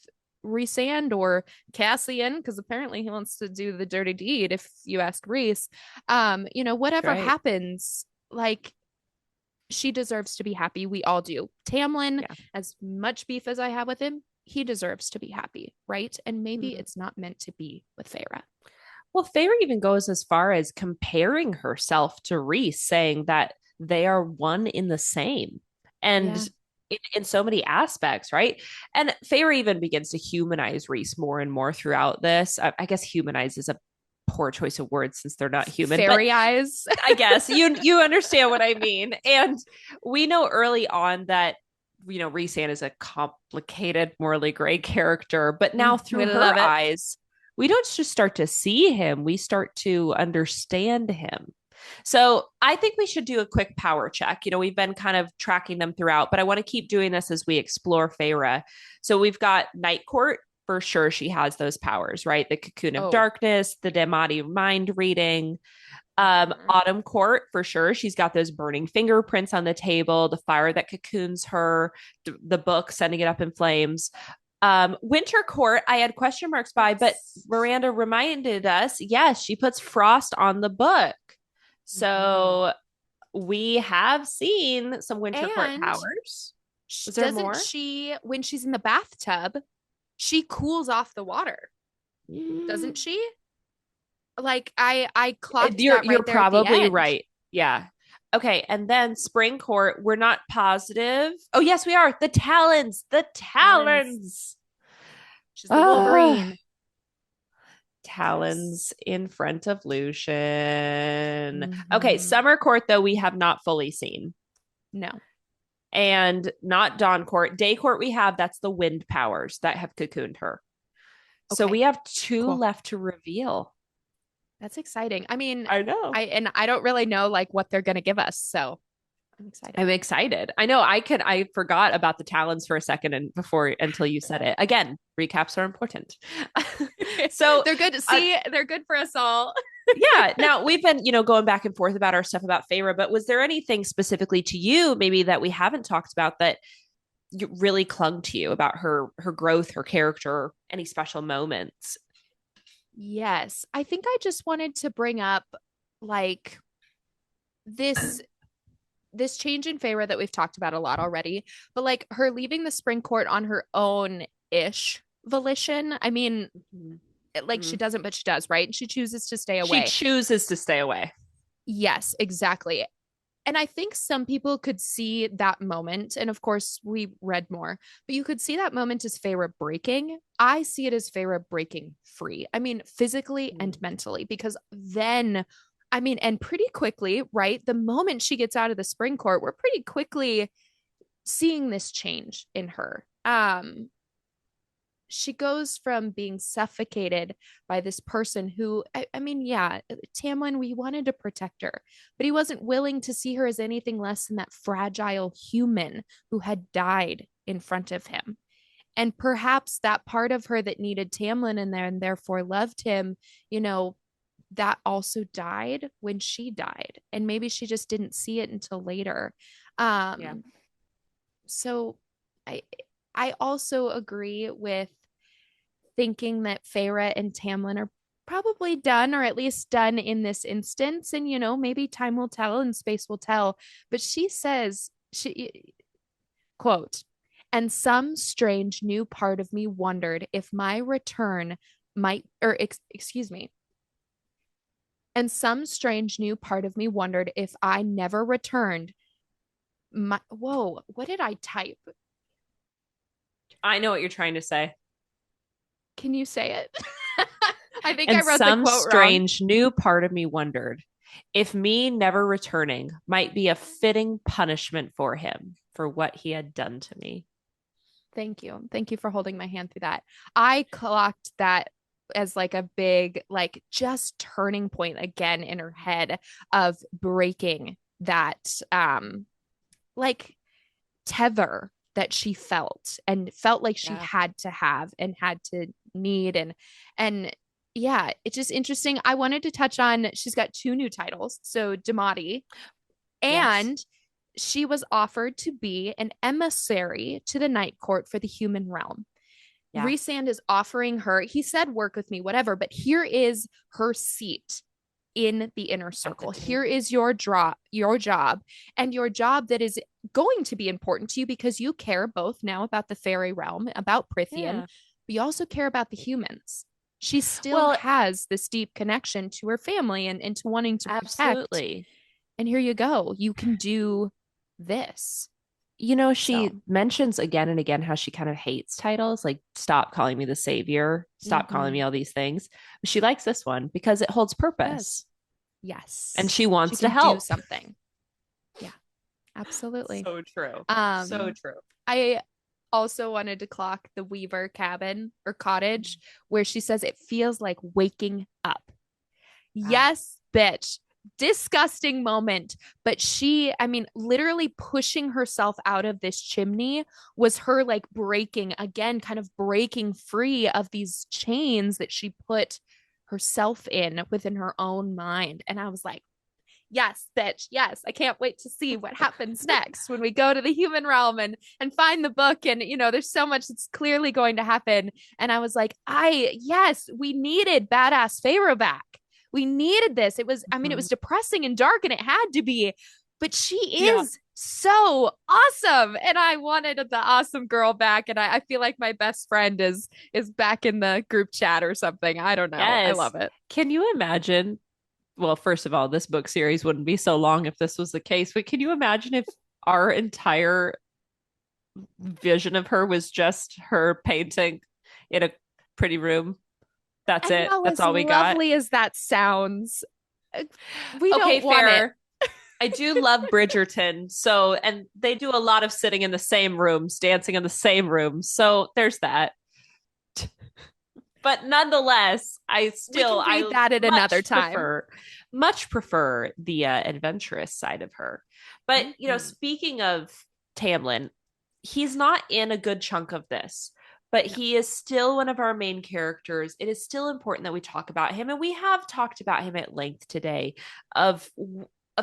Speaker 2: Rhysand or Cassian, because apparently he wants to do the dirty deed, if you ask Rhys,
Speaker 1: That's
Speaker 2: whatever
Speaker 1: right.
Speaker 2: happens, like, she deserves to be happy. We all do. Tamlin,
Speaker 1: Yeah.
Speaker 2: as much beef as I have with him, he deserves to be happy, right? And maybe
Speaker 1: Mm.
Speaker 2: it's not meant to be with Feyre.
Speaker 1: Well, Feyre even goes as far as comparing herself to Rhys, saying that they are one in the same. And
Speaker 2: Yeah.
Speaker 1: in so many aspects, right? And Feyre even begins to humanize Rhys more and more throughout this. I guess humanize is a poor choice of words since they're not human, but
Speaker 2: Fairy eyes.
Speaker 1: I guess you understand what I mean. And we know early on that Rhysand is a complicated, morally gray character, but now
Speaker 2: We
Speaker 1: through
Speaker 2: love
Speaker 1: her
Speaker 2: it.
Speaker 1: eyes, we don't just start to see him, we start to understand him. So I think we should do a quick power check. We've been kind of tracking them throughout, but I want to keep doing this as we explore Feyre. So we've got Night Court. For sure, she has those powers, right? The Cocoon of
Speaker 2: Oh.
Speaker 1: Darkness, the Damati mind reading.
Speaker 2: Mhm.
Speaker 1: Autumn Court, for sure. She's got those burning fingerprints on the table, the fire that cocoons her, the book sending it up in flames. Winter Court, I had question marks by, but
Speaker 2: Yes.
Speaker 1: Miranda reminded us, yes, she puts frost on the book.
Speaker 2: Mhm.
Speaker 1: So we have seen some Winter Court
Speaker 2: And
Speaker 1: powers. Was there
Speaker 2: doesn't
Speaker 1: more?
Speaker 2: she, when she's in the bathtub, she cools off the water,
Speaker 1: Mm.
Speaker 2: doesn't she? Like, I clocked
Speaker 1: You're
Speaker 2: that
Speaker 1: you're
Speaker 2: right there at the
Speaker 1: probably
Speaker 2: end.
Speaker 1: right. Yeah. Okay, and then Spring Court, we're not positive. Oh, yes, we are. The Talons. The
Speaker 2: Talons.
Speaker 1: Talons.
Speaker 2: She's the
Speaker 1: Ah,
Speaker 2: Wolverine. Yes.
Speaker 1: Talons in front of Lucian. Okay,
Speaker 2: Mm-hmm.
Speaker 1: Summer Court, though, we have not fully seen.
Speaker 2: No.
Speaker 1: And not Dawn Court. Day Court, we have. That's the wind powers that have cocooned her. So we
Speaker 2: Okay.
Speaker 1: have two
Speaker 2: Cool.
Speaker 1: left to reveal.
Speaker 2: That's exciting. I mean,
Speaker 1: I know.
Speaker 2: I don't really know like what they're gonna give us, so I'm excited.
Speaker 1: I'm excited. I know I forgot about the talons for a second and before until you said it. Again, recaps are important. So
Speaker 2: They're good to
Speaker 1: uh,
Speaker 2: see. They're good for us all.
Speaker 1: yeah, now we've been, going back and forth about our stuff about Feyre, but was there anything specifically to you maybe that we haven't talked about that you really clung to you about her growth, her character, any special moments?
Speaker 2: Yes. I think I just wanted to bring up like this. this change in Feyre that we've talked about a lot already, but like her leaving the spring court on her own ish volition. I mean,
Speaker 1: Mhm.
Speaker 2: like she
Speaker 1: Mhm.
Speaker 2: doesn't, but she does, right? She chooses to stay
Speaker 1: She
Speaker 2: away.
Speaker 1: chooses to stay away.
Speaker 2: Yes, exactly. And I think some people could see that moment. And of course, we read more, but you could see that moment as Feyre breaking. I see it as Feyre breaking free. I mean, physically and
Speaker 1: Mm.
Speaker 2: mentally, because then, I mean, and pretty quickly, right? The moment she gets out of the spring court, we're pretty quickly seeing this change in her. She goes from being suffocated by this person who, I mean, yeah, Tamlin, we wanted to protect her, but he wasn't willing to see her as anything less than that fragile human who had died in front of him. And perhaps that part of her that needed Tamlin in there and therefore loved him, you know, that also died when she died. And maybe she just didn't see it until later.
Speaker 1: Yeah.
Speaker 2: Um, so I I also agree with thinking that Feyre and Tamlin are probably done, or at least done in this instance. And, you know, maybe time will tell and space will tell. But she says, quote, and some strange new part of me wondered if my return might, or excuse me, and some strange new part of me wondered if I never returned. Whoa, what did I type?
Speaker 1: I know what you're trying to say.
Speaker 2: Can you say it? I think I
Speaker 1: And
Speaker 2: wrote the
Speaker 1: some
Speaker 2: quote wrong.
Speaker 1: strange new part of me wondered if me never returning might be a fitting punishment for him for what he had done to me.
Speaker 2: Thank you. Thank you for holding my hand through that. I clocked that as like a big, like just turning point again in her head of breaking that like tether that she felt and felt like she
Speaker 1: Yeah.
Speaker 2: had to have and had to need and yeah, it's just interesting. I wanted to touch on she's got two new titles. So Damati,
Speaker 1: Yes.
Speaker 2: and she was offered to be an emissary to the Night Court for the human realm.
Speaker 1: Yeah.
Speaker 2: Rhysand is offering her, he said, work with me, whatever, but here is her seat in the inner
Speaker 1: At the
Speaker 2: circle. Here
Speaker 1: table.
Speaker 2: is your job, and your job that is going to be important to you because you care both now about the fairy realm, about Prithian,
Speaker 1: Yeah.
Speaker 2: but you also care about the humans. She still
Speaker 1: Well,
Speaker 2: has this deep connection to her family and to wanting to protect.
Speaker 1: absolutely.
Speaker 2: And here you go. You can do this.
Speaker 1: You know, she
Speaker 2: So,
Speaker 1: mentions again and again how she kind of hates titles, like stop calling me the savior, stop calling me
Speaker 2: mm-hmm.
Speaker 1: all these things. But she likes this one because it holds
Speaker 2: Yes.
Speaker 1: purpose and
Speaker 2: Yes.
Speaker 1: she
Speaker 2: She
Speaker 1: wants to
Speaker 2: can do
Speaker 1: help.
Speaker 2: something. Yeah, absolutely.
Speaker 1: So true. So
Speaker 2: Um,
Speaker 1: true.
Speaker 2: I also wanted to clock the Weaver cabin or cottage where she says it feels like waking up.
Speaker 1: Wow.
Speaker 2: Yes, bitch. Disgusting moment. But she, I mean, literally pushing herself out of this chimney was her like breaking again, kind of breaking free of these chains that she put herself in within her own mind. And I was like, yes, bitch, yes. I can't wait to see what happens next when we go to the human realm and find the book. And you know, there's so much that's clearly going to happen. And I was like, yes, we needed badass Pharaoh back. We needed this. It was, I mean, it
Speaker 1: Mhm.
Speaker 2: was depressing and dark, and it had to be, but she
Speaker 1: Yeah.
Speaker 2: is so awesome. And I wanted the awesome girl back. And I feel like my best friend is back in the group chat or something. I don't know. I
Speaker 1: Yes.
Speaker 2: love it.
Speaker 1: Can you imagine? Well, first of all, this book series wouldn't be so long if this was the case, but can you imagine if our entire vision of her was just her painting in a pretty room? That's
Speaker 2: And
Speaker 1: it.
Speaker 2: how
Speaker 1: That's
Speaker 2: as
Speaker 1: all we got.
Speaker 2: lovely as that sounds, uh, we
Speaker 1: Okay,
Speaker 2: don't want it.
Speaker 1: fair. I do love Bridgerton. So, and they do a lot of sitting in the same rooms, dancing in the same rooms. So there's that. But nonetheless,
Speaker 2: We can read
Speaker 1: I
Speaker 2: that at another time.
Speaker 1: much prefer the adventurous side of her. But you know,
Speaker 2: Mm-hmm.
Speaker 1: speaking of Tamlin, he's not in a good chunk of this, but
Speaker 2: No.
Speaker 1: he is still one of our main characters. It is still important that we talk about him, and we have talked about him at length today of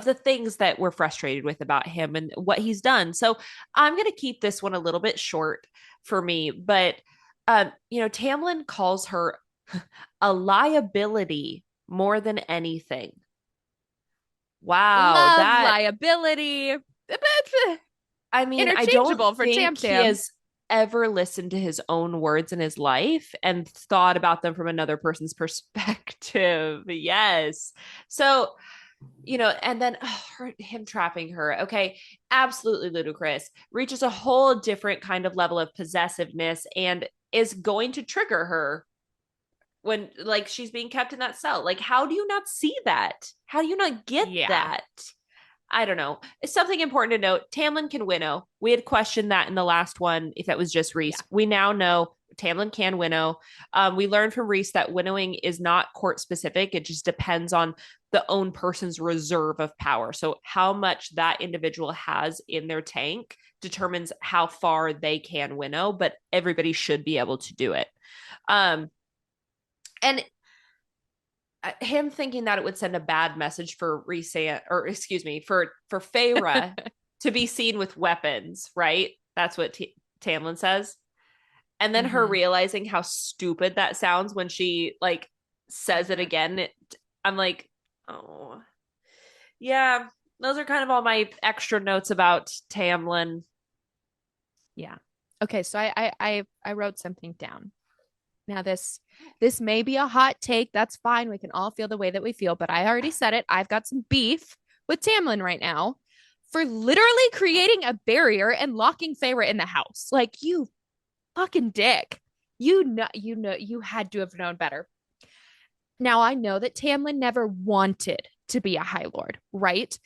Speaker 1: the things that we're frustrated with about him and what he's done. So I'm going to keep this one a little bit short for me, but you know, Tamlin calls her a liability more than anything. Wow,
Speaker 2: Love
Speaker 1: that
Speaker 2: liability.
Speaker 1: I mean, I don't
Speaker 2: interchangeable for Tam
Speaker 1: think he
Speaker 2: Tam.
Speaker 1: has ever listened to his own words in his life and thought about them from another person's perspective. Yes. So, and then him trapping her. Okay. Absolutely ludicrous. Reaches a whole different kind of level of possessiveness and is going to trigger her when like she's being kept in that cell. Like, how do you not see that? How do you not get
Speaker 2: Yeah.
Speaker 1: that? I don't know. It's something important to note. Tamlin can winnow. We had questioned that in the last one, if that was just
Speaker 2: Yeah.
Speaker 1: Rhys. We now know Tamlin can winnow. We learned from Rhys that winnowing is not court specific. It just depends on the own person's reserve of power. So how much that individual has in their tank determines how far they can winnow, but everybody should be able to do it. And him thinking that it would send a bad message for Rhysand, or excuse me, for Feyre to be seen with weapons, right? That's what Tamlin says. And then her
Speaker 2: Mm-hmm.
Speaker 1: realizing how stupid that sounds when she like says it again. I'm like, oh, yeah. Those are kind of all my extra notes about Tamlin.
Speaker 2: Yeah. Okay, so I wrote something down. Now this may be a hot take. That's fine. We can all feel the way that we feel, but I already said it. I've got some beef with Tamlin right now for literally creating a barrier and locking Feyre in the house. Like you fucking dick. You had to have known better. Now I know that Tamlin never wanted to be a High Lord, right?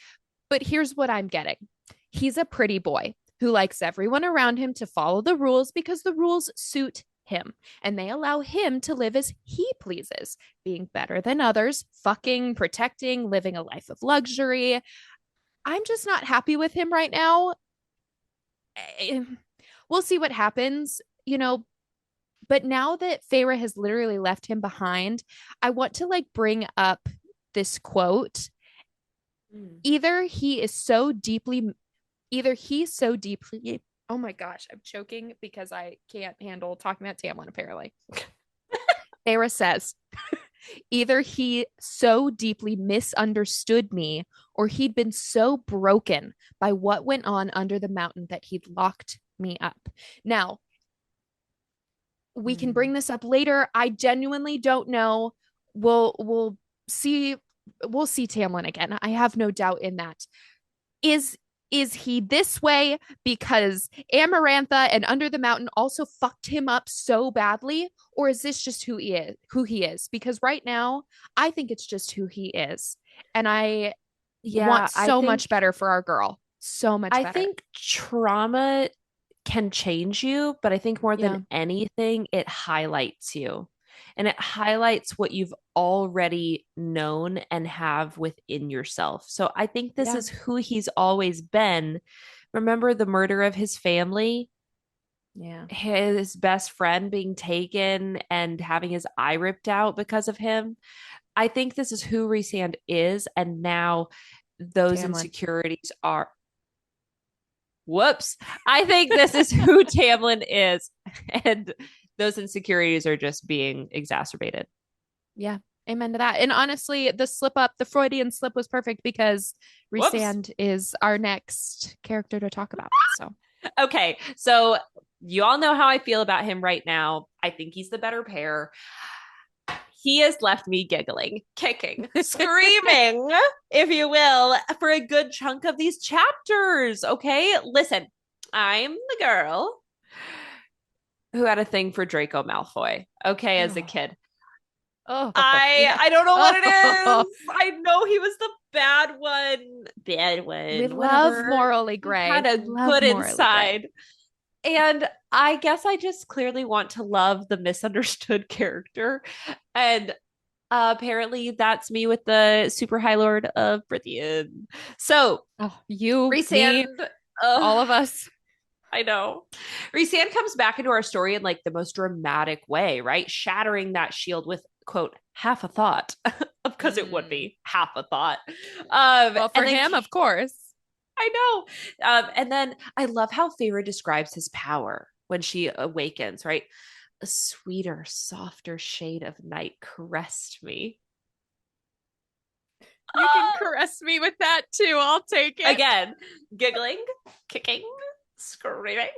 Speaker 2: But here's what I'm getting. He's a pretty boy who likes everyone around him to follow the rules because the rules suit him and they allow him to live as he pleases, being better than others, fucking, protecting, living a life of luxury. I'm just not happy with him right now. We'll see what happens, but now that Feyre has literally left him behind, I want to like bring up this quote.
Speaker 1: Mm.
Speaker 2: Either he is so deeply either he's so deeply oh my gosh, I'm choking because I can't handle talking about Tamlin apparently. Feyre says, either he so deeply misunderstood me or he'd been so broken by what went on under the mountain that he'd locked me up. Now, we can
Speaker 1: Mm.
Speaker 2: bring this up later. I genuinely don't know. We'll see we'll see Tamlin again. I have no doubt in that. Is is he this way because Amarantha and Under the Mountain also fucked him up so badly, or is this just who he is? Because right now, I think it's just who he is, and I
Speaker 1: Yeah,
Speaker 2: want so much better for our girl, so much
Speaker 1: I
Speaker 2: better.
Speaker 1: think trauma can change you, but I think more
Speaker 2: Yeah,
Speaker 1: than anything, it highlights you. And it highlights what you've already known and have within yourself. So I think this
Speaker 2: yeah,
Speaker 1: is who he's always been. Remember the murder of his family,
Speaker 2: yeah,
Speaker 1: his best friend being taken and having his eye ripped out because of him? I think this is who Rhysand is. And now those
Speaker 2: Tamlin.
Speaker 1: insecurities are whoops. I think this is who Tamlin is. And those insecurities are just being exacerbated.
Speaker 2: Yeah, amen to that. And honestly, the Freudian slip was perfect because
Speaker 1: Whoops.
Speaker 2: Rhysand is our next character to talk about. So,
Speaker 1: Okay. So you all know how I feel about him right now. I think he's the better pair. He has left me giggling, kicking, screaming, if you will, for a good chunk of these chapters. Okay. Listen, I'm the girl who had a thing for Draco Malfoy. Okay. As a
Speaker 2: oh,
Speaker 1: kid.
Speaker 2: oh,
Speaker 1: I
Speaker 2: yeah.
Speaker 1: I don't know what it
Speaker 2: Oh,
Speaker 1: is. I know he was the bad one. Bad
Speaker 2: we
Speaker 1: one.
Speaker 2: love
Speaker 1: Whatever.
Speaker 2: morally
Speaker 1: He's
Speaker 2: gray.
Speaker 1: kind of
Speaker 2: Love
Speaker 1: good
Speaker 2: morally gray.
Speaker 1: inside. And I guess I just clearly want to love the misunderstood character. And apparently that's me with the super high lord of Brithian. So
Speaker 2: Oh, you, me,
Speaker 1: Rhysand,
Speaker 2: all of us.
Speaker 1: I know. Rhysand comes back into our story in like the most dramatic way, right? Shattering that shield with quote half a thought, because it would
Speaker 2: Mm.
Speaker 1: be half a thought.
Speaker 2: Well, for
Speaker 1: And then
Speaker 2: him, of course.
Speaker 1: I know. And then I love how Feyre describes his power when she awakens, right? A sweeter, softer shade of night caressed me.
Speaker 2: You can caress me with that too. I'll take it.
Speaker 1: Again, giggling, kicking, screaming.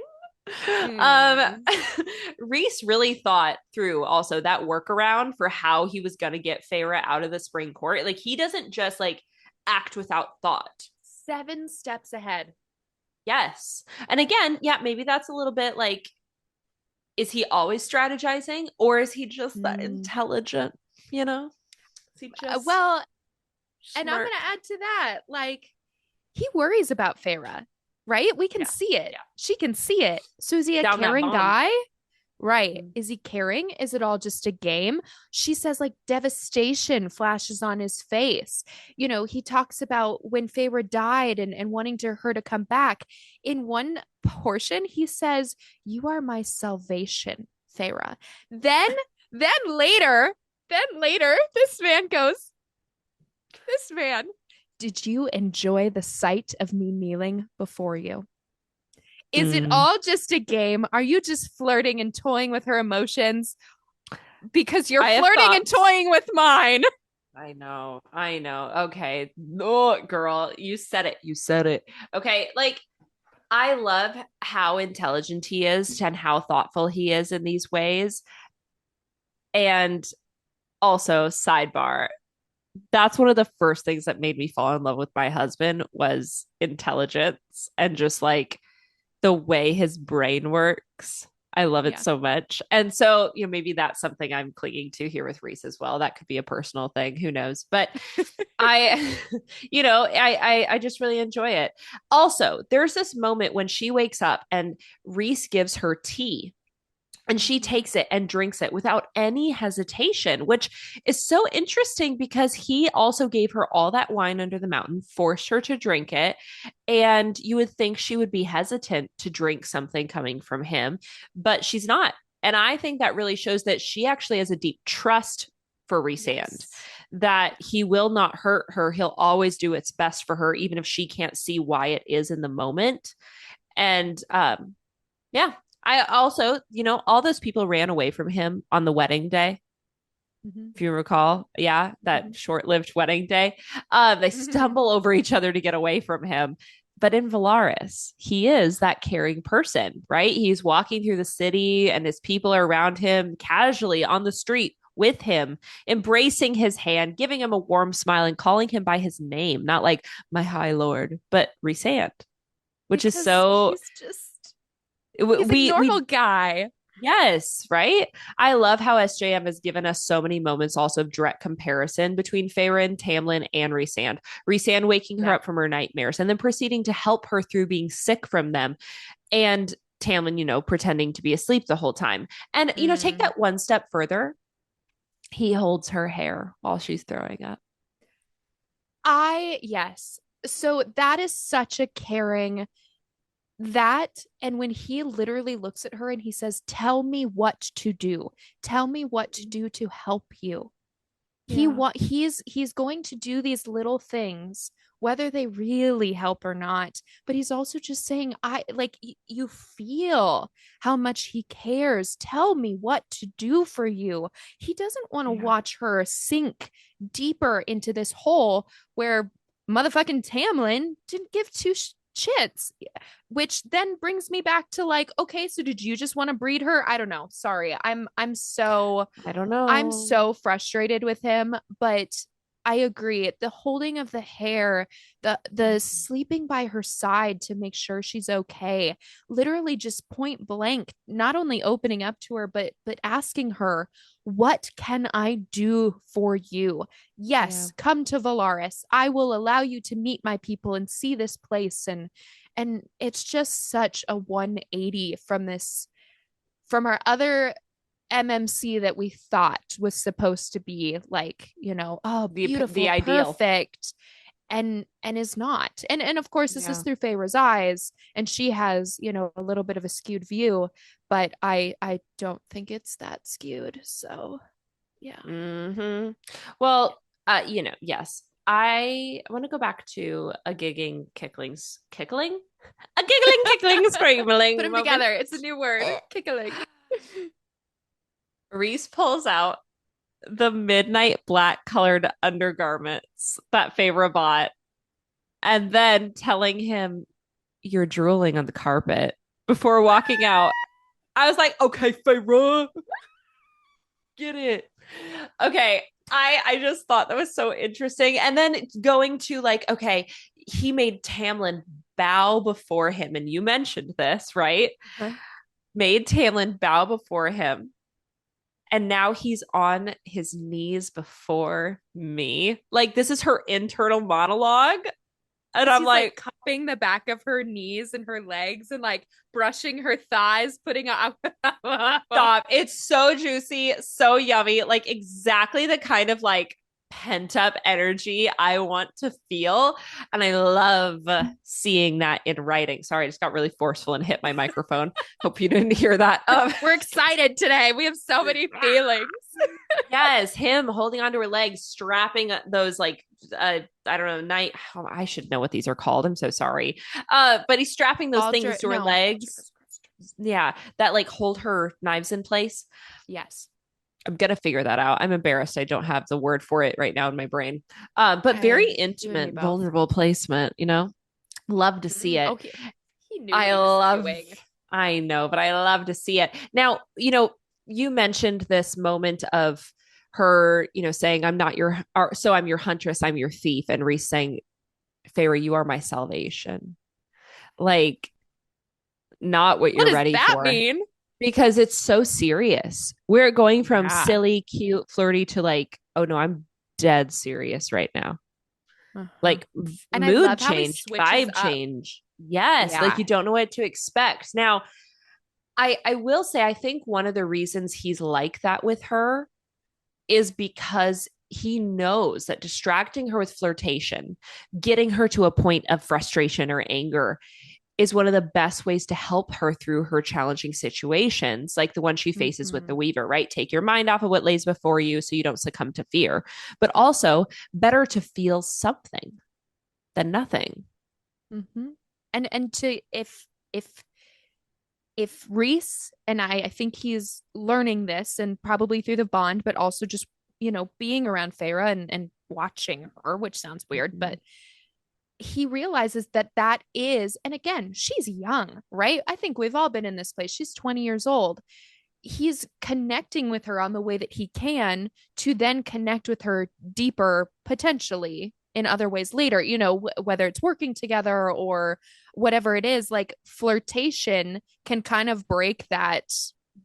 Speaker 1: Um,
Speaker 2: Mm.
Speaker 1: Rhys really thought through also that workaround for how he was going to get Feyre out of the spring court. Like, he doesn't just like act without thought.
Speaker 2: 7 steps ahead.
Speaker 1: Yes. And again, yeah, maybe that's a little bit like, is he always strategizing or is he just that
Speaker 2: Mm.
Speaker 1: intelligent? You know, is he just
Speaker 2: Well, and I'm
Speaker 1: smart?
Speaker 2: gonna add to that, like, he worries about Feyre, right? We can
Speaker 1: Yeah.
Speaker 2: see it.
Speaker 1: Yeah.
Speaker 2: She can see it. So is he a
Speaker 1: Down that
Speaker 2: caring
Speaker 1: bond.
Speaker 2: guy? Right.
Speaker 1: Mm.
Speaker 2: Is he caring? Is it all just a game? She says, like, devastation flashes on his face. He talks about when Feyre died and wanting her to come back. In one portion, he says, "You are my salvation, Feyre." Then, then later, this man, "Did you enjoy the sight of me kneeling before you? Is it
Speaker 1: Mm.
Speaker 2: all just a game? Are you just flirting and toying with her emotions? Because you're
Speaker 1: I have
Speaker 2: flirting and
Speaker 1: thoughts.
Speaker 2: toying with mine."
Speaker 1: I know. I know. Okay. Oh, girl, you said it. You said it. Okay. Like, I love how intelligent he is and how thoughtful he is in these ways. And also, sidebar, that's one of the first things that made me fall in love with my husband was intelligence and just like the way his brain works. I love it
Speaker 2: Yeah.
Speaker 1: so much. And so, maybe that's something I'm clinging to here with Rhys as well. That could be a personal thing. Who knows? But I, I just really enjoy it. Also, there's this moment when she wakes up and Rhys gives her tea and she
Speaker 2: Mhm.
Speaker 1: takes it and drinks it without any hesitation, which is so interesting because he also gave her all that wine under the mountain, forced her to drink it. And you would think she would be hesitant to drink something coming from him, but she's not. And I think that really shows that she actually has a deep trust for Rhysand,
Speaker 2: Yes.
Speaker 1: that he will not hurt her. He'll always do what's best for her, even if she can't see why it is in the moment. And yeah, I also, all those people ran away from him on the wedding day,
Speaker 2: Mhm.
Speaker 1: if you recall. Yeah, that
Speaker 2: Mhm.
Speaker 1: short-lived wedding day. They
Speaker 2: Mhm.
Speaker 1: stumble over each other to get away from him. But in Valaris, he is that caring person, right? He's walking through the city and his people are around him casually on the street with him, embracing his hand, giving him a warm smile and calling him by his name, not like my high lord, but Rhysand, which is
Speaker 2: Because
Speaker 1: so
Speaker 2: he's a normal
Speaker 1: we
Speaker 2: guy.
Speaker 1: yes, right? I love how SJM has given us so many moments also of direct comparison between Feyre, Tamlin, and Rhysand. Rhysand waking her
Speaker 2: Yeah.
Speaker 1: up from her nightmares and then proceeding to help her through being sick from them. And Tamlin, pretending to be asleep the whole time. And, take
Speaker 2: Mm.
Speaker 1: that one step further. He holds her hair while she's throwing up.
Speaker 2: Yes. So that is such a caring that. And when he literally looks at her and he says, "Tell me what to do. Tell me what to do to help you."
Speaker 1: Yeah.
Speaker 2: He's going to do these little things whether they really help or not, but he's also just saying, I like you feel how much he cares. Tell me what to do for you. He doesn't want to
Speaker 1: Yeah.
Speaker 2: watch her sink deeper into this hole where motherfucking Tamlin didn't give two shits. Which then brings me back to, like, okay, so did you just want to breed her? I don't know, sorry.
Speaker 1: I don't
Speaker 2: I'm
Speaker 1: know.
Speaker 2: so frustrated with him, but I agree. The holding of the hair, the sleeping by her side to make sure she's okay, literally just point blank, not only opening up to her, but asking her, "What can I do for you?
Speaker 1: Yeah.
Speaker 2: Yes, come to Valaris. I will allow you to meet my people and see this place." And it's just such a 180 from our other MMC that we thought was supposed to be, like, oh,
Speaker 1: The
Speaker 2: beautiful,
Speaker 1: ideal.
Speaker 2: perfect, and is not. And of course this is
Speaker 1: Yeah.
Speaker 2: through Feyre's eyes, and she has, a little bit of a skewed view, but I don't think it's that skewed. So yeah.
Speaker 1: Well, yes. I want to go back to a giggling, kickling, a giggling, kickling,
Speaker 2: Put
Speaker 1: screaming
Speaker 2: them
Speaker 1: moment.
Speaker 2: together, it's a new word, kickling.
Speaker 1: Reese pulls out the midnight black colored undergarments that Feyre bought, and then telling him you're drooling on the carpet before walking out. I was like, okay, Feyre, get it. Okay. I just thought that was so interesting. And then going to like, okay, he made Tamlin bow before him. And you mentioned this, right?
Speaker 2: Huh?
Speaker 1: Made Tamlin bow before him. And now he's on his knees before me. Like, this is her internal monologue. And I'm
Speaker 2: He's like
Speaker 1: like,
Speaker 2: cupping the back of her knees and her legs and like brushing her thighs, putting out.
Speaker 1: stop. It's so juicy, so yummy. Like, exactly the kind of like pent up energy I want to feel. And I love seeing that in writing. Sorry, I just got really forceful and hit my microphone. Hope you didn't hear that.
Speaker 2: We're excited today. We have so many feelings.
Speaker 1: Yes, him holding onto her legs, strapping those like I don't know, night. Oh, I should know what these are called. I'm so sorry. But he's strapping those things to her
Speaker 2: No,
Speaker 1: legs. Yeah, that like hold her knives in place.
Speaker 2: yes.
Speaker 1: I'm gonna figure that out. I'm embarrassed I don't have the word for it right now in my brain. But very
Speaker 2: You and me
Speaker 1: intimate,
Speaker 2: both.
Speaker 1: vulnerable placement, you know? Love to see it.
Speaker 2: Okay. He knew what
Speaker 1: I
Speaker 2: he was
Speaker 1: love
Speaker 2: doing.
Speaker 1: I know, but I love to see it. Now, you mentioned this moment of her, saying, I'm not your, or, so I'm your huntress, I'm your thief. And Rhys saying, Feyre, you are my salvation. Like, not what
Speaker 2: What
Speaker 1: you're
Speaker 2: does
Speaker 1: ready
Speaker 2: that
Speaker 1: for
Speaker 2: mean?
Speaker 1: because it's so serious. We're going from
Speaker 2: Yeah.
Speaker 1: silly, cute, flirty to like, oh no, I'm dead serious right now.
Speaker 2: Uh-huh.
Speaker 1: Like
Speaker 2: And I
Speaker 1: mood
Speaker 2: love how he
Speaker 1: change,
Speaker 2: switches
Speaker 1: vibe
Speaker 2: up.
Speaker 1: change. Yes. Like
Speaker 2: Yeah.
Speaker 1: you don't know what to expect. Now, I will say I think one of the reasons he's like that with her is because he knows that distracting her with flirtation, getting her to a point of frustration or anger is one of the best ways to help her through her challenging situations, like the one she faces with the
Speaker 2: Hmm.
Speaker 1: Weaver, right? Take your mind off of what lays before you so you don't succumb to fear. But also, better to feel something than nothing.
Speaker 2: Hmm. And to if Rhys and I think he's learning this and probably through the bond, but also just, being around Feyre and watching her, which sounds weird,
Speaker 1: Mm-hmm.
Speaker 2: but he realizes that that is, and again, she's young, right? I think we've all been in this place. She's 20 years old. He's connecting with her on the way that he can to then connect with her deeper, potentially in other ways later, whether it's working together or whatever it is, like flirtation can kind of break that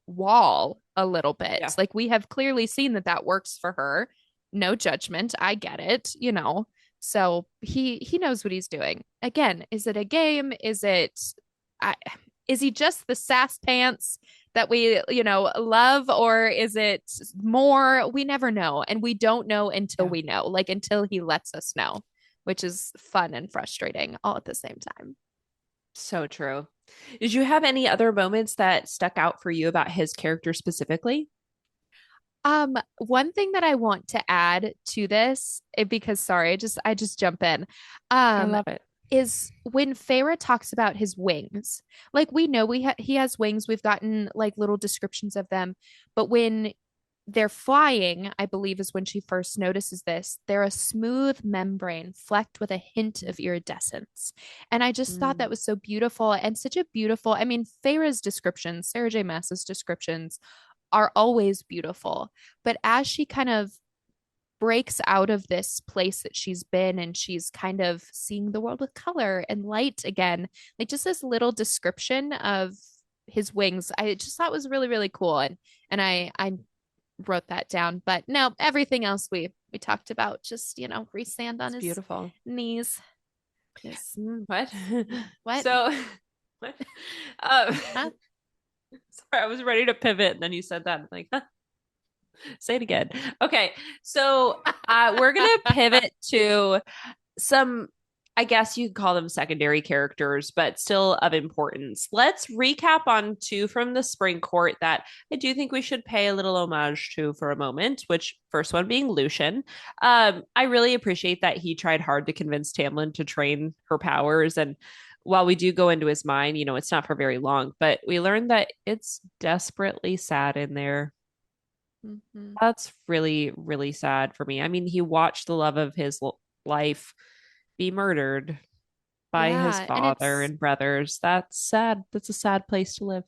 Speaker 2: wall a little bit.
Speaker 1: Yeah.
Speaker 2: Like we have clearly seen that that works for her. No judgment. I get it. So he knows what he's doing. Again, is it a game? I, is he just the sass pants that we, love, or is it more? We never know. And we don't know until
Speaker 1: Yeah.
Speaker 2: we know, like until he lets us know, which is fun and frustrating all at the same time.
Speaker 1: So true. Did you have any other moments that stuck out for you about his character specifically?
Speaker 2: One thing that I want to add to this, because sorry, I just jump in.
Speaker 1: I
Speaker 2: Um,
Speaker 1: love it.
Speaker 2: is when Feyre talks about his wings. Like we know he has wings. We've gotten like little descriptions of them, but when they're flying, I believe is when she first notices this. They're a smooth membrane flecked with a hint of iridescence. And I just thought that
Speaker 1: Mm.
Speaker 2: was so beautiful and such a beautiful, I mean, Feyre's descriptions, Sarah J. Maas's descriptions are always beautiful. But as she kind of breaks out of this place that she's been and she's kind of seeing the world with color and light again, like just this little description of his wings, I just thought was really, really cool. And I wrote that down. But no, everything else we talked about, just Rhysand on
Speaker 1: It's
Speaker 2: his
Speaker 1: beautiful.
Speaker 2: knees. Is
Speaker 1: What?
Speaker 2: what?
Speaker 1: So, what? Um,
Speaker 2: Huh?
Speaker 1: sorry, I was ready to pivot, and then you said that. I'm like, huh, say it again. Okay, so we're gonna pivot to some, I guess you could call them secondary characters, but still of importance. Let's recap on two from the Spring Court that I do think we should pay a little homage to for a moment, which first one being Lucian. I really appreciate that he tried hard to convince Tamlin to train her powers. And while we do go into his mind, it's not for very long, but we learned that it's desperately sad in there.
Speaker 2: Mhm.
Speaker 1: That's really, really sad for me. I mean, he watched the love of his life be murdered by his
Speaker 2: Yeah, and
Speaker 1: father and brothers. That's sad. That's a sad place to live.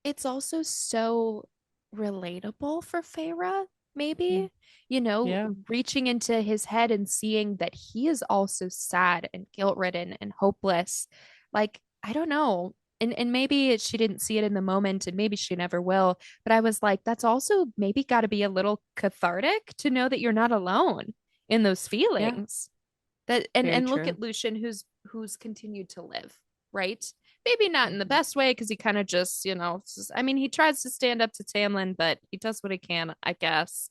Speaker 2: it's also so relatable for Feyre,
Speaker 1: Mm.
Speaker 2: maybe,
Speaker 1: Yeah.
Speaker 2: reaching into his head and seeing that he is also sad and guilt-ridden and hopeless. Like, I don't know. And maybe she didn't see it in the moment, and maybe she never will. But I was like, that's also maybe got to be a little cathartic to know that you're not alone in those
Speaker 1: Yeah.
Speaker 2: feelings. That
Speaker 1: Very
Speaker 2: and look
Speaker 1: true.
Speaker 2: at Lucian who's continued to live, right? Maybe not in the
Speaker 1: Mhm.
Speaker 2: best way because he kind of just, I mean, he tries to stand up to Tamlin, but he does what he can, I guess.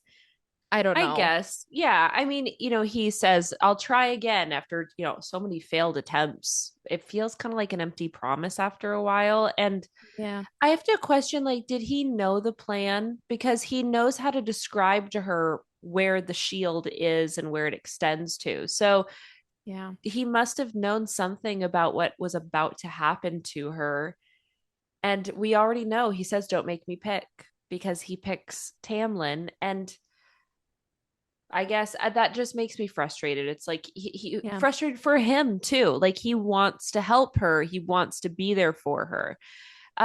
Speaker 2: I don't
Speaker 1: I
Speaker 2: know.
Speaker 1: guess. Yeah. I mean, he says, I'll try again after, so many failed attempts. It feels kind of like an empty promise after a while. And
Speaker 2: Yeah.
Speaker 1: I have to question, like, did he know the plan? Because he knows how to describe to her where the shield is and where it extends to. So
Speaker 2: Yeah.
Speaker 1: he must have known something about what was about to happen to her. And we already know he says, don't make me pick because he picks Tamlin. And I guess that just makes me frustrated. It's like he
Speaker 2: Yeah.
Speaker 1: frustrated for him too. Like he wants to help her, he wants to be there for her.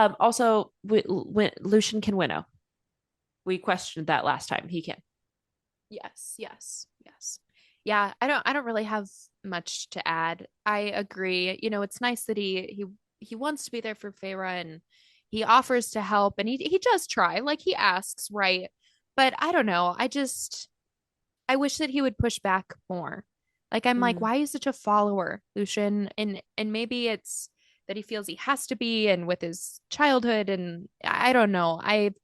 Speaker 1: Also, Lucian can winnow. We questioned that last time. He can.
Speaker 2: Yes. Yes. Yes. Yeah, I don't really have much to add. I agree. It's nice that he wants to be there for Feyre and he offers to help and he does try. Like he asks, right? But I don't know. I wish that he would push back more. Like I'm like,
Speaker 1: Mm,
Speaker 2: why are you such a follower, Lucian? And maybe it's that he feels he has to be and with his childhood and I don't know. I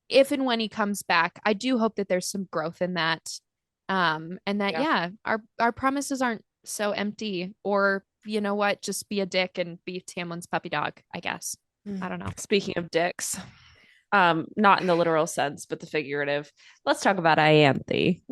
Speaker 2: if and when he comes back, I do hope that there's some growth in that. And that
Speaker 1: yeah.
Speaker 2: yeah, our promises aren't so empty or you know what, just be a dick and be Tamlin's puppy dog, I guess. I don't know.
Speaker 1: Speaking of dicks, not in the literal sense, but the figurative. Let's talk about Ianthe.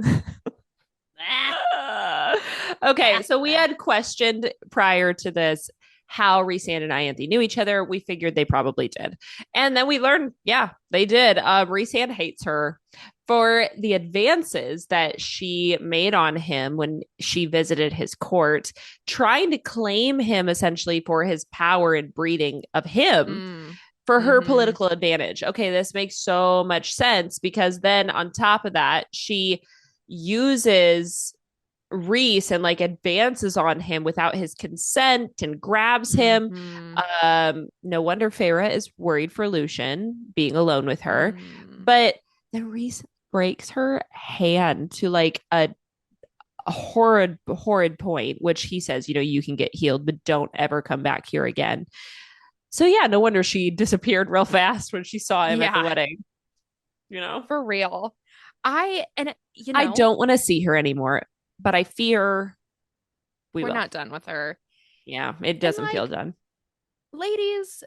Speaker 1: Okay, so we had questioned prior to this how Rhysand and Ianthe knew each other. We figured they probably did. And then we learned, yeah, they did. Rhysand hates her for the advances that she made on him when she visited his court, trying to claim him essentially for his power and breeding of him
Speaker 2: Mm.
Speaker 1: for her
Speaker 2: Mm-hmm.
Speaker 1: political advantage. Okay, this makes so much sense because then on top of that, she uses Rhys and like advances on him without his consent and grabs him.
Speaker 2: Mm-hmm.
Speaker 1: No wonder Feyre is worried for Lucian being alone with her.
Speaker 2: Mm.
Speaker 1: But then Rhys breaks her hand to like a horrid, horrid point, which he says, you can get healed, but don't ever come back here again. So yeah, no wonder she disappeared real fast when she saw him at the
Speaker 2: Yeah,
Speaker 1: wedding. You know,
Speaker 2: for real. I and
Speaker 1: I don't want to see her anymore, but I fear we
Speaker 2: we're
Speaker 1: will.
Speaker 2: not done with her.
Speaker 1: Yeah, it
Speaker 2: And
Speaker 1: doesn't feel
Speaker 2: like,
Speaker 1: done.
Speaker 2: ladies,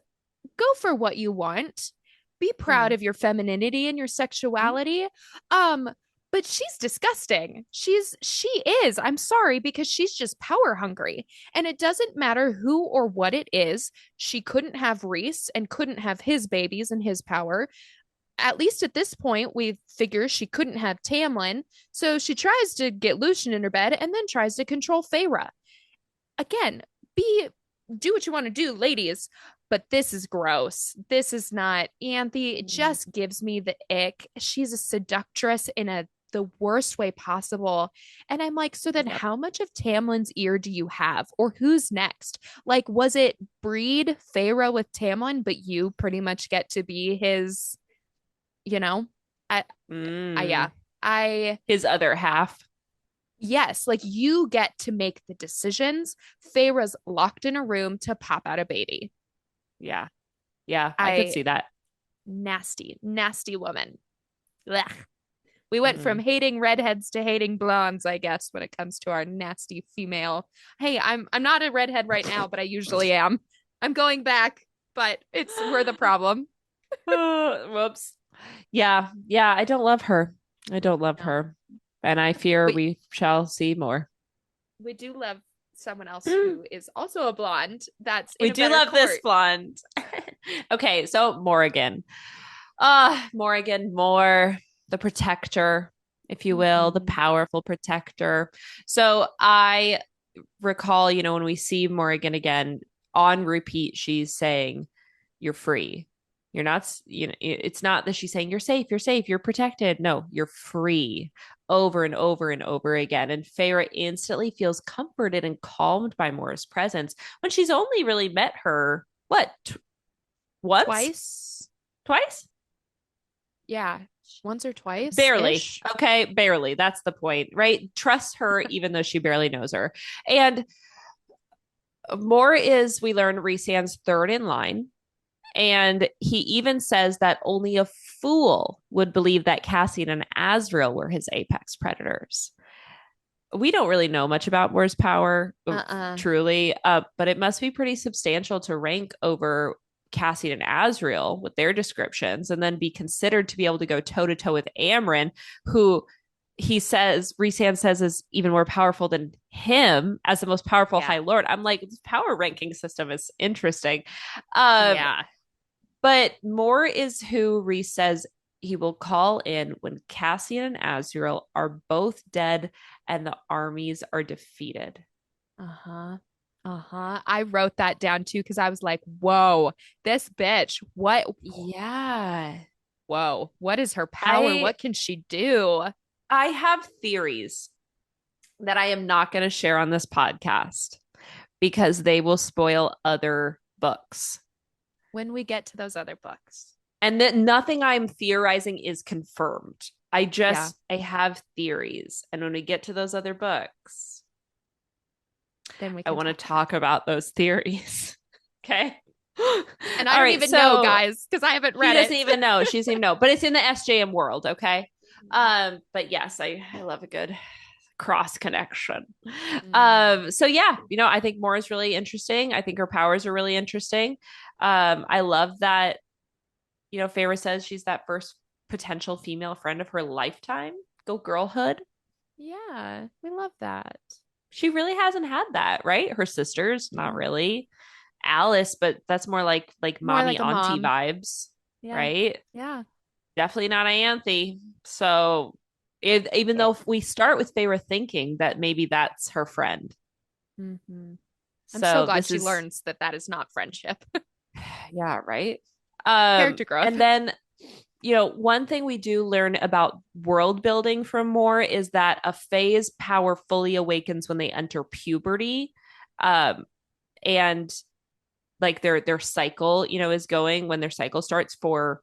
Speaker 2: go for what you want. Be proud
Speaker 1: Mm-hmm.
Speaker 2: of your femininity and your sexuality. Um, but she's disgusting. She is. I'm sorry because she's just power hungry. And it doesn't matter who or what it is. She couldn't have Rhys and couldn't have his babies and his power. At least at this point, we figure she couldn't have Tamlin. So she tries to get Lucian in her bed and then tries to control Feyre. Again, be do what you want to do, ladies, but this is gross. This is not Anthe. It just gives me the ick. She's a seductress in the worst way possible. And I'm like, so then
Speaker 1: Yep.
Speaker 2: how much of Tamlin's ear do you have? Or who's next? Like, was it breed Feyre with Tamlin, but you pretty much get to be his, you know? I yeah.
Speaker 1: Mm.
Speaker 2: I
Speaker 1: His other half.
Speaker 2: Yes, like you get to make the decisions. Feyre's locked in a room to pop out a baby.
Speaker 1: Yeah. Yeah, I could
Speaker 2: I
Speaker 1: see that.
Speaker 2: nasty, nasty woman. Blech. We went from
Speaker 1: Mm.
Speaker 2: hating redheads to hating blondes, I guess, when it comes to our nasty female. Hey, I'm not a redhead right now, but I usually am. I'm going back, but we're the problem.
Speaker 1: Whoops. Yeah. Yeah, I don't love her. I don't love
Speaker 2: No.
Speaker 1: her. And I fear
Speaker 2: We
Speaker 1: we shall see more.
Speaker 2: we do love someone else who is also a blonde that's in
Speaker 1: We
Speaker 2: a
Speaker 1: do
Speaker 2: better
Speaker 1: love this
Speaker 2: court.
Speaker 1: blonde. Okay, so Morrigan. Morrigan Moore, the protector, if you will, the
Speaker 2: Mhm.
Speaker 1: powerful protector. So I recall, when we see Morrigan again on repeat, she's saying, "You're free." You're not, it's not that she's saying you're safe, you're protected. No, you're free over and over and over again. And Feyre instantly feels comforted and calmed by Mora's presence when she's only really met her, what, once?
Speaker 2: Twice?
Speaker 1: Twice?
Speaker 2: Yeah, once or twice
Speaker 1: Barely.
Speaker 2: ish.
Speaker 1: Okay, barely. That's the point, right? Trust her even though she barely knows her. And more is, we learn, Rhysand's third in line. And he even says that only a fool would believe that Cassian and Azriel were his apex predators. We don't really know much about Moore's power,
Speaker 2: Uh-uh.
Speaker 1: truly, but it must be pretty substantial to rank over Cassian and Azriel with their descriptions, and then be considered to be able to go toe to toe with Amren, who Rhysand says is even more powerful than him as the most powerful
Speaker 2: Yeah.
Speaker 1: High Lord. I'm like, this power ranking system is interesting. Um,
Speaker 2: Yeah.
Speaker 1: but Moore is who Rhys says he will call in when Cassian and Azriel are both dead and the armies are defeated.
Speaker 2: Uh-huh. Uh-huh. I wrote that down too because I was like, whoa, this bitch, what?
Speaker 1: Yeah.
Speaker 2: Whoa, what is her power?
Speaker 1: I
Speaker 2: What can she do?
Speaker 1: I have theories that I am not going to share on this podcast because they will spoil other books.
Speaker 2: When we get to those other books.
Speaker 1: And that nothing I'm theorizing is confirmed.
Speaker 2: Yeah.
Speaker 1: I have theories. And when we get to those other books,
Speaker 2: Then we
Speaker 1: I
Speaker 2: can
Speaker 1: want to
Speaker 2: talk about
Speaker 1: talk about those theories. Okay.
Speaker 2: and I
Speaker 1: All
Speaker 2: don't
Speaker 1: right.
Speaker 2: even know,
Speaker 1: So
Speaker 2: guys, because I haven't
Speaker 1: she
Speaker 2: read
Speaker 1: doesn't
Speaker 2: it.
Speaker 1: even know. She doesn't even know. But it's in the SJM world. Okay. But yes, I love a good cross connection.
Speaker 2: Mm.
Speaker 1: So yeah, I think Moore is really interesting. I think her powers are really interesting. I love that, Feyre says she's that first potential female friend of her lifetime. Go girlhood.
Speaker 2: Yeah, we love that.
Speaker 1: She really hasn't had that, right? Her sisters, not
Speaker 2: Mm.
Speaker 1: really. Alice, but that's more like
Speaker 2: More
Speaker 1: mommy
Speaker 2: like a
Speaker 1: auntie
Speaker 2: mom.
Speaker 1: vibes,
Speaker 2: Yeah.
Speaker 1: right?
Speaker 2: Yeah.
Speaker 1: Definitely not Ianthe. So even though we start with Feyre thinking that maybe that's her friend.
Speaker 2: Hmm. I'm so
Speaker 1: So
Speaker 2: glad
Speaker 1: this
Speaker 2: she
Speaker 1: is,
Speaker 2: learns that that is not friendship.
Speaker 1: yeah, right.
Speaker 2: Character growth.
Speaker 1: And then, one thing we do learn about world building from Moore is that a Fae's power fully awakens when they enter puberty. Um, and like their cycle, is going when their cycle starts for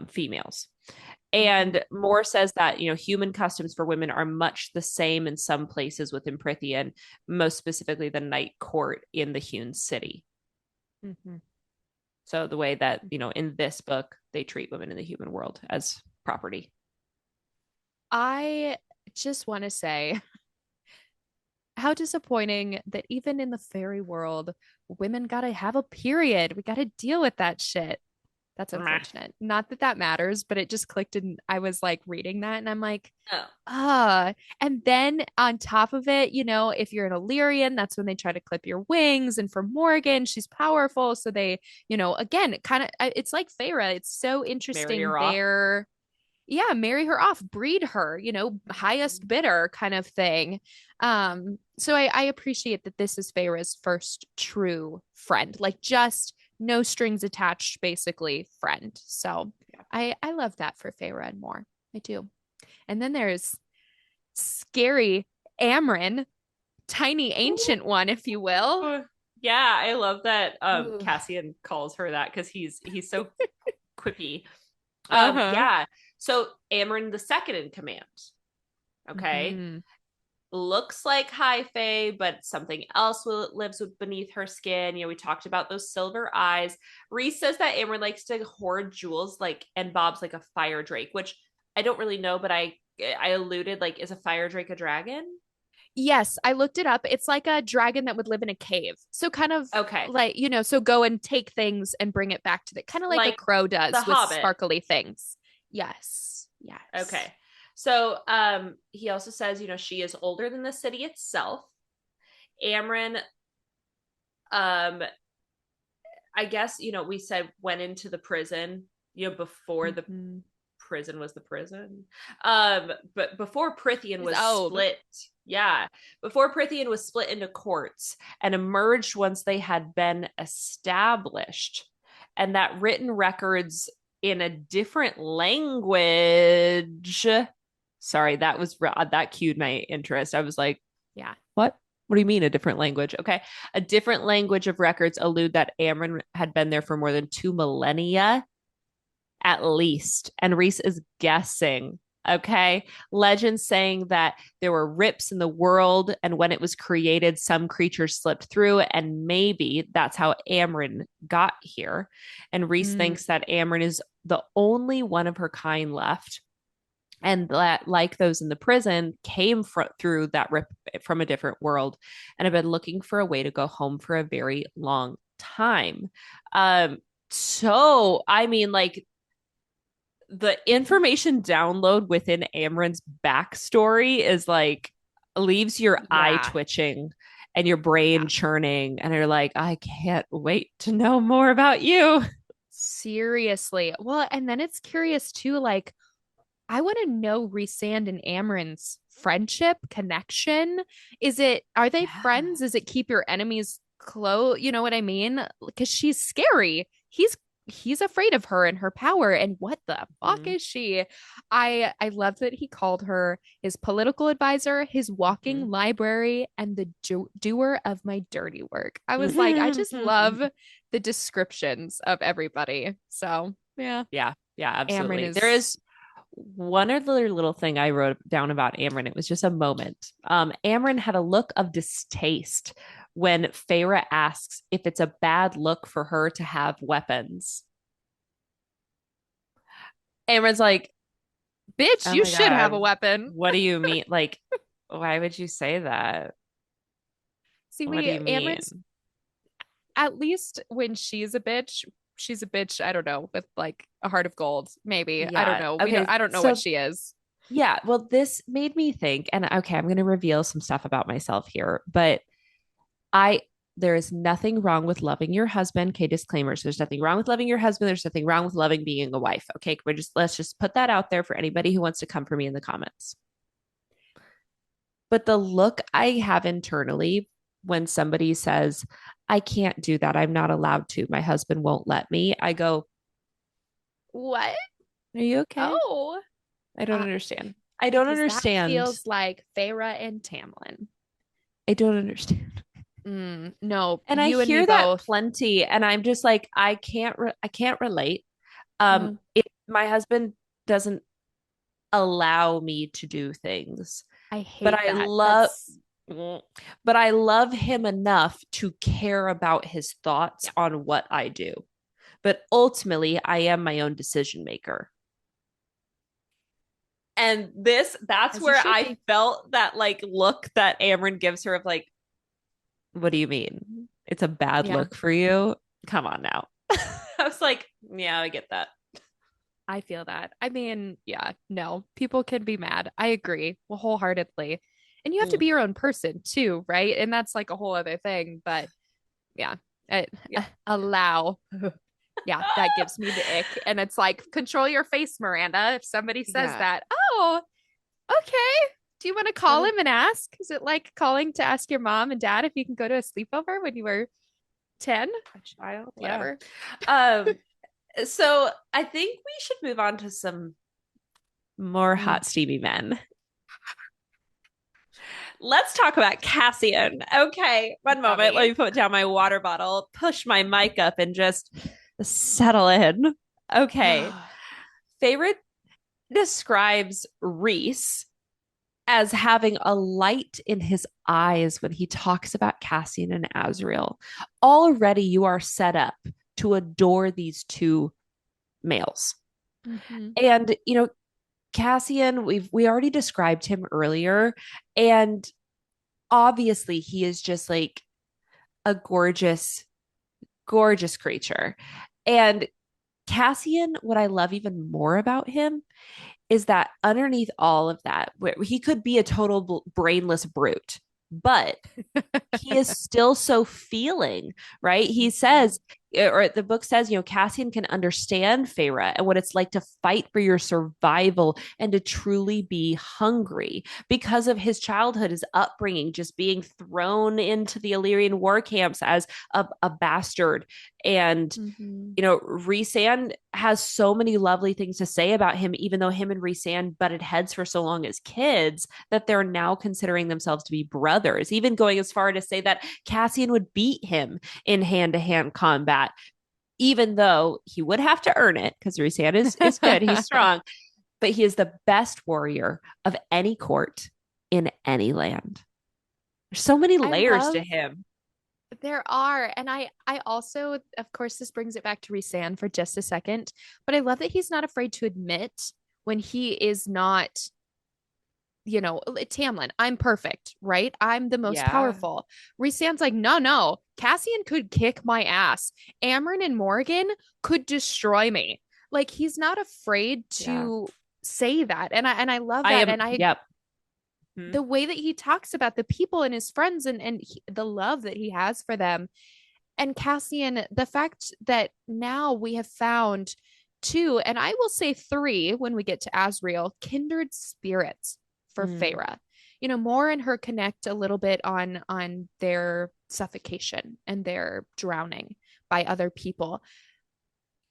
Speaker 1: females.
Speaker 2: Hmm.
Speaker 1: And Moore says that, human customs for women are much the same in some places within Prithian, most specifically the Night Court in the Hewn City.
Speaker 2: Hmm.
Speaker 1: So the way that, in this book, they treat women in the human world as property.
Speaker 2: I just want to say how disappointing that even in the fairy world, women gotta have a period. We gotta deal with that shit. That's
Speaker 1: Meh.
Speaker 2: unfortunate. Not that that matters, but it just clicked and I was like reading that and I'm like,
Speaker 1: Oh.
Speaker 2: ah. And then on top of it, if you're an Illyrian, that's when they try to clip your wings. And for Morgan, she's powerful. So they, again, kind of, it's like Feyre. It's so
Speaker 1: Marry
Speaker 2: interesting
Speaker 1: her off.
Speaker 2: there. Yeah, marry her off, breed her, highest bidder kind of thing. So I appreciate that this is Feyre's first true friend, like just no strings attached, basically friend. So
Speaker 1: Yeah.
Speaker 2: I love that for Feyre and more. I do. And then there's scary Amren, tiny ancient one, if you will.
Speaker 1: Yeah, I love that
Speaker 2: Ooh.
Speaker 1: Cassian calls her that because he's so quippy.
Speaker 2: Uh-huh.
Speaker 1: Yeah. So Amryn the second in command. Okay.
Speaker 2: Hmm.
Speaker 1: Looks like High Fae, but something else lives beneath her skin. We talked about those silver eyes. Rhys says that Amryn likes to hoard jewels, and Bob's like a fire drake, which I don't really know, but I alluded, like, is a fire drake a dragon?
Speaker 2: Yes, I looked it up. It's like a dragon that would live in a cave. So kind of
Speaker 1: Okay.
Speaker 2: like, so go and take things and bring it back to the kind of like a
Speaker 1: Like
Speaker 2: crow
Speaker 1: the
Speaker 2: does with
Speaker 1: Hobbit.
Speaker 2: sparkly things. Yes. Yes.
Speaker 1: Okay. So he also says, she is older than the city itself. Amryn, um, I guess, we said went into the prison before the
Speaker 2: Mm-hmm.
Speaker 1: prison was the prison. But before Prithian
Speaker 2: He's
Speaker 1: was
Speaker 2: old.
Speaker 1: split, yeah, before Prithian was split into courts and emerged once they had been established, and that written records in a different language. Sorry, that cued my interest. I was like,
Speaker 2: Yeah.
Speaker 1: what? What do you mean a different language? Okay. A different language of records allude that Amren had been there for more than 2 millennia at least. And Rhys is guessing. Okay. Legends saying that there were rips in the world, and when it was created, some creatures slipped through, and maybe that's how Amren got here. And Rhys
Speaker 2: Mm,
Speaker 1: thinks that Amren is the only one of her kind left, and that, like those in the prison, came through that rip from a different world, and have been looking for a way to go home for a very long time. Um, so I mean, like, the information download within Amren's backstory is like leaves your eye
Speaker 2: yeah.
Speaker 1: twitching and your brain
Speaker 2: Yeah.
Speaker 1: churning, and you're like, I can't wait to know more about you.
Speaker 2: Seriously. Well, and then it's curious too, like, I want to know Rhysand and Amren's friendship connection. Are they
Speaker 1: Yeah.
Speaker 2: friends? Is it keep your enemies close? You know what I mean? Because she's scary. He's afraid of her and her power. And what the fuck
Speaker 1: Mm-hmm.
Speaker 2: is she? I love that he called her his political advisor, his walking library, and the doer of my dirty work. I was like, I just love the descriptions of everybody. So yeah,
Speaker 1: Yeah, yeah,
Speaker 2: Amren
Speaker 1: absolutely. There
Speaker 2: is.
Speaker 1: is one other little thing I wrote down about Amren. It was just a moment. Amren had a look of distaste when Feyre asks if it's a bad look for her to have weapons. Amren's like,
Speaker 2: Bitch,
Speaker 1: oh
Speaker 2: you
Speaker 1: my
Speaker 2: should have a
Speaker 1: God,
Speaker 2: weapon.
Speaker 1: what do you mean? Like, why would you say that?
Speaker 2: See,
Speaker 1: What do you
Speaker 2: Amren's,
Speaker 1: mean?
Speaker 2: at least when she's a bitch, I don't know, with like a heart of gold, maybe. I don't
Speaker 1: Yeah.
Speaker 2: know.
Speaker 1: Okay.
Speaker 2: I don't know what
Speaker 1: So,
Speaker 2: she is.
Speaker 1: yeah, well, this made me think, and okay, I'm going to reveal some stuff about myself here, but I there is nothing wrong with loving your husband. Okay, disclaimers. There's nothing wrong with loving your husband. There's nothing wrong with loving being a wife. Okay, let's just put that out there for anybody who wants to come for me in the comments. But the look I have internally when somebody says, I can't do that, I'm not allowed to, my husband won't let me, I go,
Speaker 2: What?
Speaker 1: are you okay?
Speaker 2: Oh,
Speaker 1: I don't
Speaker 2: uh,
Speaker 1: understand. I don't
Speaker 2: because that
Speaker 1: understand.
Speaker 2: feels like Feyre and Tamlin.
Speaker 1: I don't understand.
Speaker 2: No,
Speaker 1: And I
Speaker 2: you and me
Speaker 1: hear that
Speaker 2: both.
Speaker 1: plenty, and I'm just like, I can't relate.
Speaker 2: Yeah,
Speaker 1: My husband doesn't allow me to do things,
Speaker 2: I
Speaker 1: but
Speaker 2: hate
Speaker 1: I
Speaker 2: that.
Speaker 1: love
Speaker 2: That's
Speaker 1: but I love him enough to care about his thoughts
Speaker 2: yeah.
Speaker 1: on what I do. But ultimately, I am my own decision maker. And that's
Speaker 2: As you
Speaker 1: where
Speaker 2: should
Speaker 1: I
Speaker 2: be.
Speaker 1: felt that like look that Amren gives her of like, what do you mean? It's a bad
Speaker 2: Yeah,
Speaker 1: look for you? Come on now. I was like, yeah, I get that.
Speaker 2: I feel that. I mean, yeah, no, people can be mad. I agree wholeheartedly. And you have to
Speaker 1: Mm,
Speaker 2: be your own person too, right? And that's like a whole other thing. But yeah,
Speaker 1: yeah.
Speaker 2: allow. Yeah, that gives me the ick. And it's like, control your face, Miranda. If somebody says
Speaker 1: Yeah.
Speaker 2: that, oh, okay. Do you want to
Speaker 1: What
Speaker 2: call
Speaker 1: a,
Speaker 2: him and ask? Is it like calling to ask your mom and dad if you can go to a sleepover when you were 10?
Speaker 1: a child. Yeah.
Speaker 2: Whatever.
Speaker 1: Um, so I think we should move on to some more
Speaker 2: Mm,
Speaker 1: hot, steamy men. Let's talk about Cassian. Okay, one moment. Let
Speaker 2: yummy.
Speaker 1: me put down my water bottle, push my mic up, and just settle in. Okay. Favorite describes Rhys as having a light in his eyes when he talks about Cassian and Azriel. Already, you are set up to adore these two males.
Speaker 2: Mhm.
Speaker 1: And, Cassian, we already described him earlier. And obviously, he is just like a gorgeous, gorgeous creature. And Cassian, what I love even more about him is that underneath all of that, where he could be a total brainless brute, but he is still so feeling, right? He
Speaker 2: Mhm.
Speaker 1: says or the book says, Cassian can understand Feyre and what it's like to fight for your survival and to truly be hungry because of his childhood, his upbringing, just being thrown into the Illyrian war camps as a bastard. And
Speaker 2: Mm-hmm.
Speaker 1: Rhysand has so many lovely things to say about him, even though him and Rhysand butted heads for so long as kids, that they're now considering themselves to be brothers, even going as far to say that Cassian would beat him in hand-to-hand combat, even though he would have to earn it because Rhysand is good, he's strong, but he is the best warrior of any court in any land. There's so many
Speaker 2: I
Speaker 1: layers to
Speaker 2: love
Speaker 1: him.
Speaker 2: There are. And I also, of course, this brings it back to Rhysand for just a second, but I love that he's not afraid to admit when he is not, Tamlin, I'm perfect, right? I'm the most
Speaker 1: Yeah.
Speaker 2: powerful. Rhysand's like, no, Cassian could kick my ass. Amryn and Morgan could destroy me. Like he's not afraid
Speaker 1: Yeah.
Speaker 2: to say that. And I love
Speaker 1: I
Speaker 2: that.
Speaker 1: am,
Speaker 2: And I
Speaker 1: yep. Hmm.
Speaker 2: the way that he talks about the people and his friends and the love that he has for them. And Cassian, the fact that now we have found two, and I will say three when we get to Asriel, kindred spirits for
Speaker 1: Mm.
Speaker 2: Feyre. Mor and her connect a little bit on their suffocation and their drowning by other people.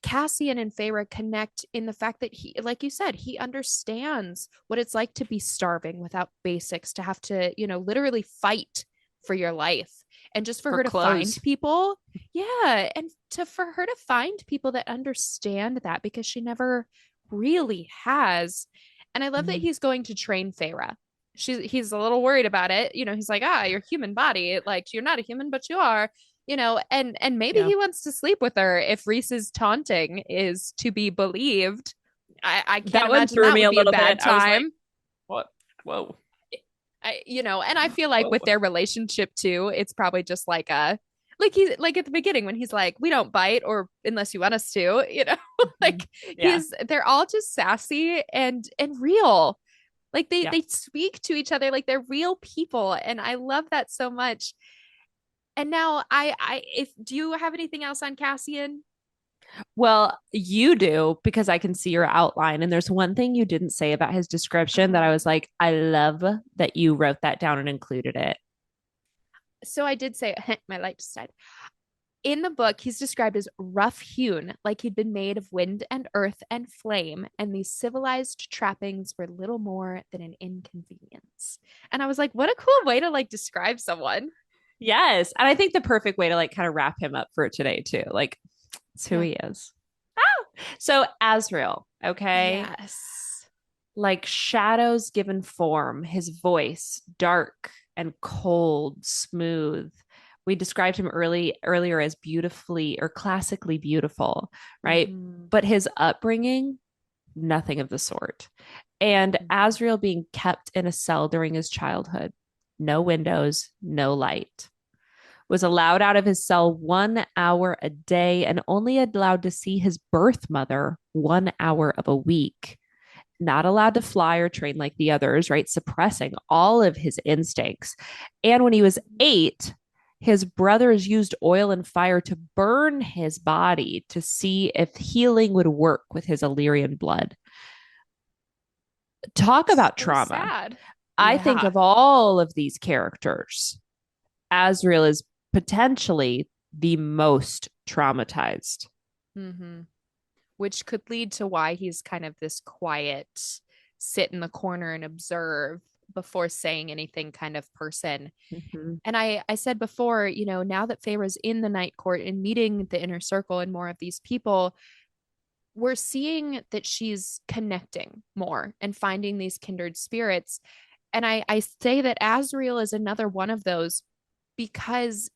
Speaker 2: Cassian and Feyre connect in the fact that he, like you said, he understands what it's like to be starving without basics, to have to, literally fight for your life. And just for
Speaker 1: For
Speaker 2: her to find
Speaker 1: clothes.
Speaker 2: people, yeah, and for her to find people that understand that because she never really has. And I love that
Speaker 1: Mm.
Speaker 2: he's going to train Feyre. He's a little worried about it. He's like, your human body, like you're not a human, but you are, and maybe
Speaker 1: Yeah.
Speaker 2: he wants to sleep with her if Rhys's taunting is to be believed. I can't
Speaker 1: That one
Speaker 2: imagine
Speaker 1: threw
Speaker 2: that
Speaker 1: me
Speaker 2: would
Speaker 1: a
Speaker 2: be a
Speaker 1: little
Speaker 2: bad
Speaker 1: bit. I was like,
Speaker 2: time.
Speaker 1: what? Whoa.
Speaker 2: And I feel like
Speaker 1: Whoa.
Speaker 2: with their relationship too, it's probably just like he's like at the beginning when he's like, we don't bite or unless you want us to,
Speaker 1: Mhm.
Speaker 2: like
Speaker 1: Yeah.
Speaker 2: they're all just sassy and real. Like they
Speaker 1: Yeah.
Speaker 2: they speak to each other like they're real people. And I love that so much. And now I if do you have anything else on Cassian?
Speaker 1: Well, you do because I can see your outline. And there's one thing you didn't say about his description that I
Speaker 2: Oh.
Speaker 1: was like, I love that you wrote that down and included it.
Speaker 2: So I did say my light just died. In the book, he's described as rough hewn, like he'd been made of wind and earth and flame, and these civilized trappings were little more than an inconvenience. And I was like, what a cool way to like describe someone.
Speaker 1: Yes. And I think the perfect way to like kind of wrap him up for today, too. Like, it's who
Speaker 2: Yeah.
Speaker 1: he is. Oh, so Asriel, okay?
Speaker 2: Yes.
Speaker 1: Like shadows given form, his voice dark and cold, smooth. We described him earlier as beautifully or classically beautiful, right?
Speaker 2: Mm-hmm.
Speaker 1: But his upbringing, nothing of the sort. And Asriel being kept in a cell during his childhood, no windows, no light, was allowed out of his cell 1 hour a day and only allowed to see his birth mother 1 hour of a week, not allowed to fly or train like the others, right? Suppressing all of his instincts. And when he was 8, his brothers used oil and fire to burn his body to see if healing would work with his Illyrian blood. Talk about
Speaker 2: So
Speaker 1: trauma.
Speaker 2: sad.
Speaker 1: I think
Speaker 2: Yeah.
Speaker 1: of all of these characters, Asriel is potentially the most traumatized.
Speaker 2: Mm-hmm. Which could lead to why he's kind of this quiet, sit in the corner and observe before saying anything kind of person.
Speaker 1: Mm-hmm.
Speaker 2: And I said before, now that Feyre's in the night court and meeting the inner circle and more of these people, we're seeing that she's connecting more and finding these kindred spirits. And I say that Asriel is another one of those because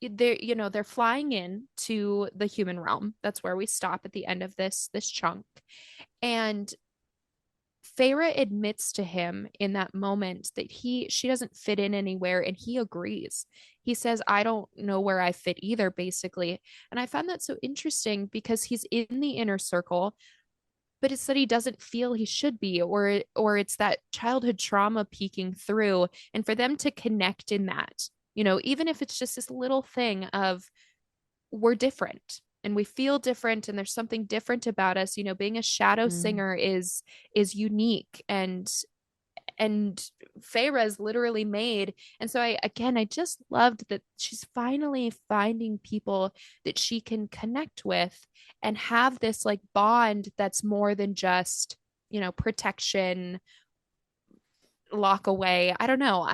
Speaker 2: they're flying in to the human realm. That's where we stop at the end of this chunk. And Feyre admits to him in that moment that she doesn't fit in anywhere, and he agrees. He says, I don't know where I fit either, basically. And I found that so interesting because he's in the inner circle, but it's that he doesn't feel he should be, or it's that childhood trauma peeking through. And for them to connect in that, even if it's just this little thing of we're different and we feel different and there's something different about us. Being a shadow
Speaker 1: Mm.
Speaker 2: singer is unique, and Feyre is literally made. And so I just loved that she's finally finding people that she can connect with and have this like bond that's more than just, protection, lock away. I don't know.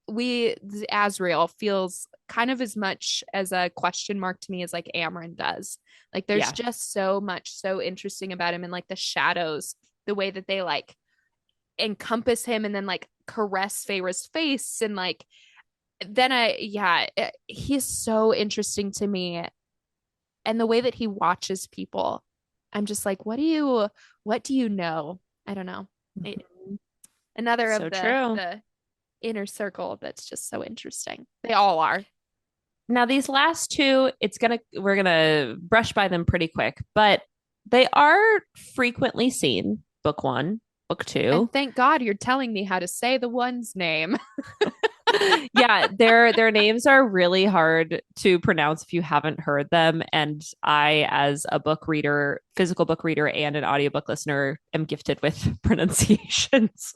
Speaker 2: Azriel feels kind of as much as a question mark to me as like Amryn does. Like there's
Speaker 1: Yeah.
Speaker 2: just so much so interesting about him, and like the shadows, the way that they like encompass him and then like caress Feyre's face, and like then he's so interesting to me. And the way that he watches people, I'm just like, what do you know? I don't know. It,
Speaker 1: Mhm.
Speaker 2: another of
Speaker 1: So
Speaker 2: the
Speaker 1: true.
Speaker 2: the inner circle that's just so interesting. They all are.
Speaker 1: Now these last two, we're gonna brush by them pretty quick, but they are frequently seen. Book one, book
Speaker 2: And
Speaker 1: two.
Speaker 2: thank God you're telling me how to say the one's name.
Speaker 1: Yeah, their names are really hard to pronounce if you haven't heard them. And I, as a book reader, physical book reader, and an audiobook listener, am gifted with pronunciations.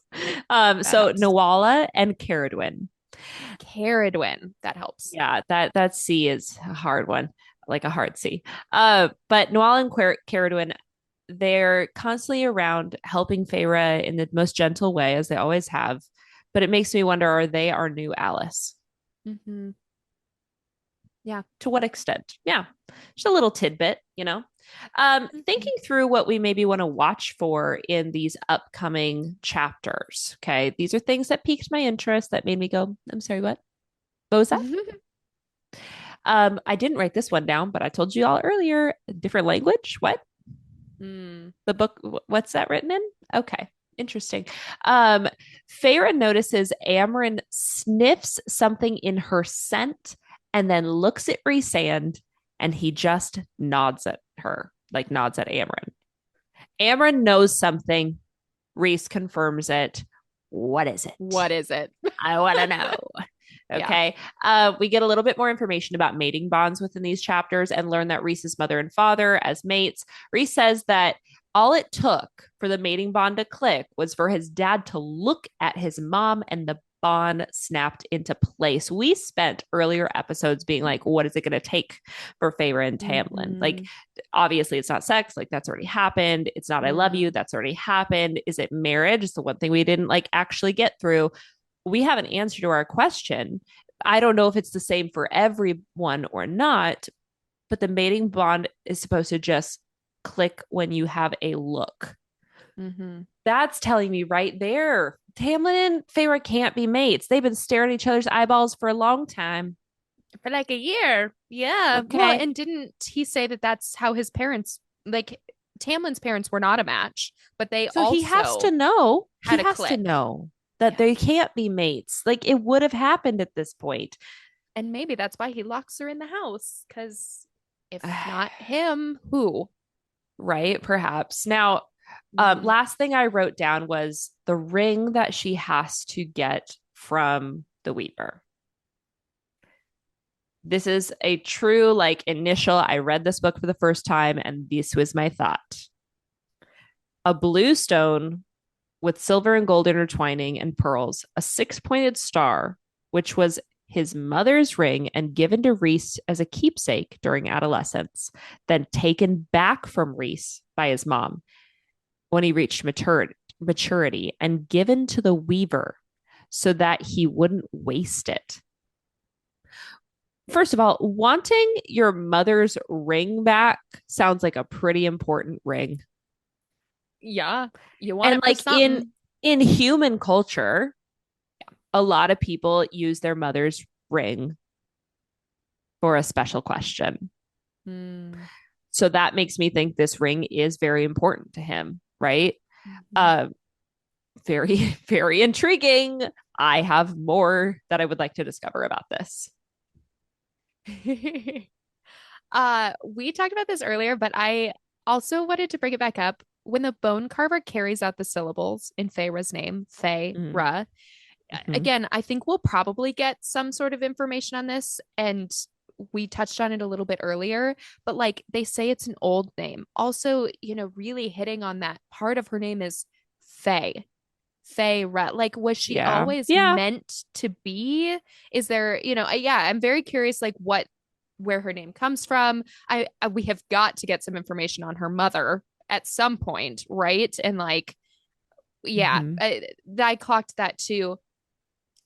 Speaker 2: That
Speaker 1: So
Speaker 2: helps.
Speaker 1: Nawala and Caradwyn.
Speaker 2: Caradwyn. That helps.
Speaker 1: Yeah, that C is a hard one, like a hard C. But Nawala and Caradwyn, they're constantly around helping Feyre in the most gentle way, as they always have. But it makes me wonder, are they our new Alice?
Speaker 2: Mm-hmm. Yeah.
Speaker 1: To what extent? Yeah, just a little tidbit,
Speaker 2: Mm-hmm.
Speaker 1: thinking through what we maybe want to watch for in these upcoming chapters. Okay, these are things that piqued my interest that made me go, I'm sorry, what was that? I didn't write this one down, but I told you all earlier, different language. What?
Speaker 2: Mm.
Speaker 1: The book, what's that written in? Okay, interesting. Um, Feyre notices Amryn sniffs something in her scent and then looks at Rhysand, and he just nods at her, like nods at Amryn. Amryn knows something. Rhys confirms it. What is it?
Speaker 2: What is it?
Speaker 1: I want to know.
Speaker 2: Yeah.
Speaker 1: Okay. We get a little bit more information about mating bonds within these chapters and learn that Rhys's mother and father as mates. Rhys says that all it took for the mating bond to click was for his dad to look at his mom, and the bond snapped into place. We spent earlier episodes being like, what is it going to take for Feyre and Tamlin? Like,
Speaker 2: Mm-hmm.
Speaker 1: obviously, it's not sex. Like, that's already happened. It's not I love you.
Speaker 2: Mm.
Speaker 1: That's already happened. Is it marriage? It's the one thing we didn't like actually get through. We have an answer to our question. I don't know if it's the same for everyone or not, but the mating bond is supposed to just click when you have a look.
Speaker 2: Mm-hmm.
Speaker 1: That's telling me right there. Tamlin and Feyre can't be mates. They've been staring at each other's eyeballs for a long time.
Speaker 2: For like a year. Yeah. Well,
Speaker 1: Okay.
Speaker 2: and didn't he say that that's how his parents, like Tamlin's parents were not a match, but they
Speaker 1: So he has to
Speaker 2: also
Speaker 1: know. He
Speaker 2: had a
Speaker 1: has to
Speaker 2: click.
Speaker 1: know that
Speaker 2: Yeah.
Speaker 1: they can't be mates. Like it would have happened at this point.
Speaker 2: And maybe that's why he locks her in the house. Because if not him, who?
Speaker 1: Right? Perhaps. Now,
Speaker 2: Mm-hmm.
Speaker 1: last thing I wrote down was the ring that she has to get from the Weaver. This is a true, like, initial. I read this book for the first time, and this was my thought. A blue stone with silver and gold intertwining and pearls, a six-pointed star, which was his mother's ring and given to Rhys as a keepsake during adolescence, then taken back from Rhys by his mom when he reached maturity and given to the weaver so that he wouldn't waste it. First of all, wanting your mother's ring back sounds like a pretty important ring.
Speaker 2: Yeah. You want
Speaker 1: And
Speaker 2: it for
Speaker 1: like in
Speaker 2: something.
Speaker 1: in human culture, a lot of people use their mother's ring for a special question.
Speaker 2: Mm-hmm.
Speaker 1: So that makes me think this ring is very important to him, right? Uh, very, very intriguing. I have more that I would like to discover about this.
Speaker 2: We talked about this earlier, but I also wanted to bring it back up. When the bone carver carries out the syllables in Feyre's name,
Speaker 1: Mm-hmm.
Speaker 2: Feyre,
Speaker 1: Mm-hmm.
Speaker 2: again, I think we'll probably get some sort of information on this. And we touched on it a little bit earlier, but like they say it's an old name. Also, really hitting on that part of her name is Faye. Feyre. Like, was she
Speaker 1: Yeah.
Speaker 2: always
Speaker 1: Yeah.
Speaker 2: meant to be? Is there, yeah, I'm very curious, like, where her name comes from. We have got to get some information on her mother at some point, right? And like, yeah,
Speaker 1: Mhm.
Speaker 2: I clocked that too.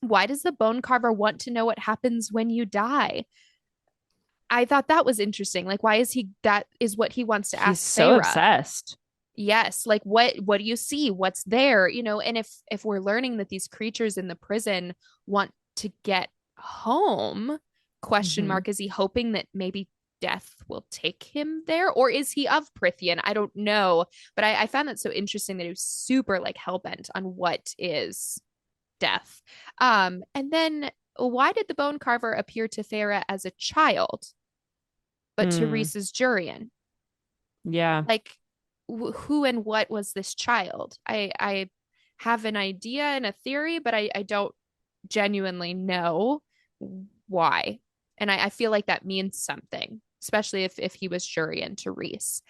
Speaker 2: Why does the bone carver want to know what happens when you die? I thought that was interesting. Like, why is that is what he wants to
Speaker 1: He's
Speaker 2: ask
Speaker 1: so
Speaker 2: Feyre.
Speaker 1: obsessed.
Speaker 2: Yes, like what do you see? What's there? And if we're learning that these creatures in the prison want to get home, question
Speaker 1: Mhm.
Speaker 2: mark, is he hoping that maybe death will take him there? Or is he of Prithian? I don't know. But I found that so interesting that he was super like hell-bent on what is death. And then why did the bone carver appear to Feyre as a child, but to
Speaker 1: Mm.
Speaker 2: Rhys's Jurian?
Speaker 1: Yeah.
Speaker 2: Like who and what was this child? I have an idea and a theory, but I don't genuinely know why. And I feel like that means something, especially if he was Jurian to Rhys.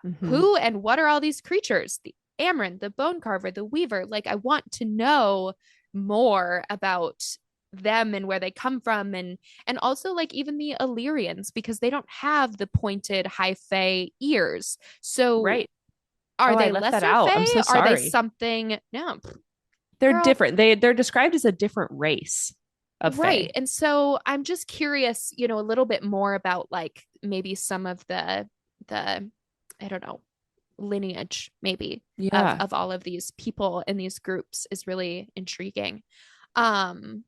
Speaker 1: Mhm.
Speaker 2: Who and what are all these creatures? The Amryn, the bone carver, the weaver. Like I want to know more about them and where they come from, and also like even the Illyrians, because they don't have the pointed high fae ears. So
Speaker 1: Right.
Speaker 2: are
Speaker 1: Oh, I
Speaker 2: they
Speaker 1: left that
Speaker 2: lesser
Speaker 1: out. I'm
Speaker 2: fae?
Speaker 1: so
Speaker 2: Are they
Speaker 1: sorry.
Speaker 2: something? No,
Speaker 1: They're
Speaker 2: girl.
Speaker 1: different. They're described as a different race of
Speaker 2: Right.
Speaker 1: Fae.
Speaker 2: And so I'm just curious, a little bit more about like maybe some of the I don't know, lineage maybe of
Speaker 1: Yeah.
Speaker 2: all of these people in these groups is really intriguing. Um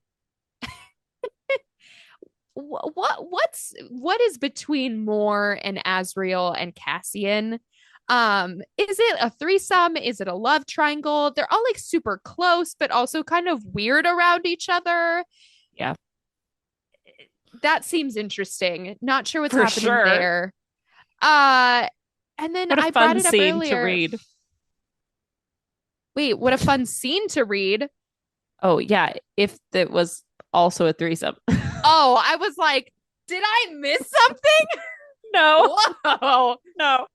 Speaker 2: what is between Moore and Asriel and Cassian? Is it a threesome? Is it a love triangle? They're all like super close but also kind of weird around each other.
Speaker 1: Yeah.
Speaker 2: That seems interesting. Not sure what's
Speaker 1: For
Speaker 2: happening
Speaker 1: sure.
Speaker 2: there. Uh and then
Speaker 1: What a
Speaker 2: I brought
Speaker 1: fun
Speaker 2: it up
Speaker 1: scene to
Speaker 2: earlier.
Speaker 1: read.
Speaker 2: Wait, what a fun scene to read.
Speaker 1: Oh, yeah. If it was also a threesome.
Speaker 2: Oh, I was like, did I miss something?
Speaker 1: No.
Speaker 2: Whoa.
Speaker 1: No.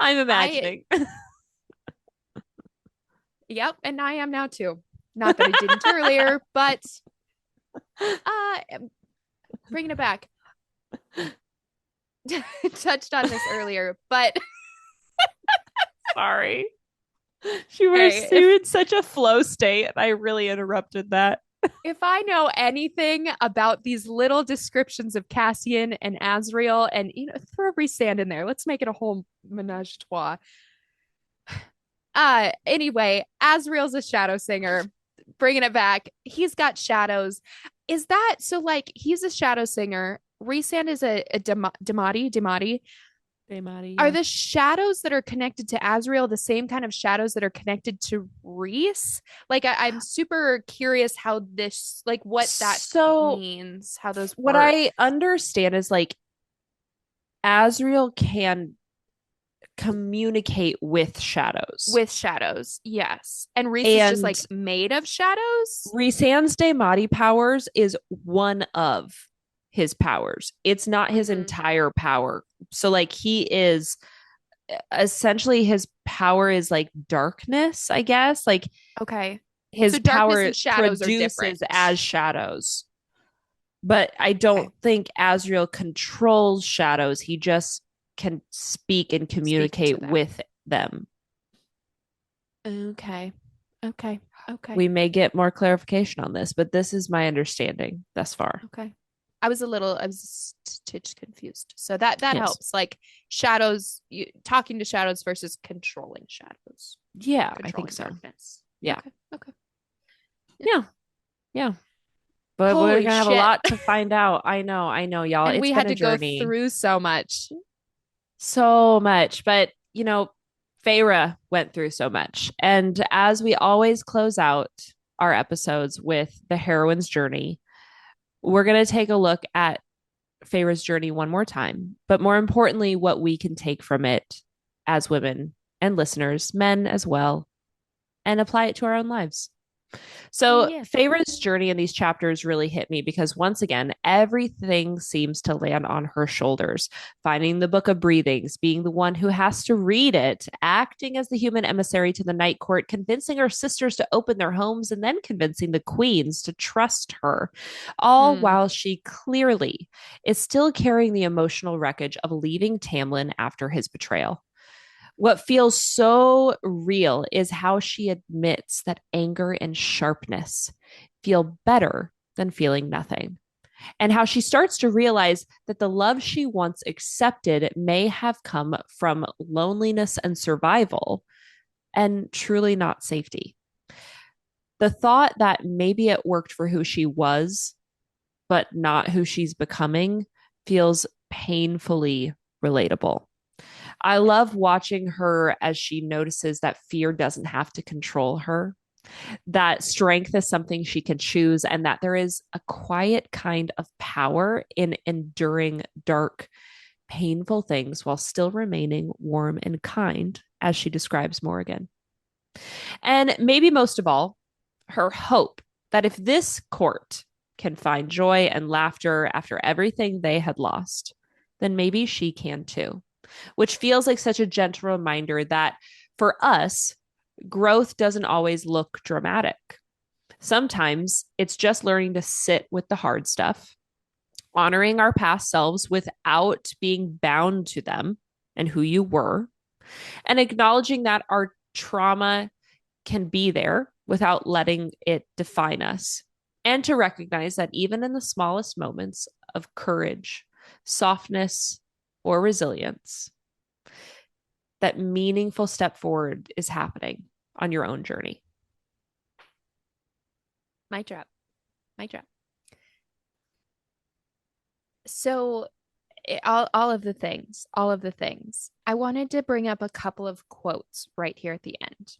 Speaker 1: I'm
Speaker 2: I
Speaker 1: imagining.
Speaker 2: Yep, and I am now too. Not that I didn't earlier, but uh bringing it back. Touched on this earlier, but
Speaker 1: Sorry. She was
Speaker 2: hey,
Speaker 1: in such a flow state, and I really interrupted that.
Speaker 2: if I know anything about these little descriptions of Cassian and Asriel, and throw Rhysand in there, let's make it a whole menage a trois. Anyway, Asriel's a shadow singer. Bringing it back, he's got shadows. Is that so? Like he's a shadow singer. Rhysand is a Demati.
Speaker 1: Hey, Maddie.
Speaker 2: Are
Speaker 1: Yeah.
Speaker 2: the shadows that are connected to Asriel the same kind of shadows that are connected to Rhys? Like I'm super curious how this, like what that
Speaker 1: So,
Speaker 2: means, how those
Speaker 1: what
Speaker 2: work
Speaker 1: I understand is like Azriel can communicate with shadows.
Speaker 2: with shadows. Yes. And Rhys is just
Speaker 1: And
Speaker 2: like made of shadows.
Speaker 1: Rhysand's Daemati powers is one of his powers. It's not his
Speaker 2: Mm-hmm.
Speaker 1: entire power. So like he is essentially his power is like darkness, I guess. Like
Speaker 2: Okay.
Speaker 1: his
Speaker 2: So darkness
Speaker 1: power
Speaker 2: and shadows are different.
Speaker 1: produces as shadows. But I
Speaker 2: Okay.
Speaker 1: don't think Azrael controls shadows. He just can speak and
Speaker 2: Speak to
Speaker 1: communicate
Speaker 2: them.
Speaker 1: with them.
Speaker 2: Okay. Okay. Okay.
Speaker 1: We may get more clarification on this, but this is my understanding thus far.
Speaker 2: Okay. I was a stitch confused. So that
Speaker 1: Yes.
Speaker 2: helps. Like shadows, talking to shadows versus controlling shadows,
Speaker 1: Yeah, I think
Speaker 2: controlling
Speaker 1: so.
Speaker 2: darkness.
Speaker 1: Yeah.
Speaker 2: Okay. Okay.
Speaker 1: Yeah. Yeah. But we're
Speaker 2: Holy
Speaker 1: gonna have a
Speaker 2: shit.
Speaker 1: lot to find out. I know, y'all.
Speaker 2: And
Speaker 1: It's
Speaker 2: we
Speaker 1: been
Speaker 2: had
Speaker 1: a
Speaker 2: to go
Speaker 1: journey.
Speaker 2: through so much.
Speaker 1: So much. But Feyre went through so much. And as we always close out our episodes with the heroine's journey, we're gonna take a look at Feyre's journey one more time, but more importantly, what we can take from it as women and listeners, men as well, and apply it to our own lives. So,
Speaker 2: Yeah.
Speaker 1: Feyre's journey in these chapters really hit me because once again, everything seems to land on her shoulders. Finding the Book of Breathings, being the one who has to read it, acting as the human emissary to the Night Court, convincing her sisters to open their homes, and then convincing the queens to trust her, all
Speaker 2: Mm.
Speaker 1: while she clearly is still carrying the emotional wreckage of leaving Tamlin after his betrayal. What feels so real is how she admits that anger and sharpness feel better than feeling nothing, and how she starts to realize that the love she once accepted may have come from loneliness and survival and truly not safety. The thought that maybe it worked for who she was, but not who she's becoming, feels painfully relatable. I love watching her as she notices that fear doesn't have to control her, that strength is something she can choose, and that there is a quiet kind of power in enduring dark, painful things while still remaining warm and kind, as she describes Morrigan. And maybe most of all, her hope that if this court can find joy and laughter after everything they had lost, then maybe she can too, which feels like such a gentle reminder that for us, growth doesn't always look dramatic. Sometimes it's just learning to sit with the hard stuff, honoring our past selves without being bound to them and who you were, and acknowledging that our trauma can be there without letting it define us. And to recognize that even in the smallest moments of courage, softness, or resilience, that meaningful step forward is happening on your own journey.
Speaker 2: Mic drop. Mic drop. So all of the things, all of the things. I wanted to bring up a couple of quotes right here at the end.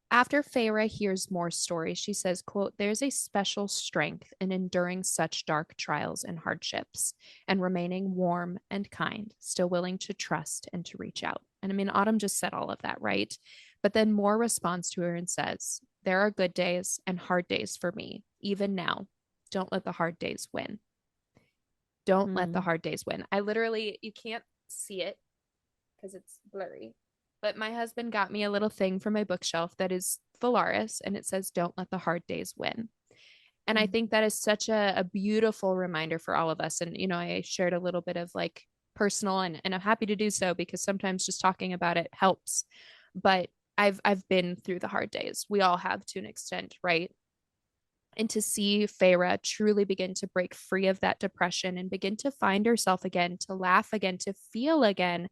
Speaker 2: After Feyre hears more stories, she says, quote, "There's a special strength in enduring such dark trials and hardships and remaining warm and kind, still willing to trust and to reach out." And I mean, Autumn just said all of that, right? But then Moore responds to her and says, "There are good days and hard days for me, even now. Don't let the hard days win. Don't let the
Speaker 1: Mm.
Speaker 2: hard days win." I literally, you can't see it because it's blurry. But my husband got me a little thing for my bookshelf that is Valaris, and it says, "Don't let the hard days win." And I
Speaker 1: Mm.
Speaker 2: think that is such a beautiful reminder for all of us. And, you know, I shared a little bit of like personal, and I'm happy to do so because sometimes just talking about it helps. But I've been through the hard days. We all have to an extent, right? And to see Feyre truly begin to break free of that depression and begin to find herself again, to laugh again, to feel again,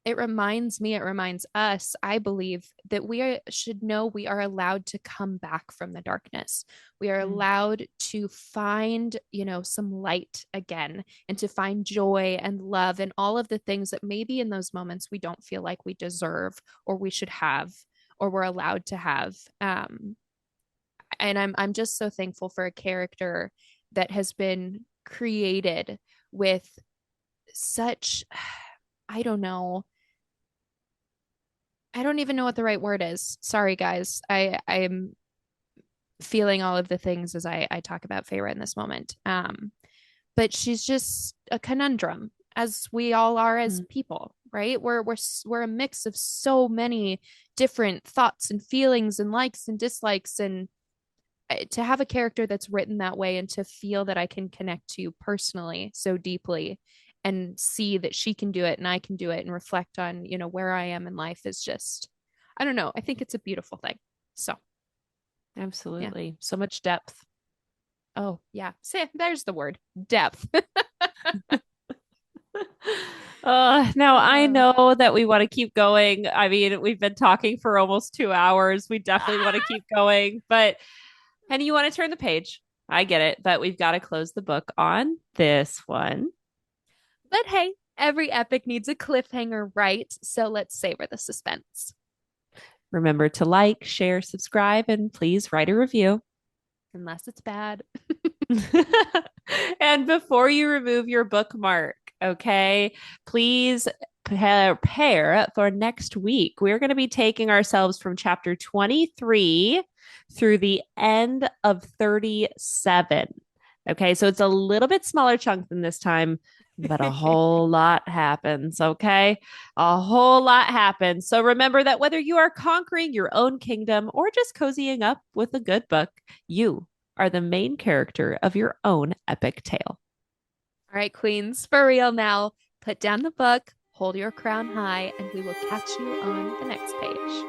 Speaker 2: it reminds me, it reminds us, I believe, that should know we are allowed to come back from the darkness. We are
Speaker 1: Mm.
Speaker 2: allowed to find, you know, some light again and to find joy and love and all of the things that maybe in those moments we don't feel like we deserve or we should have or we're allowed to have. And I'm just so thankful for a character that has been created with such, I don't know, I don't even know what the right word is. Sorry, guys. I'm feeling all of the things as I talk about Feyre in this moment. But she's just a conundrum, as we all are as
Speaker 1: Mm.
Speaker 2: people, right? We're a mix of so many different thoughts and feelings and likes and dislikes, and to have a character that's written that way and to feel that I can connect to personally so deeply and see that she can do it and I can do it and reflect on, you know, where I am in life is just, I don't know. I think it's a beautiful thing. So, yeah.
Speaker 1: Absolutely. So much depth.
Speaker 2: Oh, yeah. See, there's the word depth.
Speaker 1: Now I
Speaker 2: uh,
Speaker 1: know that we want to keep going. I mean, we've been talking for almost 2 hours. We definitely want to keep going, but and you want to turn the page. I get it, but we've got to close the book on this one.
Speaker 2: but hey, every epic needs a cliffhanger, right? So let's savor the suspense.
Speaker 1: Remember to like, share, subscribe, and please write a review.
Speaker 2: Unless it's bad.
Speaker 1: And before you remove your bookmark, okay, please prepare for next week. We're going to be taking ourselves from chapter 23 through the end of 37. Okay, so it's a little bit smaller chunk than this time, but a whole lot happens. Okay, a whole lot happens. So remember that whether you are conquering your own kingdom or just cozying up with a good book, you are the main character of your own epic tale.
Speaker 2: All right, queens, for real now. Put down the book, hold your crown high, and we will catch you on the next page.